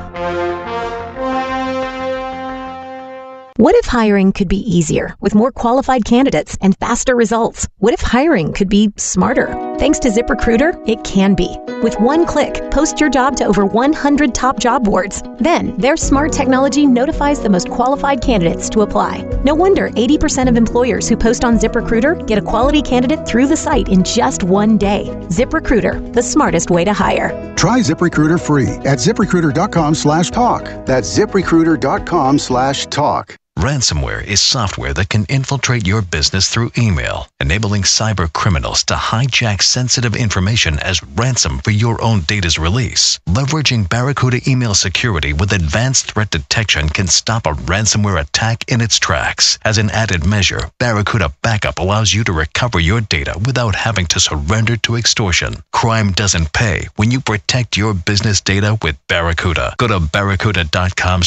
What if hiring could be easier with more qualified candidates and faster results? What if hiring could be smarter? Thanks to ZipRecruiter, it can be. With one click, post your job to over 100 top job boards. Then, their smart technology notifies the most qualified candidates to apply. No wonder 80% of employers who post on ZipRecruiter get a quality candidate through the site in just one day. ZipRecruiter, the smartest way to hire. Try ZipRecruiter free at ZipRecruiter.com/talk. That's ZipRecruiter.com/talk. Ransomware is software that can infiltrate your business through email, enabling cyber criminals to hijack sensitive information as ransom for your own data's release. Leveraging Barracuda email security with advanced threat detection can stop a ransomware attack in its tracks. As an added measure, Barracuda Backup allows you to recover your data without having to surrender to extortion. Crime doesn't pay when you protect your business data with Barracuda. Go to barracuda.com.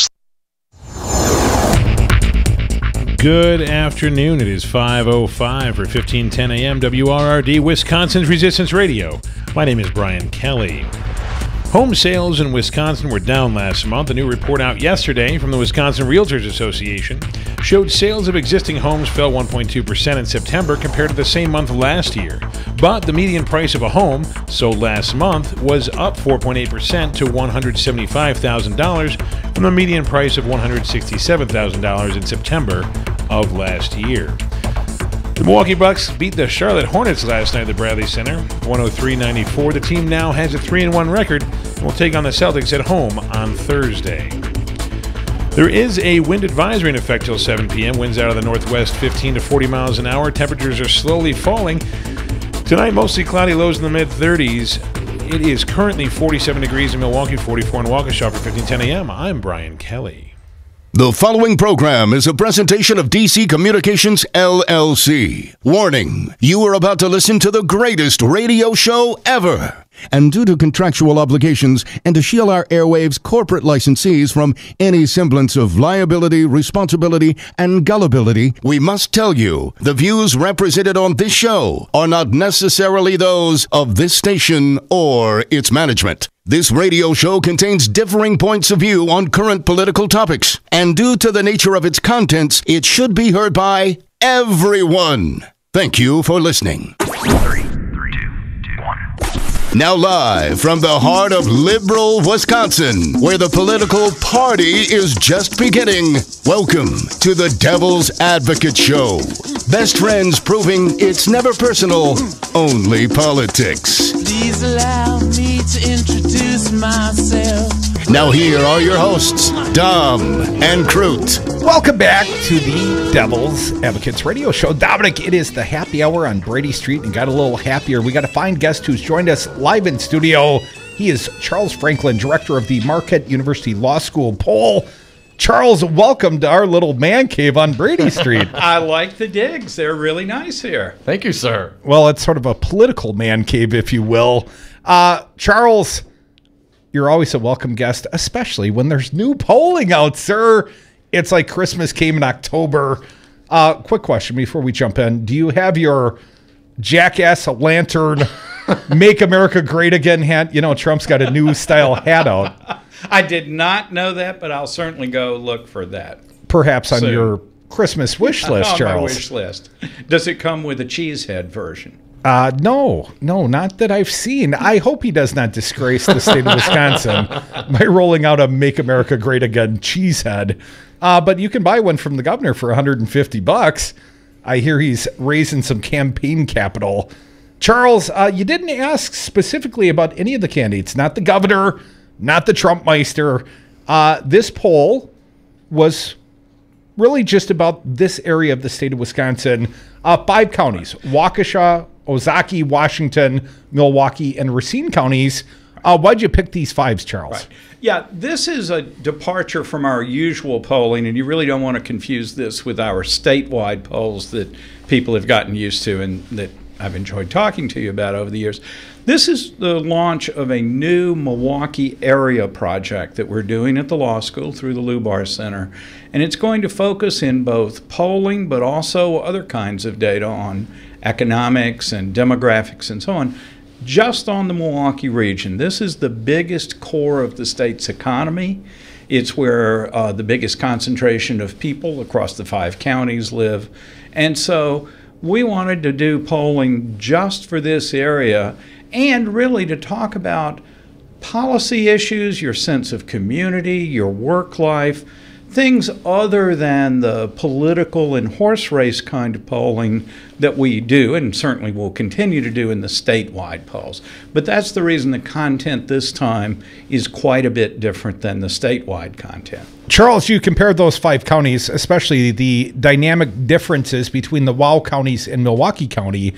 Good afternoon. It is 5:05 for 1510 AM WRRD, Wisconsin's Resistance Radio. My name is Brian Kelly. Home sales in Wisconsin were down last month. A new report out yesterday from the Wisconsin Realtors Association showed sales of existing homes fell 1.2% in September compared to the same month last year. But the median price of a home sold last month was up 4.8% to $175,000 from the median price of $167,000 in September of last year. The Milwaukee Bucks beat the Charlotte Hornets last night at the Bradley Center, 103-94. The team now has a 3-1 record and will take on the Celtics at home on Thursday. There is a wind advisory in effect till 7 p.m. Winds out of the northwest 15 to 40 miles an hour. Temperatures are slowly falling. Tonight, mostly cloudy, lows in the mid-30s. It is currently 47 degrees in Milwaukee, 44 in Waukesha. For 1510 AM, I'm Brian Kelly. The following program is a presentation of DC Communications, LLC. Warning, you are about to listen to the greatest radio show ever. And due to contractual obligations and to shield our airwaves corporate licensees from any semblance of liability, responsibility, and gullibility, we must tell you the views represented on this show are not necessarily those of this station or its management. This radio show contains differing points of view on current political topics, and due to the nature of its contents, it should be heard by everyone. Thank you for listening. 3, 2, 1. Now live from the heart of liberal Wisconsin, where the political party is just beginning, welcome to the Devil's Advocate Show. Best friends proving it's never personal, only politics. Please allow me to introduce myself. Now here are your hosts, Dom and Crute. Welcome back to the Devil's Advocates Radio Show. Dominic, it is the happy hour on Brady Street, and got a little happier. We got a fine guest who's joined us live in studio. He is Charles Franklin, director of the Marquette University Law School poll. Charles, welcome to our little man cave on Brady Street. I like the digs. They're really nice here. Thank you, sir. Well, it's sort of a political man cave, if you will. Charles, you're always a welcome guest, especially when there's new polling out, sir. It's like Christmas came in October. Quick question before we jump in. Do you have your jackass lantern, Make America Great Again hat? You know, Trump's got a new style hat out. I did not know that, but I'll certainly go look for that. Perhaps on your Christmas wish list, on Charles. my wish list. Does it come with a cheesehead version? No, not that I've seen. I hope he does not disgrace the state of Wisconsin by rolling out a Make America Great Again cheesehead. But you can buy one from the governor for $150. I hear he's raising some campaign capital. Charles, you didn't ask specifically about any of the candidates, not the governor, not the Trumpmeister. This poll was really just about this area of the state of Wisconsin. 5 counties, Waukesha, Ozaukee, Washington, Milwaukee, and Racine counties. Why'd you pick these 5s, Charles? Right. Yeah, this is a departure from our usual polling, and you really don't want to confuse this with our statewide polls that people have gotten used to and that I've enjoyed talking to you about over the years. This is the launch of a new Milwaukee area project that we're doing at the law school through the Lubar Center, and it's going to focus in both polling but also other kinds of data on economics and demographics and so on, just on the Milwaukee region. This is the biggest core of the state's economy. It's where the biggest concentration of people across the 5 counties live. And so we wanted to do polling just for this area and really to talk about policy issues, your sense of community, your work life, things other than the political and horse race kind of polling that we do and certainly will continue to do in the statewide polls. But that's the reason the content this time is quite a bit different than the statewide content. Charles, you compared those 5 counties, especially the dynamic differences between the WOW counties and Milwaukee County.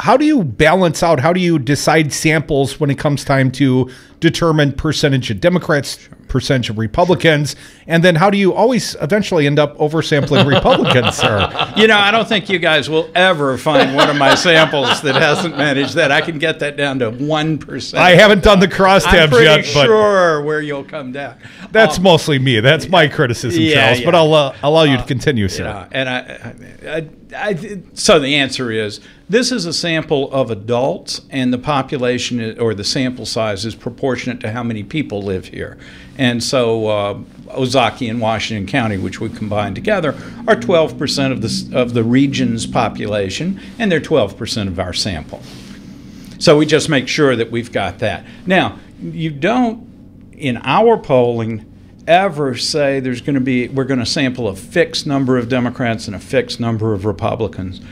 How do you balance out, how do you decide samples when it comes time to determine percentage of Democrats, percentage of Republicans, and then how do you always eventually end up oversampling Republicans, sir? You know, I don't think you guys will ever find one of my samples that hasn't managed that. I can get that down to 1%. I haven't done the crosstabs yet, I'm pretty but sure where you'll come down. That's mostly me. That's my criticism, Charles. But I'll allow you to continue, sir. Yeah, and so the answer is this is a sample of adults, and the population or the sample size is proportionate to how many people live here. And so Ozaukee and Washington County, which we combined together, are 12% of the region's population, and they're 12% of our sample. So we just make sure that we've got that. Now, you don't, in our polling, ever say we're going to sample a fixed number of Democrats and a fixed number of Republicans.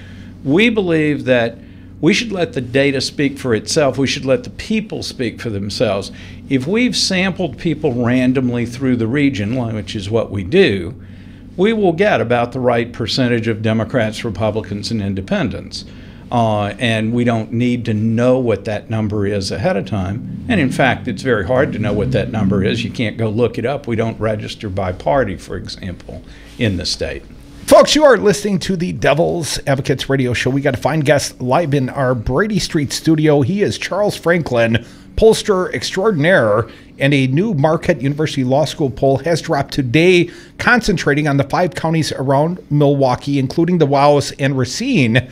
We believe that we should let the data speak for itself. We should let the people speak for themselves. If we've sampled people randomly through the region, which is what we do, we will get about the right percentage of Democrats, Republicans, and independents. And we don't need to know what that number is ahead of time. And in fact, it's very hard to know what that number is. You can't go look it up. We don't register by party, for example, in the state. Folks, you are listening to the Devil's Advocates radio show. We got a fine guest live in our Brady Street studio. He is Charles Franklin, pollster extraordinaire, and a new Marquette University Law School poll has dropped today, concentrating on the 5 counties around Milwaukee, including the WOWs and Racine.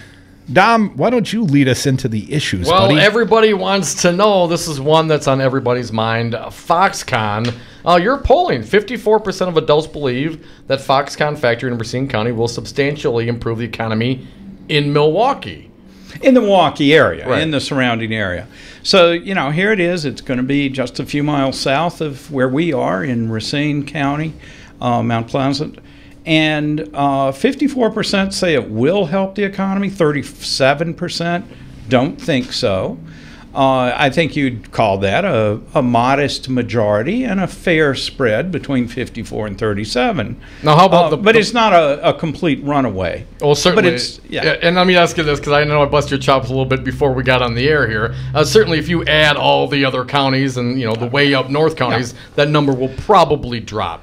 Dom, why don't you lead us into the issues, buddy? Well, everybody wants to know. This is one that's on everybody's mind. Foxconn. You're polling. 54% of adults believe that Foxconn factory in Racine County will substantially improve the economy in Milwaukee. In the Milwaukee area, right, in the surrounding area. So, you know, here it is. It's going to be just a few miles south of where we are in Racine County, Mount Pleasant. And 54% say it will help the economy. 37% don't think so. I think you'd call that a modest majority and a fair spread between 54 and 37. Now, how about but it's not a complete runaway. Well, certainly. But it's, yeah. And let me ask you this, because I know I busted your chops a little bit before we got on the air here. Certainly, if you add all the other counties and, you know, the way up north counties, that number will probably drop.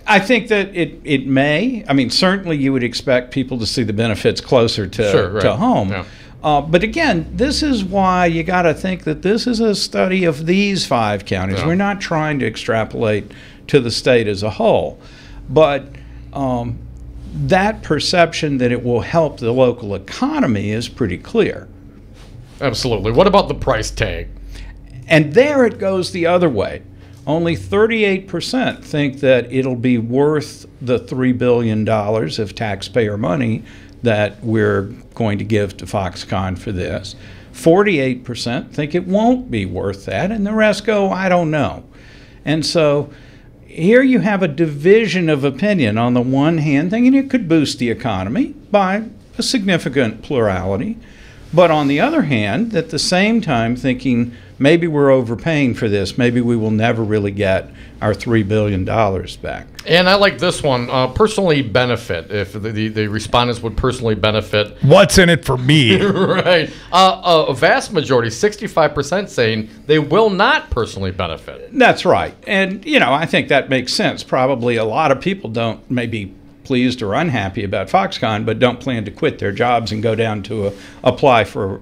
I think that it may. I mean, certainly you would expect people to see the benefits closer to home. Yeah. But again, this is why you got to think that this is a study of these 5 counties. Yeah. We're not trying to extrapolate to the state as a whole. But that perception that it will help the local economy is pretty clear. Absolutely. What about the price tag? And there it goes the other way. Only 38% think that it'll be worth the $3 billion of taxpayer money that we're going to give to Foxconn for this. 48% think it won't be worth that, and the rest go, I don't know. And so here you have a division of opinion on the one hand, thinking it could boost the economy by a significant plurality, but on the other hand, at the same time thinking maybe we're overpaying for this, maybe we will never really get our $3 billion back. And I like this one, personally benefit, if the respondents would personally benefit. What's in it for me? Right. A vast majority, 65%, saying they will not personally benefit. That's right. And, you know, I think that makes sense. Probably a lot of people don't maybe pleased or unhappy about Foxconn, but don't plan to quit their jobs and go down to apply for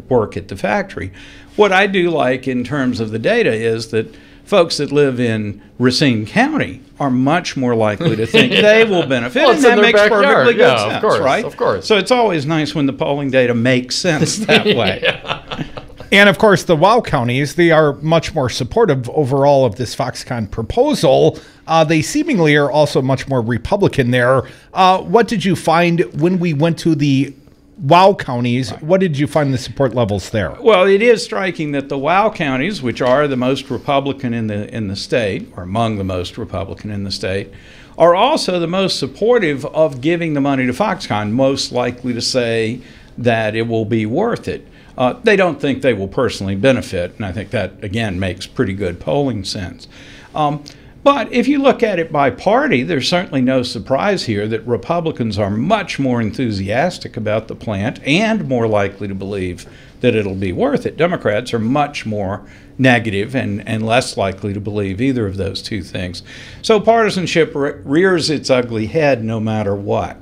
work at the factory. What I do like in terms of the data is that folks that live in Racine County are much more likely to think they will benefit, well, and that makes perfectly good sense, of course, right? Of course. So it's always nice when the polling data makes sense that way. Yeah. And of course, the WOW counties, they are much more supportive overall of this Foxconn proposal. They seemingly are also much more Republican there. What did you find when we went to the WOW counties. What did you find the support levels there? Well, it is striking that the WOW counties, which are the most Republican in the state, or among the most Republican in the state, are also the most supportive of giving the money to Foxconn, most likely to say that it will be worth it. They don't think they will personally benefit, and I think that, again, makes pretty good polling sense. But if you look at it by party, there's certainly no surprise here that Republicans are much more enthusiastic about the plant and more likely to believe that it'll be worth it. Democrats are much more negative and less likely to believe either of those two things. So partisanship rears its ugly head no matter what.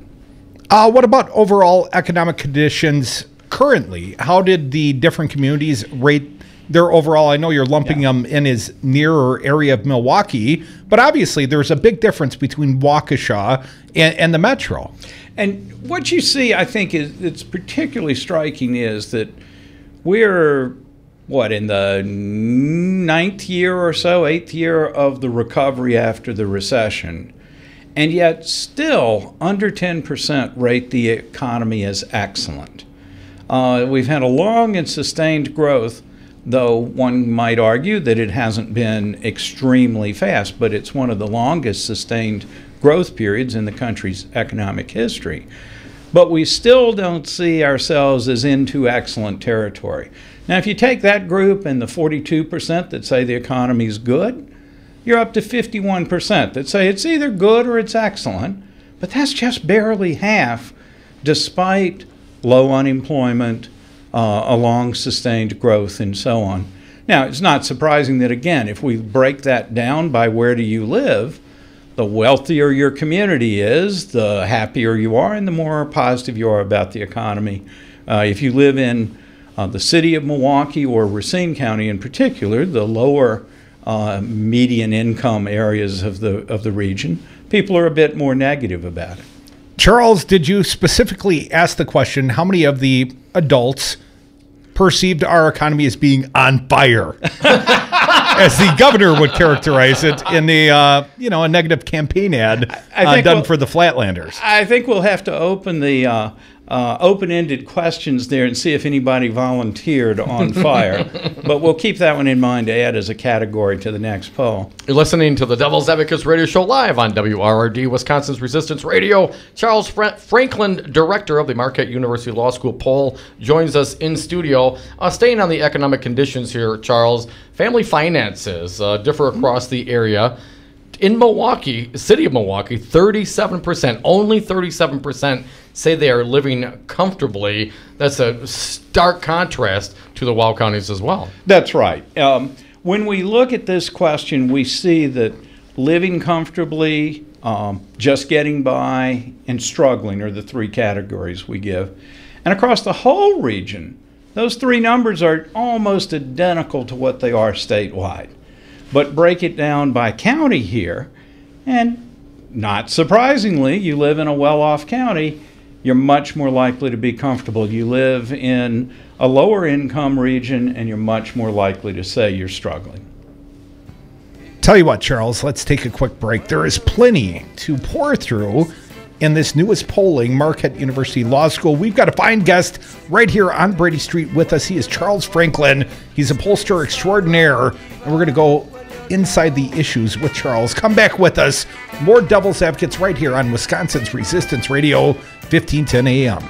What about overall economic conditions currently? How did the different communities rate their overall? I know you're lumping them in as nearer area of Milwaukee, but obviously there's a big difference between Waukesha and the metro. And what you see, I think, it's particularly striking is that we're, in the 9th year or so, 8th year of the recovery after the recession, and yet still under 10% rate the economy as excellent. We've had a long and sustained growth, though one might argue that it hasn't been extremely fast, but it's one of the longest sustained growth periods in the country's economic history. But we still don't see ourselves as into excellent territory. Now, if you take that group and the 42% that say the economy's good, you're up to 51% that say it's either good or it's excellent, but that's just barely half, despite low unemployment, a long sustained growth, and so on. Now, it's not surprising that, again, if we break that down by where do you live, the wealthier your community is, the happier you are, and the more positive you are about the economy. If you live in the city of Milwaukee or Racine County in particular, the lower median income areas of the region, people are a bit more negative about it. Charles, did you specifically ask the question, how many of the adults perceived our economy as being on fire, as the governor would characterize it in the a negative campaign ad done for the Flatlanders? I think we'll have to open the open-ended questions there and see if anybody volunteered on fire. But we'll keep that one in mind to add as a category to the next poll. You're listening to the Devil's Advocates Radio Show live on WRRD, Wisconsin's Resistance Radio. Charles Franklin, director of the Marquette University Law School poll, joins us in studio. Staying on the economic conditions here, Charles, family finances differ across the area. In Milwaukee, city of Milwaukee, 37%, only 37% say they are living comfortably. That's a stark contrast to the WOW counties as well. That's right. When we look at this question, we see that living comfortably, just getting by, and struggling are the three categories we give. And across the whole region, those three numbers are almost identical to what they are statewide. But break it down by county here, and not surprisingly, you live in a well-off county, you're much more likely to be comfortable. You live in a lower income region, and you're much more likely to say you're struggling. Tell you what, Charles, let's take a quick break. There is plenty to pour through in this newest polling, Marquette University Law School. We've got a fine guest right here on Brady Street with us. He is Charles Franklin. He's a pollster extraordinaire, and we're going to go inside the issues with Charles. Come back with us. More Devil's Advocates right here on Wisconsin's Resistance Radio, 1510 AM.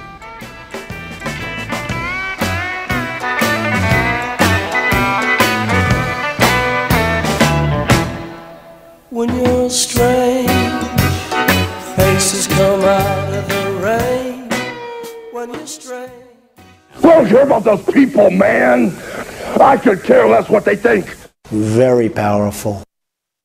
When you're strange, faces come out of the rain. When you're strange. I don't care about those people, man. I could care less what they think. Very powerful.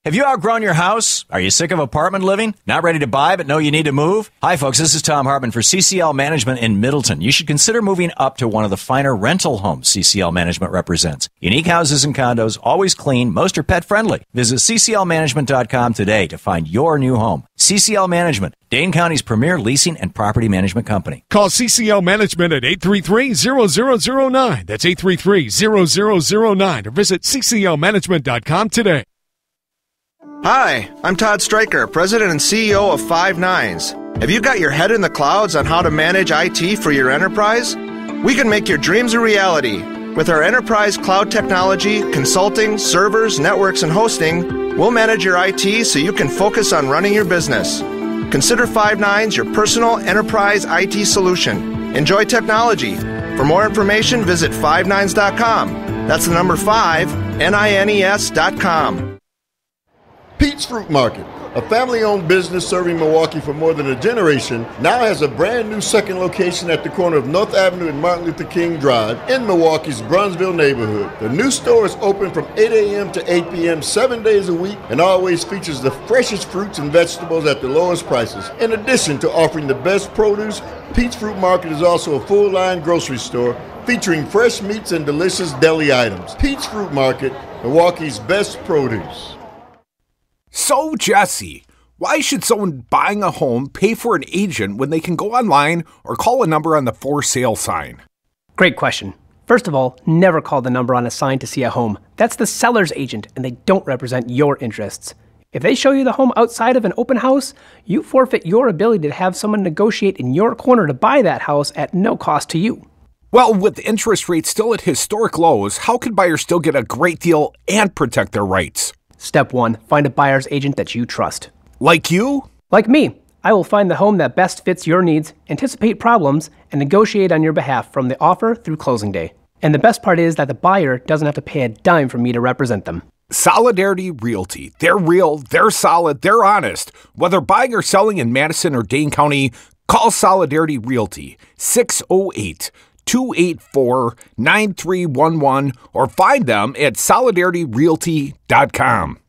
Have you outgrown your house? Are you sick of apartment living? Not ready to buy, but know you need to move? Hi, folks. This is Tom Hartman for CCL Management in Middleton. You should consider moving up to one of the finer rental homes CCL Management represents. Unique houses and condos, always clean, most are pet friendly. Visit cclmanagement.com today to find your new home. CCL Management, Dane County's premier leasing and property management company. Call CCL Management at 833-0009. That's 833-0009. Or visit cclmanagement.com today. Hi, I'm Todd Stryker, President and CEO of Five Nines. Have you got your head in the clouds on how to manage IT for your enterprise? We can make your dreams a reality. With our enterprise cloud technology, consulting, servers, networks, and hosting, we'll manage your IT so you can focus on running your business. Consider Five9 your personal enterprise IT solution. Enjoy technology. For more information, visit five9s.com. That's the number 5, NINES.com. Pete's Fruit Market, a family-owned business serving Milwaukee for more than a generation, now has a brand new second location at the corner of North Avenue and Martin Luther King Drive in Milwaukee's Brunsville neighborhood. The new store is open from 8 a.m. to 8 p.m. 7 days a week and always features the freshest fruits and vegetables at the lowest prices. In addition to offering the best produce, Pete's Fruit Market is also a full-line grocery store featuring fresh meats and delicious deli items. Pete's Fruit Market, Milwaukee's best produce. So, Jesse, why should someone buying a home pay for an agent when they can go online or call a number on the for sale sign? Great question. First of all, never call the number on a sign to see a home. That's the seller's agent, and they don't represent your interests. If they show you the home outside of an open house, you forfeit your ability to have someone negotiate in your corner to buy that house at no cost to you. Well, with interest rates still at historic lows, how can buyers still get a great deal and protect their rights? Step 1, find a buyer's agent that you trust. Like you? Like me. I will find the home that best fits your needs, anticipate problems, and negotiate on your behalf from the offer through closing day. And the best part is that the buyer doesn't have to pay a dime for me to represent them. Solidarity Realty. They're real, they're solid, they're honest. Whether buying or selling in Madison or Dane County, call Solidarity Realty 608-284-9311 or find them at solidarityrealty.com.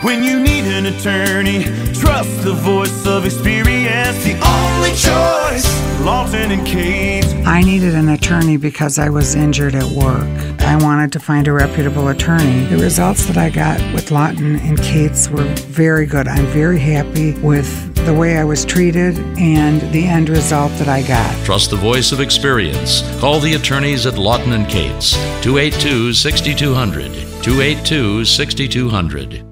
When you need an attorney, trust the voice of experience, the only choice. Lawton and Cates. I needed an attorney because I was injured at work. I wanted to find a reputable attorney. The results that I got with Lawton and Cates were very good. I'm very happy with the way I was treated and the end result that I got. Trust the voice of experience. Call the attorneys at Lawton and Cates. 282-6200. 282-6200.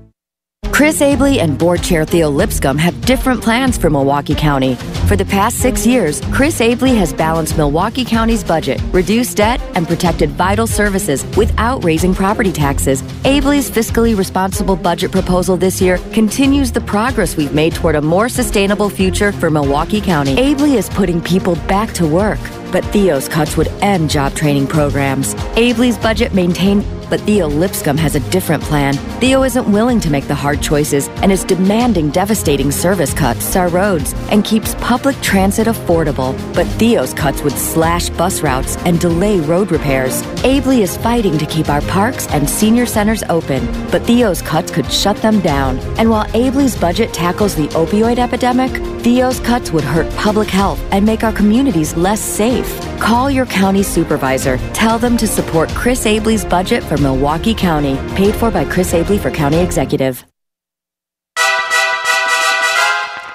Chris Abley and Board Chair Theo Lipscomb have different plans for Milwaukee County. For the past 6 years, Chris Abley has balanced Milwaukee County's budget, reduced debt, and protected vital services without raising property taxes. Abley's fiscally responsible budget proposal this year continues the progress we've made toward a more sustainable future for Milwaukee County. Abley is putting people back to work, but Theo's cuts would end job training programs. Abley's budget maintained, but Theo Lipscomb has a different plan. Theo isn't willing to make the hard choices and is demanding devastating service cuts to our roads and keeps public transit affordable. But Theo's cuts would slash bus routes and delay road repairs. Abley is fighting to keep our parks and senior centers open, but Theo's cuts could shut them down. And while Abley's budget tackles the opioid epidemic, Theo's cuts would hurt public health and make our communities less safe. Call your county supervisor. Tell them to support Chris Abley's budget for Milwaukee County. Paid for by Chris Abley for County Executive.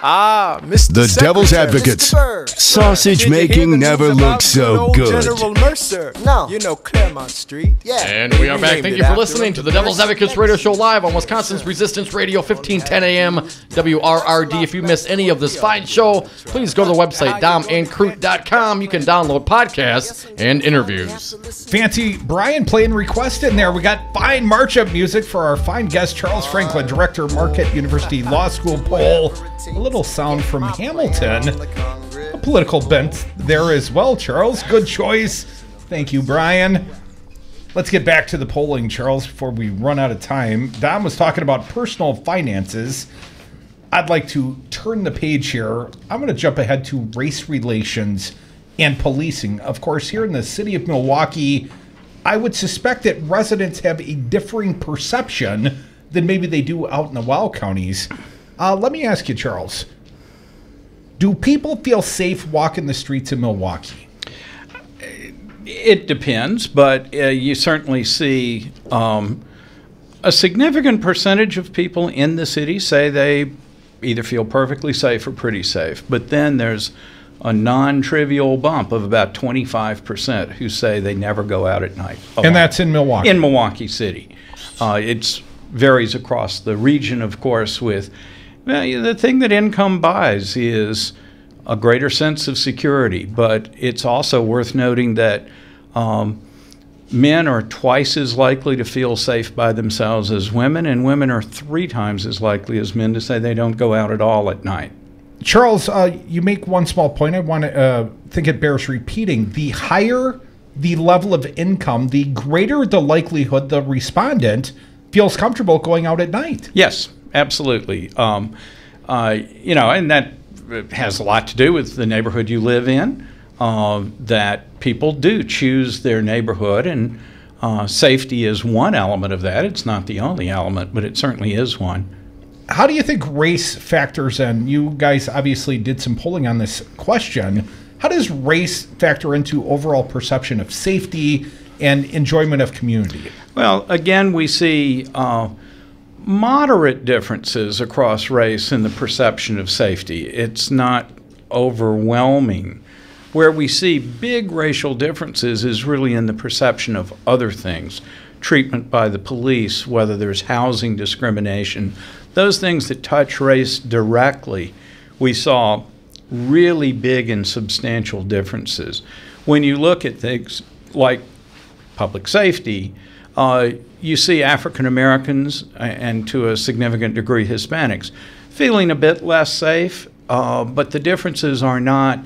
Mr. The Devil's Advocates. Sausage making never looked so good. General Mercer. No. You know Claremont Street. Yeah. And we are back. Thank you for listening to the Devil's Advocates radio show live on Wisconsin's Resistance Radio, 1510 AM, WRRD. If you missed any of this fine show, please go to the website, domandcroot.com. You can download podcasts and interviews. Fancy Brian playing request in there. We got fine march-up music for our fine guest, Charles Franklin, Director of Marquette University Law School poll. A little sound from Hamilton. A political bent there as well, Charles. Good choice. Thank you, Brian. Let's get back to the polling, Charles, before we run out of time. Dom was talking about personal finances. I'd like to turn the page here. I'm going to jump ahead to race relations and policing. Of course, here in the city of Milwaukee, I would suspect that residents have a differing perception than maybe they do out in the wild counties. Let me ask you, Charles, do people feel safe walking the streets of Milwaukee? It depends, but you certainly see a significant percentage of people in the city say they either feel perfectly safe or pretty safe. But then there's a non-trivial bump of about 25% who say they never go out at night. And that's in Milwaukee? In Milwaukee City. It varies across the region, of course, with Well, the thing that income buys is a greater sense of security, but it's also worth noting that men are twice as likely to feel safe by themselves as women, and women are 3 times as likely as men to say they don't go out at all at night. Charles, you make one small point. I want to think it bears repeating. The higher the level of income, the greater the likelihood the respondent feels comfortable going out at night. Yes, absolutely. And that has a lot to do with the neighborhood you live in, that people do choose their neighborhood, and safety is one element of that. It's not the only element, but it certainly is one. How do you think race factors in? You guys obviously did some polling on this question. How does race factor into overall perception of safety and enjoyment of community? Well, again, we see moderate differences across race in the perception of safety. It's not overwhelming. Where we see big racial differences is really in the perception of other things. Treatment by the police, whether there's housing discrimination, those things that touch race directly, we saw really big and substantial differences. When you look at things like public safety, you see African Americans and to a significant degree Hispanics feeling a bit less safe, but the differences are not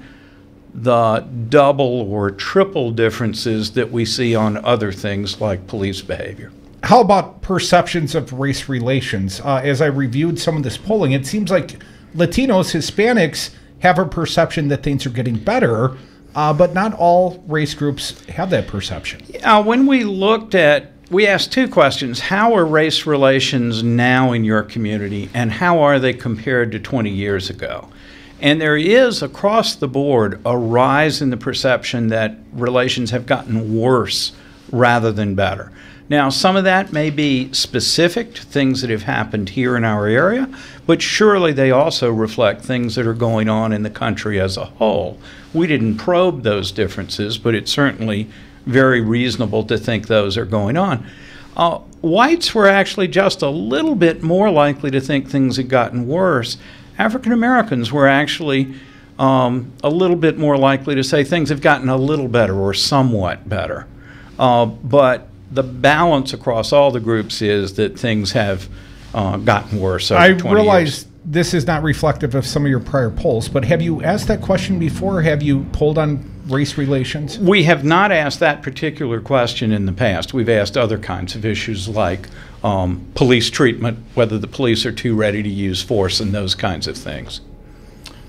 the double or triple differences that we see on other things like police behavior. How about perceptions of race relations? As I reviewed some of this polling, it seems like Latinos, Hispanics have a perception that things are getting better, but not all race groups have that perception. When we asked 2 questions. How are race relations now in your community, and how are they compared to 20 years ago? And there is, across the board, a rise in the perception that relations have gotten worse rather than better. Now, some of that may be specific to things that have happened here in our area, but surely they also reflect things that are going on in the country as a whole. We didn't probe those differences, but it's certainly very reasonable to think those are going on. Whites were actually just a little bit more likely to think things had gotten worse. African Americans were actually a little bit more likely to say things have gotten a little better or somewhat better. But the balance across all the groups is that things have gotten worse over 20 years. I realize this is not reflective of some of your prior polls, but have you asked that question before? Have you polled on race relations? We have not asked that particular question in the past. We've asked other kinds of issues like police treatment, whether the police are too ready to use force, and those kinds of things.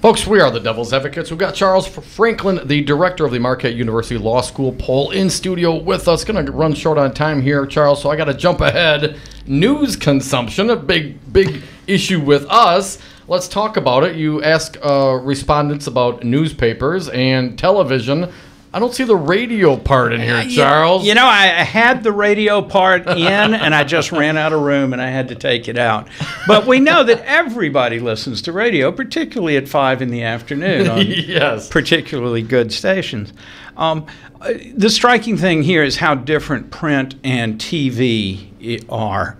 Folks, we are the Devil's Advocates. We've got Charles Franklin, the director of the Marquette University Law School poll, in studio with us. Going to run short on time here, Charles, so I got to jump ahead. News consumption, a big issue with us. Let's talk about it. You ask respondents about newspapers and television. I don't see the radio part in here, Charles. You know, I had the radio part in, and I just ran out of room, and I had to take it out. But we know that everybody listens to radio, particularly at 5 in the afternoon on yes. particularly good stations. The striking thing here is how different print and TV are.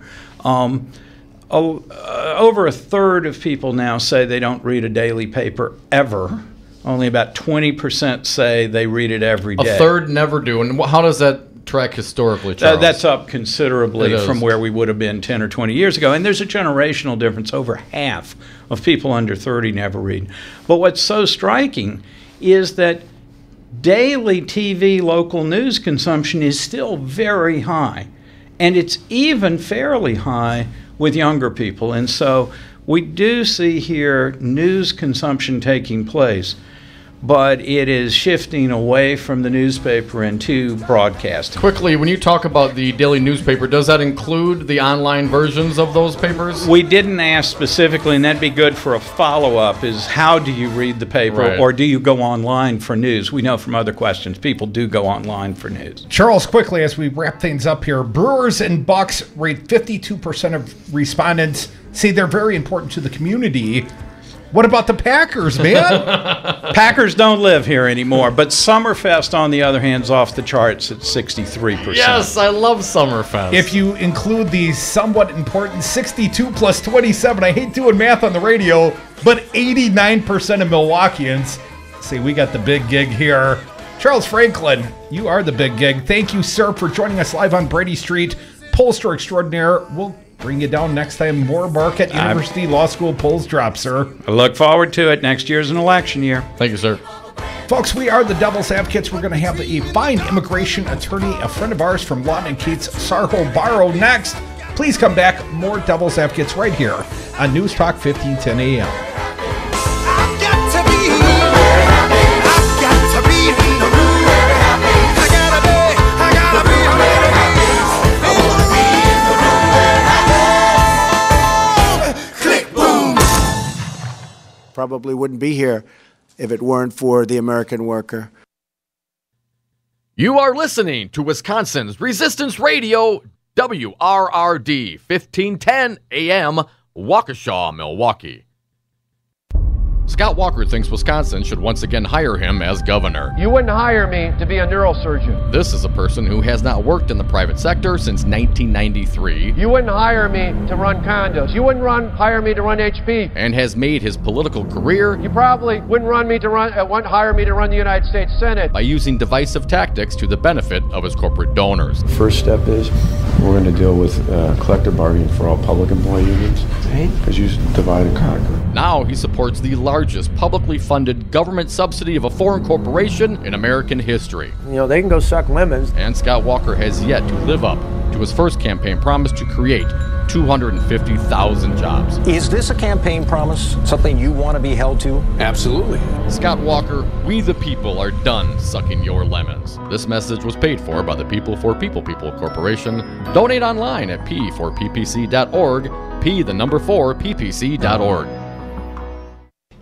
Over a third of people now say they don't read a daily paper ever. Only about 20% say they read it every day. A third never do. And how does that track historically, Charles? That's up considerably from where we would have been 10 or 20 years ago. And there's a generational difference. Over half of people under 30 never read. But what's so striking is that daily TV local news consumption is still very high. And it's even fairly high with younger people. And so we do see here news consumption taking place, but it is shifting away from the newspaper into broadcasting. Quickly, when you talk about the daily newspaper, does that include the online versions of those papers? We didn't ask specifically, and that'd be good for a follow-up, is how do you read the paper, Right. or do you go online for news? We know from other questions people do go online for news. Charles, quickly, as we wrap things up here, Brewers and Bucks rate 52% of respondents say they're very important to the community. What about the Packers, man? Packers don't live here anymore, but Summerfest, on the other hand, is off the charts at 63%. Yes, I love Summerfest. If you include the somewhat important 62 plus 27, I hate doing math on the radio, but 89% of Milwaukeeans say we got the big gig here. Charles Franklin, you are the big gig. Thank you, sir, for joining us live on Brady Street. Pollster extraordinaire. We'll bring you down next time. More Marquette University Law School polls drop, sir. I look forward to it. Next year's an election year. Thank you, sir. Folks, we are the Devil's Advocates. We're going to have a fine immigration attorney, a friend of ours from Lawton and Cates, Sarho Barrow, next. Please come back. More Devil's Advocates right here on News Talk 1510 AM. Probably wouldn't be here if it weren't for the American worker. You are listening to Wisconsin's Resistance Radio, WRRD, 1510 AM, Waukesha, Milwaukee. Scott Walker thinks Wisconsin should once again hire him as governor. You wouldn't hire me to be a neurosurgeon. This is a person who has not worked in the private sector since 1993. You wouldn't hire me to run condos. You wouldn't hire me to run HP. And has made his political career. You probably wouldn't hire me to run the United States Senate. By using divisive tactics to the benefit of his corporate donors. The first step is we're going to deal with collective bargaining for all public employee unions. Because you divide and conquer. Now he supports the largest publicly funded government subsidy of a foreign corporation in American history. You know, they can go suck lemons. And Scott Walker has yet to live up to his first campaign promise to create 250,000 jobs. Is this a campaign promise? Something you want to be held to? Absolutely. Scott Walker, we the people are done sucking your lemons. This message was paid for by the People for People Corporation. Donate online at p4ppc.org, p4ppc.org.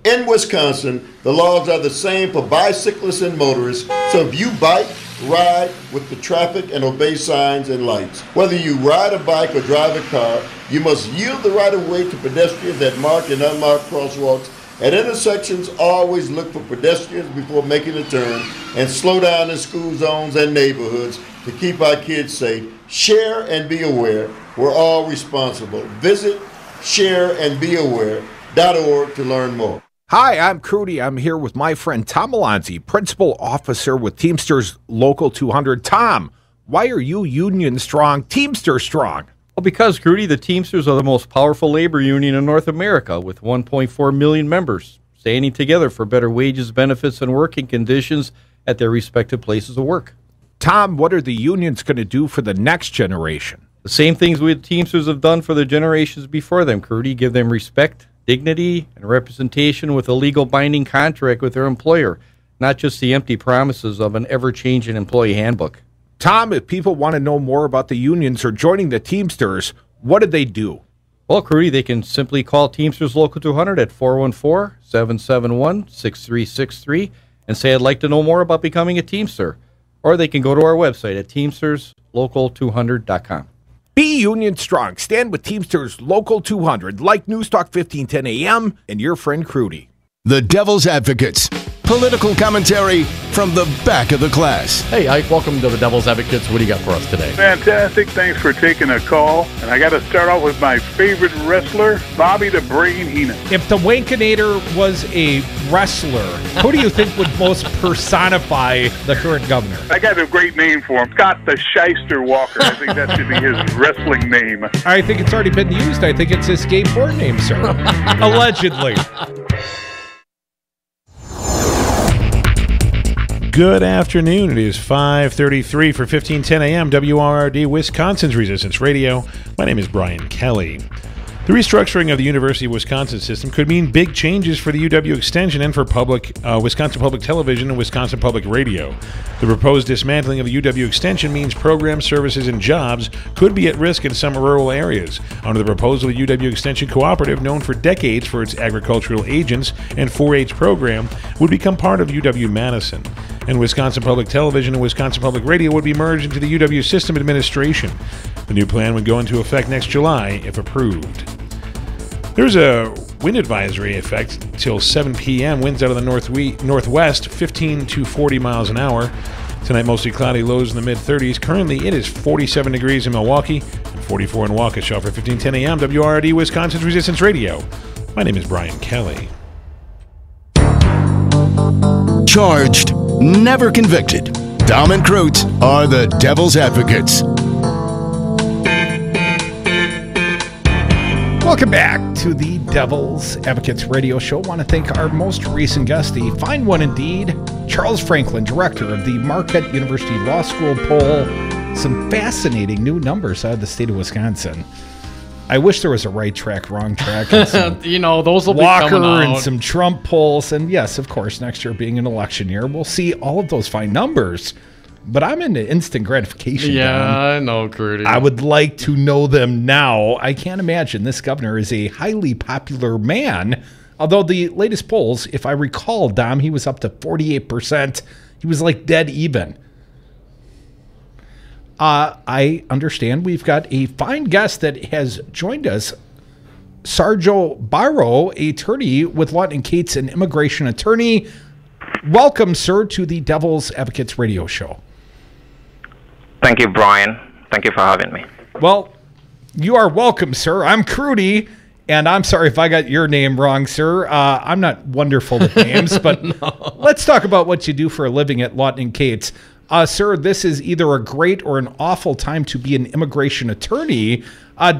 In Wisconsin, the laws are the same for bicyclists and motorists, so if you bike, ride with the traffic and obey signs and lights. Whether you ride a bike or drive a car, you must yield the right of way to pedestrians at marked and unmarked crosswalks. At intersections, always look for pedestrians before making a turn and slow down in school zones and neighborhoods to keep our kids safe. Share and be aware. We're all responsible. Visit shareandbeaware.org to learn more. Hi, I'm Crudy. I'm here with my friend Tom Alonzi, Principal Officer with Teamsters Local 200. Tom, why are you union strong, Teamster strong? Well, because, Crudy, the Teamsters are the most powerful labor union in North America with 1.4 million members standing together for better wages, benefits, and working conditions at their respective places of work. Tom, what are the unions going to do for the next generation? The same things we the Teamsters have done for the generations before them, Crudy. Give them respect, dignity, and representation with a legal binding contract with their employer, not just the empty promises of an ever-changing employee handbook. Tom, if people want to know more about the unions or joining the Teamsters, what do they do? Well, Crudy, they can simply call Teamsters Local 200 at 414-771-6363 and say, I'd like to know more about becoming a Teamster. Or they can go to our website at teamsterslocal200.com. Be union strong. Stand with Teamsters Local 200, like News Talk 1510 AM and your friend Crudy. The Devil's Advocates. Political commentary from the back of the class. Hey, Ike, welcome to the Devil's Advocates. What do you got for us today? Fantastic. Thanks for taking a call. And I got to start off with my favorite wrestler, Bobby the Brain Heenan. If the Wankinator was a wrestler, who do you think would most personify the current governor? I got a great name for him, Scott the Shyster Walker. I think that should be his wrestling name. I think it's already been used. I think it's his skateboard name, sir. Allegedly. Good afternoon. It is 5:33 for 1510 AM WRRD, Wisconsin's Resistance Radio. My name is Brian Kelly. The restructuring of the University of Wisconsin system could mean big changes for the UW Extension and for Wisconsin Public Television and Wisconsin Public Radio. The proposed dismantling of the UW Extension means programs, services, and jobs could be at risk in some rural areas. Under the proposal, the UW Extension Cooperative, known for decades for its agricultural agents and 4-H program, would become part of UW-Madison. And Wisconsin Public Television and Wisconsin Public Radio would be merged into the UW System Administration. The new plan would go into effect next July if approved. There's a Wind advisory effect till 7 p.m. Winds out of the northwest, 15 to 40 miles an hour. Tonight, mostly cloudy, lows in the mid-30s. Currently, it is 47 degrees in Milwaukee and 44 in Waukesha. For 1510 AM, WRD, Wisconsin's Resistance Radio. My name is Brian Kelly. Charged, never convicted. Dom and Krutz are the devil's advocates. Welcome back to the Devil's Advocates Radio Show. I want to thank our most recent guest, the fine one indeed, Charles Franklin, director of the Marquette University Law School poll. Some fascinating new numbers out of the state of Wisconsin. I wish there was a right track, wrong track. And some those will Walker be coming out. and some Trump polls. And yes, of course, next year being an election year, we'll see all of those fine numbers. But I'm into instant gratification. Yeah, Don. I know, Curdy. I would like to know them now. I can't imagine this governor is a highly popular man. Although the latest polls, if I recall, Dom, he was up to 48%. He was like dead even. I understand we've got a fine guest that has joined us, Sarjo Barrow, attorney with Lawton & Cates, an immigration attorney. Welcome, sir, to the Devil's Advocates Radio Show. Thank you, Brian. Thank you for having me. Well, you are welcome, sir. I'm Crudy, and I'm sorry if I got your name wrong, sir. I'm not wonderful with names, but let's talk about what you do for a living at Lawton & Cates. Sir, this is either a great or an awful time to be an immigration attorney.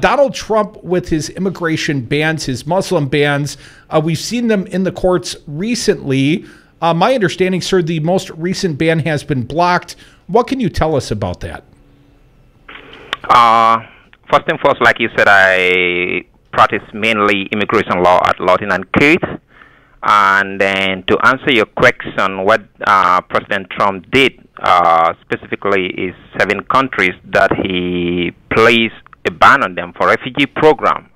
Donald Trump, with his immigration bans, his Muslim bans, we've seen them in the courts recently. My understanding, sir, the most recent ban has been blocked. What can you tell us about that? First and first, like you said, I practice mainly immigration law at Lawton & Cates. And then to answer your question, what President Trump did specifically is 7 countries that he placed a ban on them for refugee program,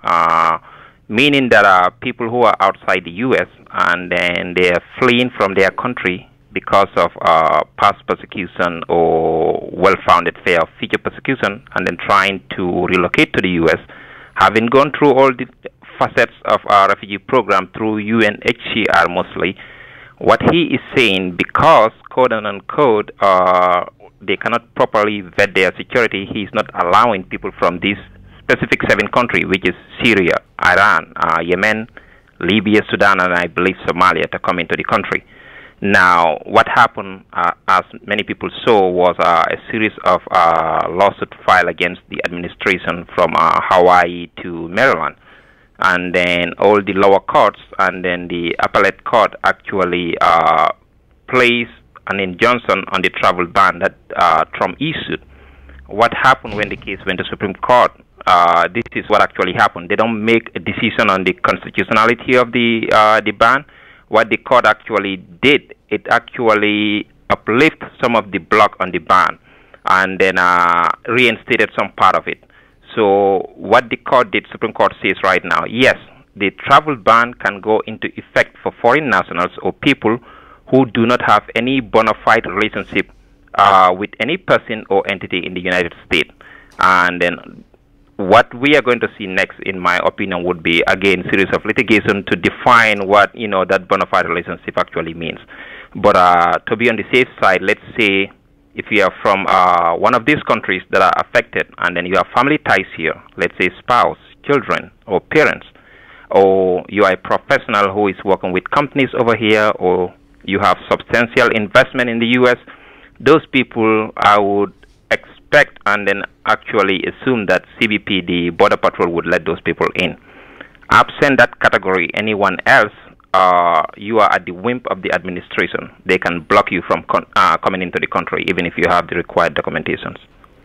meaning that people who are outside the U.S. and then they are fleeing from their country because of past persecution or well-founded fear of future persecution, and then trying to relocate to the U.S., having gone through all the facets of our refugee program through UNHCR mostly. What he is saying, because quote unquote they cannot properly vet their security, he is not allowing people from these specific 7 countries, which is Syria, Iran, Yemen, Libya, Sudan, and I believe Somalia, to come into the country. Now, what happened, as many people saw, was a series of lawsuits filed against the administration from Hawaii to Maryland. And then all the lower courts and then the appellate court actually placed an injunction on the travel ban that Trump issued. What happened when the case went to Supreme Court? This is what actually happened. They don't make a decision on the constitutionality of the ban. What the court actually did, it actually uplifted some of the block on the ban and then reinstated some part of it. So what the court did, Supreme Court says right now, yes, the travel ban can go into effect for foreign nationals or people who do not have any bona fide relationship with any person or entity in the United States. And then what we are going to see next, in my opinion, would be, again, series of litigation to define what, that bona fide relationship actually means. But to be on the safe side, let's say if you are from one of these countries that are affected and then you have family ties here, let's say spouse, children, or parents, or you are a professional who is working with companies over here, or you have substantial investment in the U.S., those people, I would expect and then actually assume that CBP, the Border Patrol, would let those people in. Absent that category, anyone else, you are at the whim of the administration. They can block you from coming into the country, even if you have the required documentations.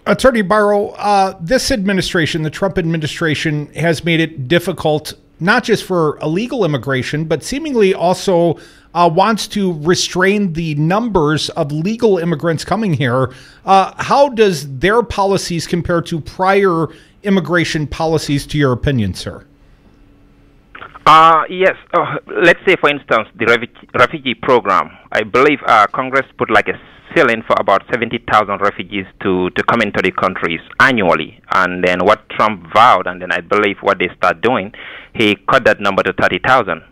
Attorney Barrow, this administration, the Trump administration, has made it difficult not just for illegal immigration, but seemingly also wants to restrain the numbers of legal immigrants coming here. How does their policies compare to prior immigration policies, to your opinion, sir? Yes. Let's say, for instance, the refugee program. I believe Congress put like a ceiling for about 70,000 refugees to come into the countries annually. And then what Trump vowed, and then I believe what they start doing, he cut that number to 30,000.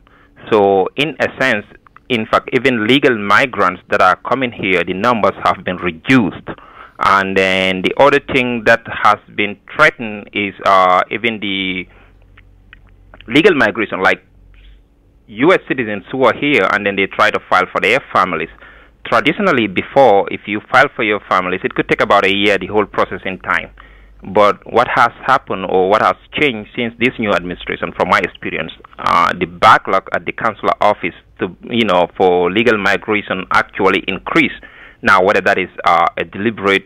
So in a sense, in fact, even legal migrants that are coming here, the numbers have been reduced. And then the other thing that has been threatened is even the legal migration, like U.S. citizens who are here and then they try to file for their families. Traditionally, before, if you file for your families, it could take about a year, the whole process in time. But what has happened or what has changed since this new administration, from my experience, the backlog at the consular office for legal migration actually increased. Now, whether that is a deliberate,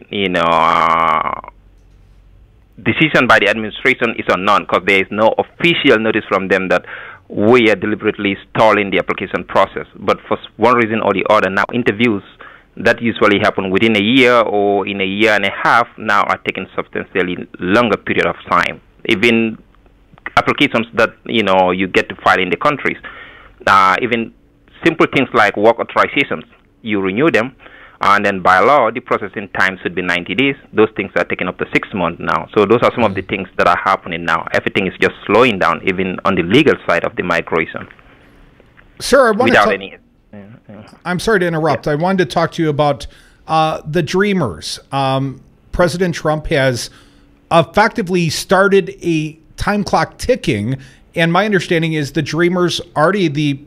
decision by the administration is unknown, because there is no official notice from them that we are deliberately stalling the application process. But for one reason or the other, now interviews that usually happen within a year or in a year and a half now are taking substantially longer period of time. Even applications that you get to file in the countries, even simple things like work authorizations, you renew them, and then by law the processing time should be 90 days. Those things are taking up to 6 months now. So those are some of the things that are happening now. Everything is just slowing down, even on the legal side of the migration. Sir, I want without to any. I'm sorry to interrupt. I wanted to talk to you about the Dreamers. President Trump has effectively started a time clock ticking, and my understanding is the Dreamers already, the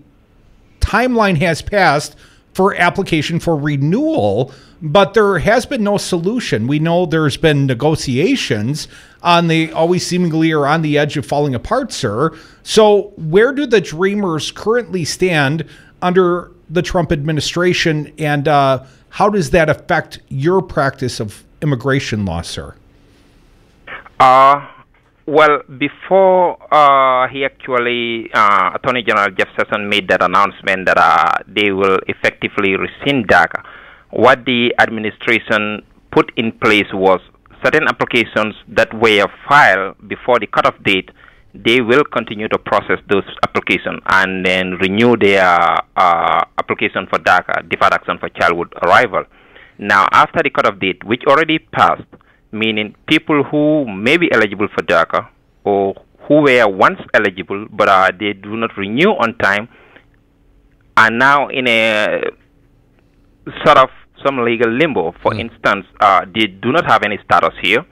timeline has passed for application for renewal, but there has been no solution. We know there's been negotiations, they always seemingly are on the edge of falling apart, sir. So where do the Dreamers currently stand under the Trump administration, and how does that affect your practice of immigration law, sir? Well, before he actually, Attorney General Jeff Sessions made that announcement that they will effectively rescind DACA, what the administration put in place was certain applications that were filed before the cutoff date. They will continue to process those applications and then renew their application for DACA, Deferred Action for Childhood Arrival. Now, after the cutoff date, which already passed, meaning people who may be eligible for DACA or who were once eligible but they do not renew on time, are now in a sort of some legal limbo. For instance, they do not have any status here,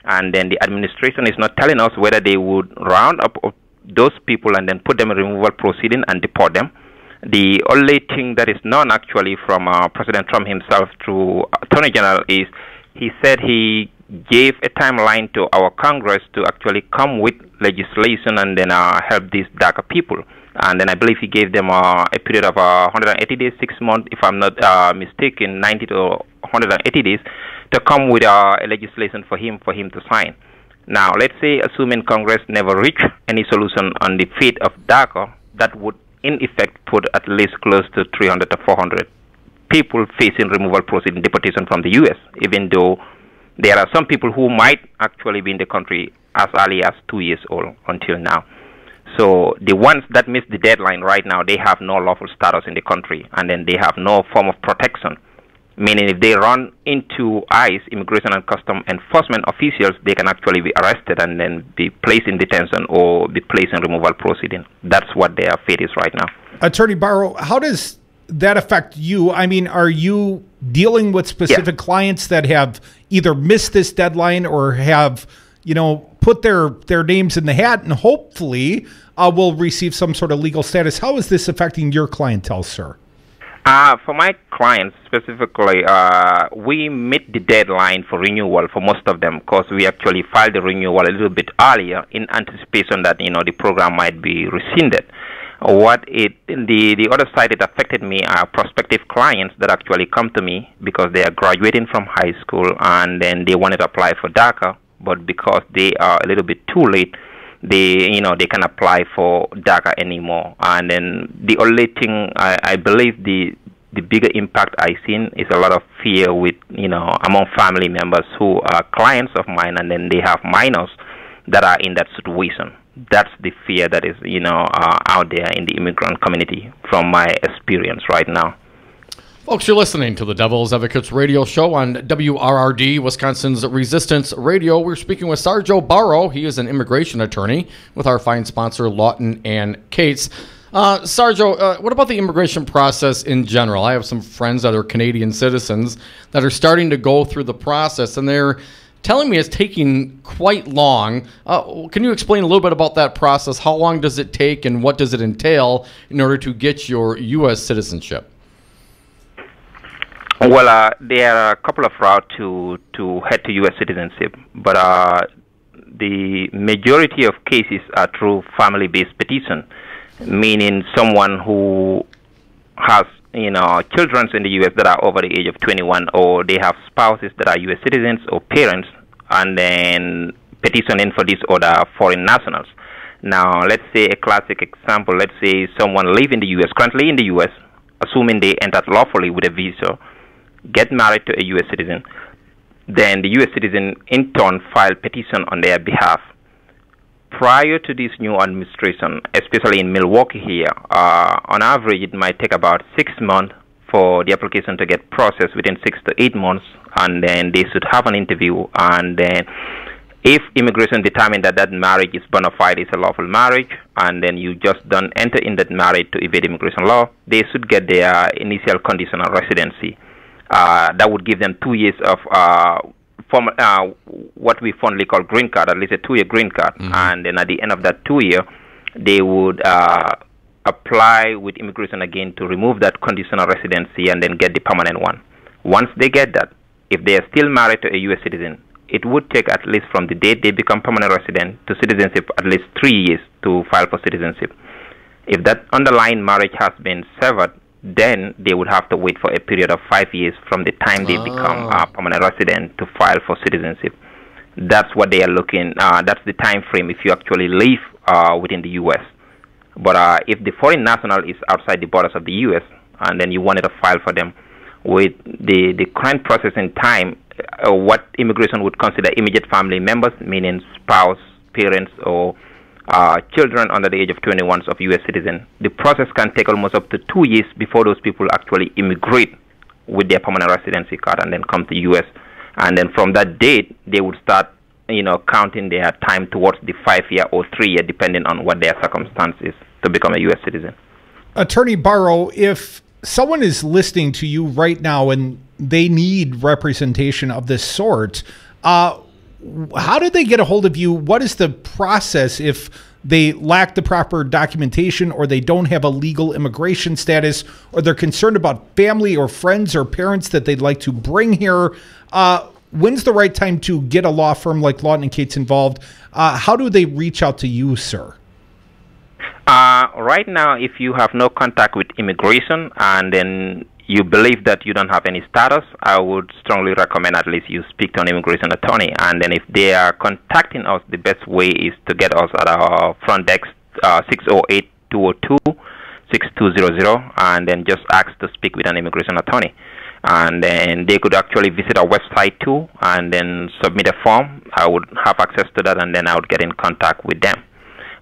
and then the administration is not telling us whether they would round up those people and then put them in removal proceeding and deport them. The only thing that is known actually from President Trump himself through Attorney General is he said he gave a timeline to our Congress to actually come with legislation and then help these DACA people. And then I believe he gave them a period of 180 days, 6 months, if I'm not mistaken, 90 to 180 days, to come with a legislation for him to sign. Now, let's say, assuming Congress never reached any solution on the fate of DACA, that would in effect put at least close to 300 to 400 people facing removal proceeding deportation from the U.S., even though there are some people who might actually be in the country as early as 2 years old until now. So the ones that miss the deadline right now, they have no lawful status in the country, and then they have no form of protection. Meaning if they run into ICE, Immigration and Customs Enforcement officials, they can actually be arrested and then be placed in detention or be placed in removal proceeding. That's what their fate is right now. Attorney Barrow, how does that affect you? I mean, are you dealing with specific clients that have either missed this deadline or have, put their names in the hat and hopefully will receive some sort of legal status? How is this affecting your clientele, sir? For my clients specifically, we meet the deadline for renewal for most of them because we actually filed the renewal a little bit earlier in anticipation that the program might be rescinded. The other side it affected me are prospective clients that actually come to me because they are graduating from high school and then they wanted to apply for DACA, but because they are a little bit too late, they can apply for DACA anymore. And then the only thing I believe the bigger impact I've seen is a lot of fear with among family members who are clients of mine, and then they have minors that are in that situation. That's the fear that is, out there in the immigrant community from my experience right now. Folks, you're listening to the Devil's Advocates radio show on WRRD, Wisconsin's Resistance Radio. We're speaking with Sarjo Barrow. He is an immigration attorney with our fine sponsor, Lawton and Cates. Sarjo, what about the immigration process in general? I have some friends that are Canadian citizens that are starting to go through the process, and they're telling me it's taking quite long. Can you explain a little bit about that process? How long does it take, and what does it entail in order to get your U.S. citizenship? Well, there are a couple of routes to head to U.S. citizenship, but the majority of cases are through family-based petition, meaning someone who has children in the U.S. that are over the age of 21, or they have spouses that are U.S. citizens or parents, and then petitioning for these other foreign nationals. Now, let's say a classic example. Let's say someone live in the U.S., currently in the U.S., assuming they entered lawfully with a visa, get married to a U.S. citizen, then the U.S. citizen in turn file petition on their behalf. Prior to this new administration, especially in Milwaukee here, on average it might take about 6 months for the application to get processed, within 6 to 8 months, and then they should have an interview, and then if immigration determine that that marriage is bona fide, it's a lawful marriage, and then you just don't enter in that marriage to evade immigration law, they should get their initial conditional residency. That would give them 2 years of what we fondly call green card, at least a 2-year green card. Mm-hmm. And then at the end of that 2 year, they would apply with immigration again to remove that conditional residency and then get the permanent one. Once they get that, if they are still married to a U.S. citizen, it would take at least from the date they become permanent resident to citizenship at least 3 years to file for citizenship. If that underlying marriage has been severed, then they would have to wait for a period of 5 years from the time they become a permanent resident to file for citizenship. That's what they are looking, that's the time frame if you actually live within the U.S. But if the foreign national is outside the borders of the U.S. and then you wanted to file for them, with the current processing time, what immigration would consider immediate family members, meaning spouse, parents, or children under the age of 21 of U.S. citizen, the process can take almost up to 2 years before those people actually immigrate with their permanent residency card and then come to U.S. And then from that date, they would start, counting their time towards the 5 year or 3 year, depending on what their circumstances to become a U.S. citizen. Attorney Barrow, if someone is listening to you right now and they need representation of this sort, how do they get a hold of you? What is the process if they lack the proper documentation, or they don't have a legal immigration status, or they're concerned about family or friends or parents that they'd like to bring here? When's the right time to get a law firm like Lawton and Cates involved? How do they reach out to you, sir? Right now, if you have no contact with immigration and then you believe that you don't have any status, I would strongly recommend at least you speak to an immigration attorney. And then if they are contacting us, the best way is to get us at our front desk, 608-202-6200, and then just ask to speak with an immigration attorney. And then they could actually visit our website too, and then submit a form. I would have access to that, and then I would get in contact with them.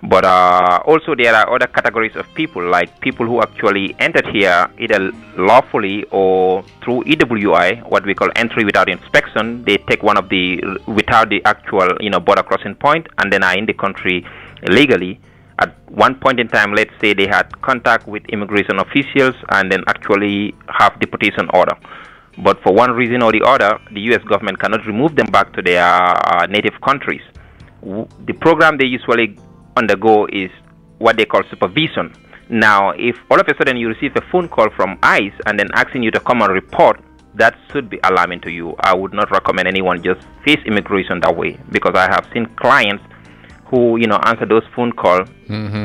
But also there are other categories of people, like people who actually entered here either lawfully or through EWI, what we call entry without inspection. They take one of the, without the actual, border crossing point, and then are in the country illegally. At one point in time, let's say they had contact with immigration officials and then actually have deportation order. But for one reason or the other, the U.S. government cannot remove them back to their native countries. The program they usually undergo is what they call supervision. Now, if all of a sudden you receive a phone call from ICE and then asking you to come and report, that should be alarming to you. I would not recommend anyone just face immigration that way, because I have seen clients who, answer those phone calls,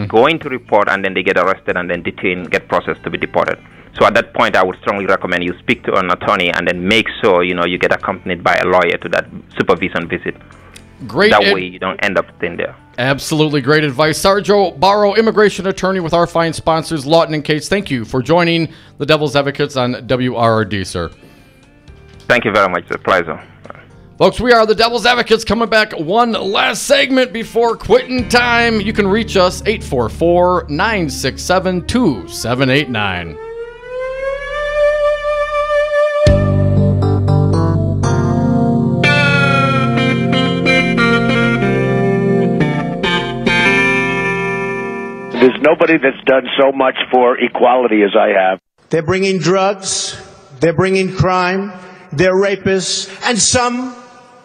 going to report, and then they get arrested and then detained, get processed to be deported. So at that point, I would strongly recommend you speak to an attorney and then make sure, you get accompanied by a lawyer to that supervision visit. Great. That way you don't end up staying there. Absolutely great advice. Sarjo Barrow, immigration attorney with our fine sponsors, Lawton and Cates. Thank you for joining the Devil's Advocates on WRRD, sir. Thank you very much. It's a pleasure. Folks, we are the Devil's Advocates, coming back one last segment before quitting time. You can reach us 844-967-2789. There's nobody that's done so much for equality as I have. They're bringing drugs, they're bringing crime, they're rapists, and some,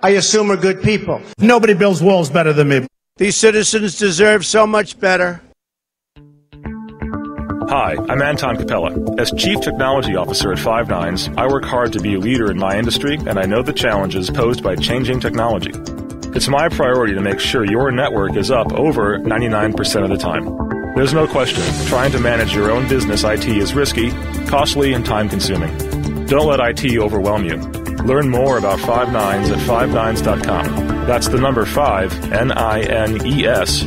I assume, are good people. Nobody builds walls better than me. These citizens deserve so much better. Hi, I'm Anton Capella. As Chief Technology Officer at Five Nines, I work hard to be a leader in my industry, and I know the challenges posed by changing technology. It's my priority to make sure your network is up over 99% of the time. There's no question, trying to manage your own business IT is risky, costly, and time-consuming. Don't let IT overwhelm you. Learn more about Five Nines at fivenines.com. That's the number 5, NINES.com.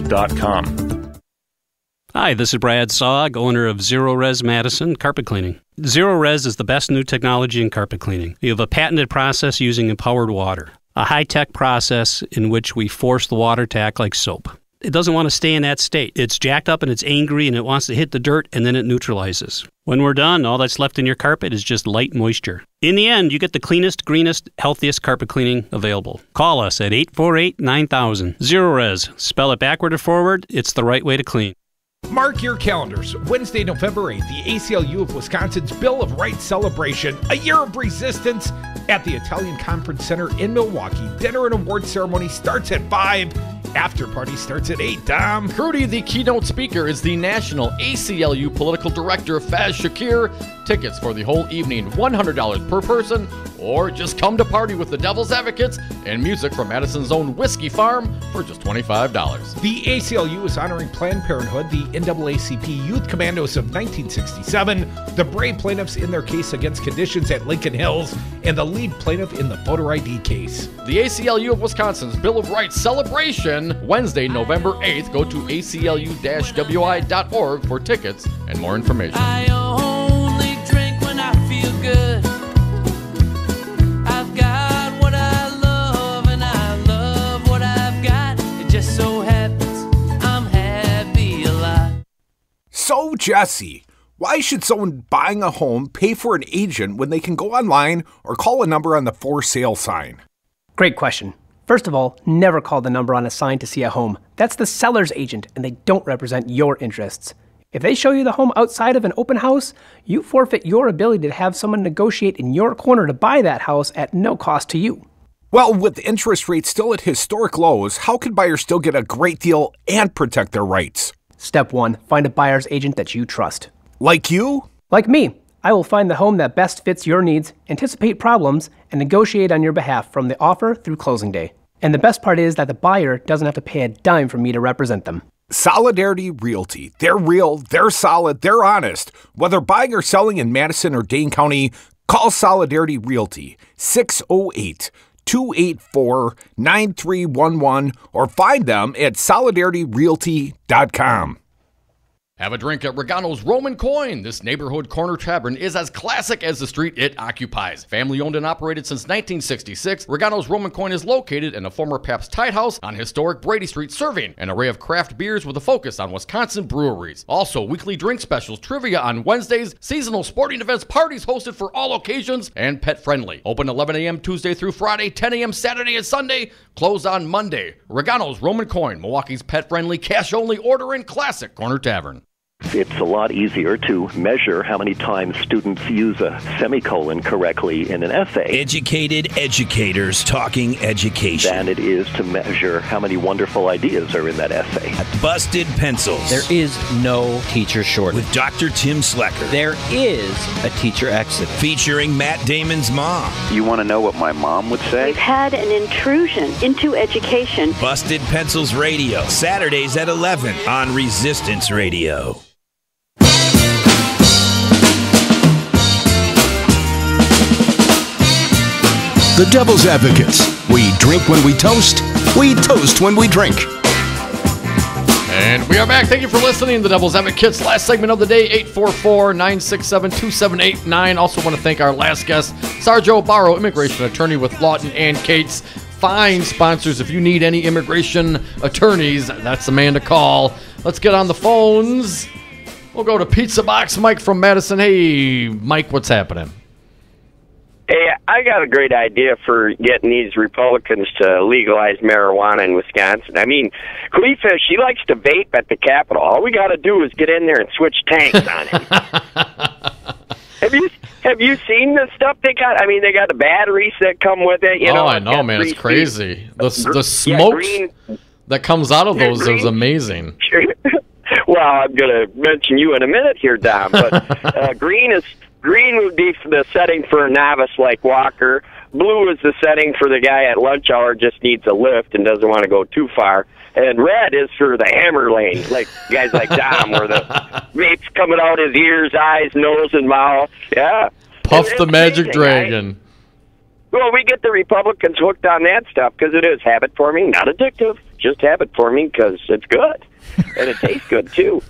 Hi, this is Brad Saug, owner of Zero Res Madison Carpet Cleaning. Zero Res is the best new technology in carpet cleaning. We have a patented process using empowered water, a high-tech process in which we force the water to act like soap. It doesn't want to stay in that state. It's jacked up and it's angry and it wants to hit the dirt and then it neutralizes. When we're done, all that's left in your carpet is just light moisture. In the end, you get the cleanest, greenest, healthiest carpet cleaning available. Call us at 848-9000. Zero Res. Spell it backward or forward. It's the right way to clean. Mark your calendars. Wednesday, November 8th, the ACLU of Wisconsin's Bill of Rights celebration, a year of resistance at the Italian Conference Center in Milwaukee. Dinner and award ceremony starts at 5. After party starts at 8, Dom. Crudy, the keynote speaker, is the National ACLU Political Director, Faz Shakir. Tickets for the whole evening, $100 per person, or just come to party with the Devil's Advocates and music from Madison's own Whiskey Farm for just $25. The ACLU is honoring Planned Parenthood, the NAACP Youth Commandos of 1967, the brave plaintiffs in their case against conditions at Lincoln Hills, and the lead plaintiff in the voter ID case. The ACLU of Wisconsin's Bill of Rights celebration, Wednesday, November 8th. Go to aclu-wi.org for tickets and more information. I only drink when I feel good. I've got what I love and I love what I've got. It just so happens I'm happy a lot. So, Jesse, why should someone buying a home pay for an agent when they can go online or call a number on the for sale sign? Great question. First of all, never call the number on a sign to see a home. That's the seller's agent, and they don't represent your interests. If they show you the home outside of an open house, you forfeit your ability to have someone negotiate in your corner to buy that house at no cost to you. Well, with interest rates still at historic lows, how can buyers still get a great deal and protect their rights? Step 1, find a buyer's agent that you trust. Like you? Like me. I will find the home that best fits your needs, anticipate problems, and negotiate on your behalf from the offer through closing day. And the best part is that the buyer doesn't have to pay a dime for me to represent them. Solidarity Realty. They're real, they're solid, they're honest. Whether buying or selling in Madison or Dane County, call Solidarity Realty, 608-284-9311, or find them at solidarityrealty.com. Have a drink at Regano's Roman Coin. This neighborhood corner tavern is as classic as the street it occupies. Family owned and operated since 1966, Regano's Roman Coin is located in a former Pabst Tide House on historic Brady Street, serving an array of craft beers with a focus on Wisconsin breweries. Also, weekly drink specials, trivia on Wednesdays, seasonal sporting events, parties hosted for all occasions, and pet friendly. Open 11 a.m. Tuesday through Friday, 10 a.m. Saturday and Sunday, closed on Monday. Regano's Roman Coin, Milwaukee's pet friendly, cash only order and classic corner tavern. It's a lot easier to measure how many times students use a semicolon correctly in an essay. Educated educators talking education. Than it is to measure how many wonderful ideas are in that essay. Busted Pencils. There is no teacher shortage. With Dr. Tim Slecker. There is a teacher exit. Featuring Matt Damon's mom. You want to know what my mom would say? We've had an intrusion into education. Busted Pencils Radio. Saturdays at 11 on Resistance Radio. The Devil's Advocates. We drink when we toast when we drink. And we are back. Thank you for listening to the Devil's Advocates. Last segment of the day, 844-967-2789. Also want to thank our last guest, Sarjo Barrow, immigration attorney with Lawton and Cates. Fine sponsors. If you need any immigration attorneys, that's the man to call. Let's get on the phones. We'll go to Pizza Box Mike from Madison. Hey, Mike, what's happening? Hey, I got a great idea for getting these Republicans to legalize marijuana in Wisconsin. I mean, Khalifa, she likes to vape at the Capitol. All we got to do is get in there and switch tanks on it. Have you seen the stuff they got? I mean, they got the batteries that come with it. You know, I know, man. It's crazy. The smoke that comes out of those is amazing. Well, I'm going to mention you in a minute here, Dom. But green would be for the setting for a novice like Walker. Blue is the setting for the guy at lunch hour just needs a lift and doesn't want to go too far. And red is for the hammer lane, like guys like Dom, where the vape's coming out his ears, eyes, nose, and mouth. Yeah. Puff the Magic Dragon. Well, we get the Republicans hooked on that stuff because it is habit forming, not addictive, just habit forming because it's good. And it tastes good, too.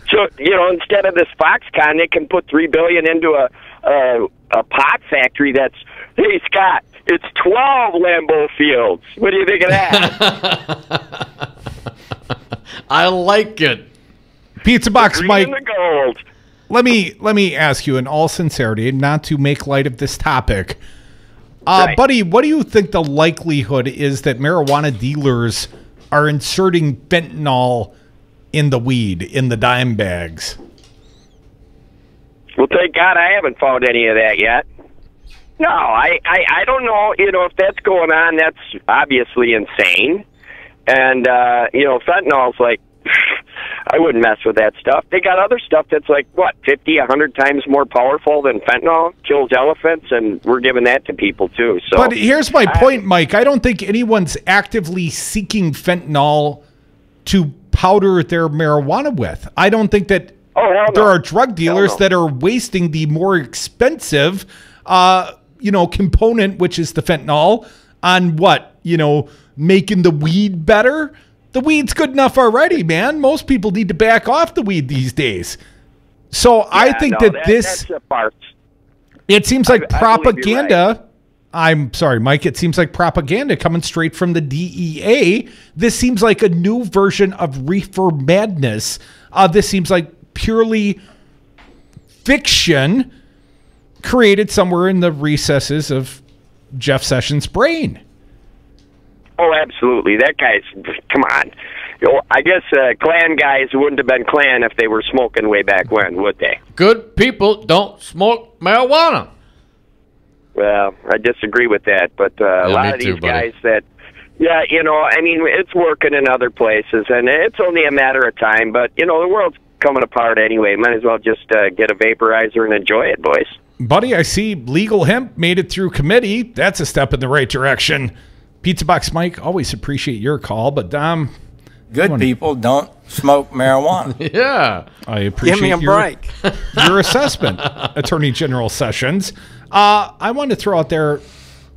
So, you know, instead of this Foxconn, they can put $3 billion into a pot factory that's, hey, Scott, it's 12 Lambeau Fields. What do you think of that? I like it. Pizza Box Mike. The gold. Let me ask you in all sincerity, not to make light of this topic. Buddy, what do you think the likelihood is that marijuana dealers are inserting fentanyl in the weed, in the dime bags? Well, thank God I haven't found any of that yet. No, I don't know. You know, if that's going on, that's obviously insane. And, you know, fentanyl's like, I wouldn't mess with that stuff. They got other stuff that's like, what, 50, 100 times more powerful than fentanyl, kills elephants, and we're giving that to people, too. So, but here's my point, Mike. I don't think anyone's actively seeking fentanyl to powder their marijuana with. I don't think that there are drug dealers that are wasting the more expensive, component, which is the fentanyl, on what, making the weed better. The weed's good enough already, man. Most people need to back off the weed these days. So I think that's a part. It seems like propaganda. I'm sorry, Mike. It seems like propaganda coming straight from the DEA. This seems like a new version of reefer madness. This seems like purely fiction created somewhere in the recesses of Jeff Sessions' brain. Oh, absolutely. That guy's, come on. I guess Klan guys wouldn't have been Klan if they were smoking way back when, would they? Good people don't smoke marijuana. Well, I disagree with that, but a lot of these guys that, it's working in other places, and it's only a matter of time, but, the world's coming apart anyway. Might as well just get a vaporizer and enjoy it, boys. Buddy, I see legal hemp made it through committee. That's a step in the right direction. Pizza Box Mike, always appreciate your call, but Dom... Good people don't smoke marijuana. Yeah. I appreciate Give me a break. Your assessment, Attorney General Sessions. I wanted to throw out there,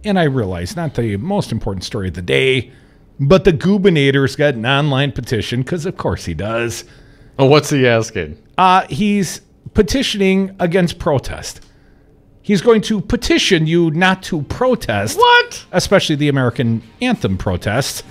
and I realize not the most important story of the day, but the Goobinator's got an online petition, because of course he does. Oh, what's he asking? He's petitioning against protest. He's going to petition you not to protest. What? Especially the American anthem protests.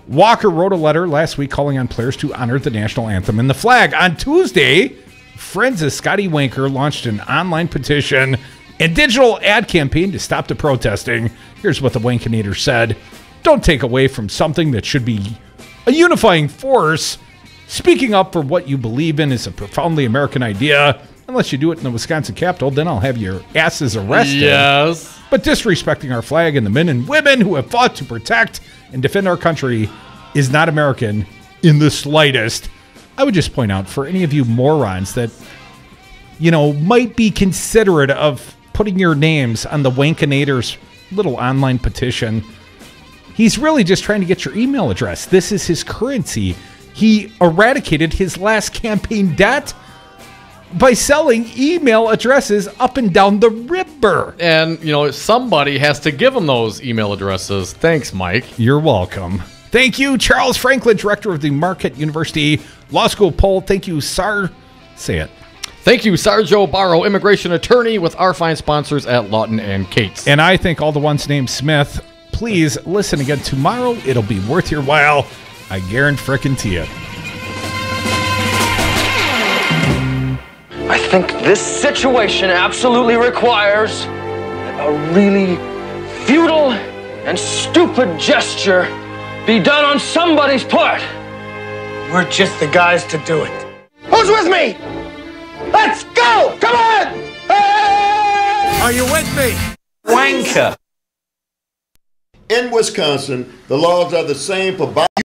Walker wrote a letter last week calling on players to honor the national anthem and the flag. On Tuesday, friends of Scotty Wanker launched an online petition and digital ad campaign to stop the protesting. Here's what the Wankinator said. Don't take away from something that should be a unifying force. Speaking up for what you believe in is a profoundly American idea. Unless you do it in the Wisconsin Capitol, then I'll have your asses arrested. Yes. But disrespecting our flag and the men and women who have fought to protect and defend our country is not American in the slightest. I would just point out for any of you morons that, might be considerate of putting your names on the Wankinator's little online petition, he's really just trying to get your email address. This is his currency. He eradicated his last campaign debt by selling email addresses up and down the river. And, somebody has to give him those email addresses. Thanks, Mike. You're welcome. Thank you, Charles Franklin, director of the Marquette University Law School poll. Thank you, Say it. Thank you, Sarjo Barrow, immigration attorney with our fine sponsors at Lawton and Cates. And I thank all the ones named Smith. Please listen again tomorrow. It'll be worth your while. I guarantee it. I think this situation absolutely requires a really futile and stupid gesture be done on somebody's part. We're just the guys to do it. Who's with me? Let's go! Come on! Hey! Are you with me? Wanker. In Wisconsin, the laws are the same for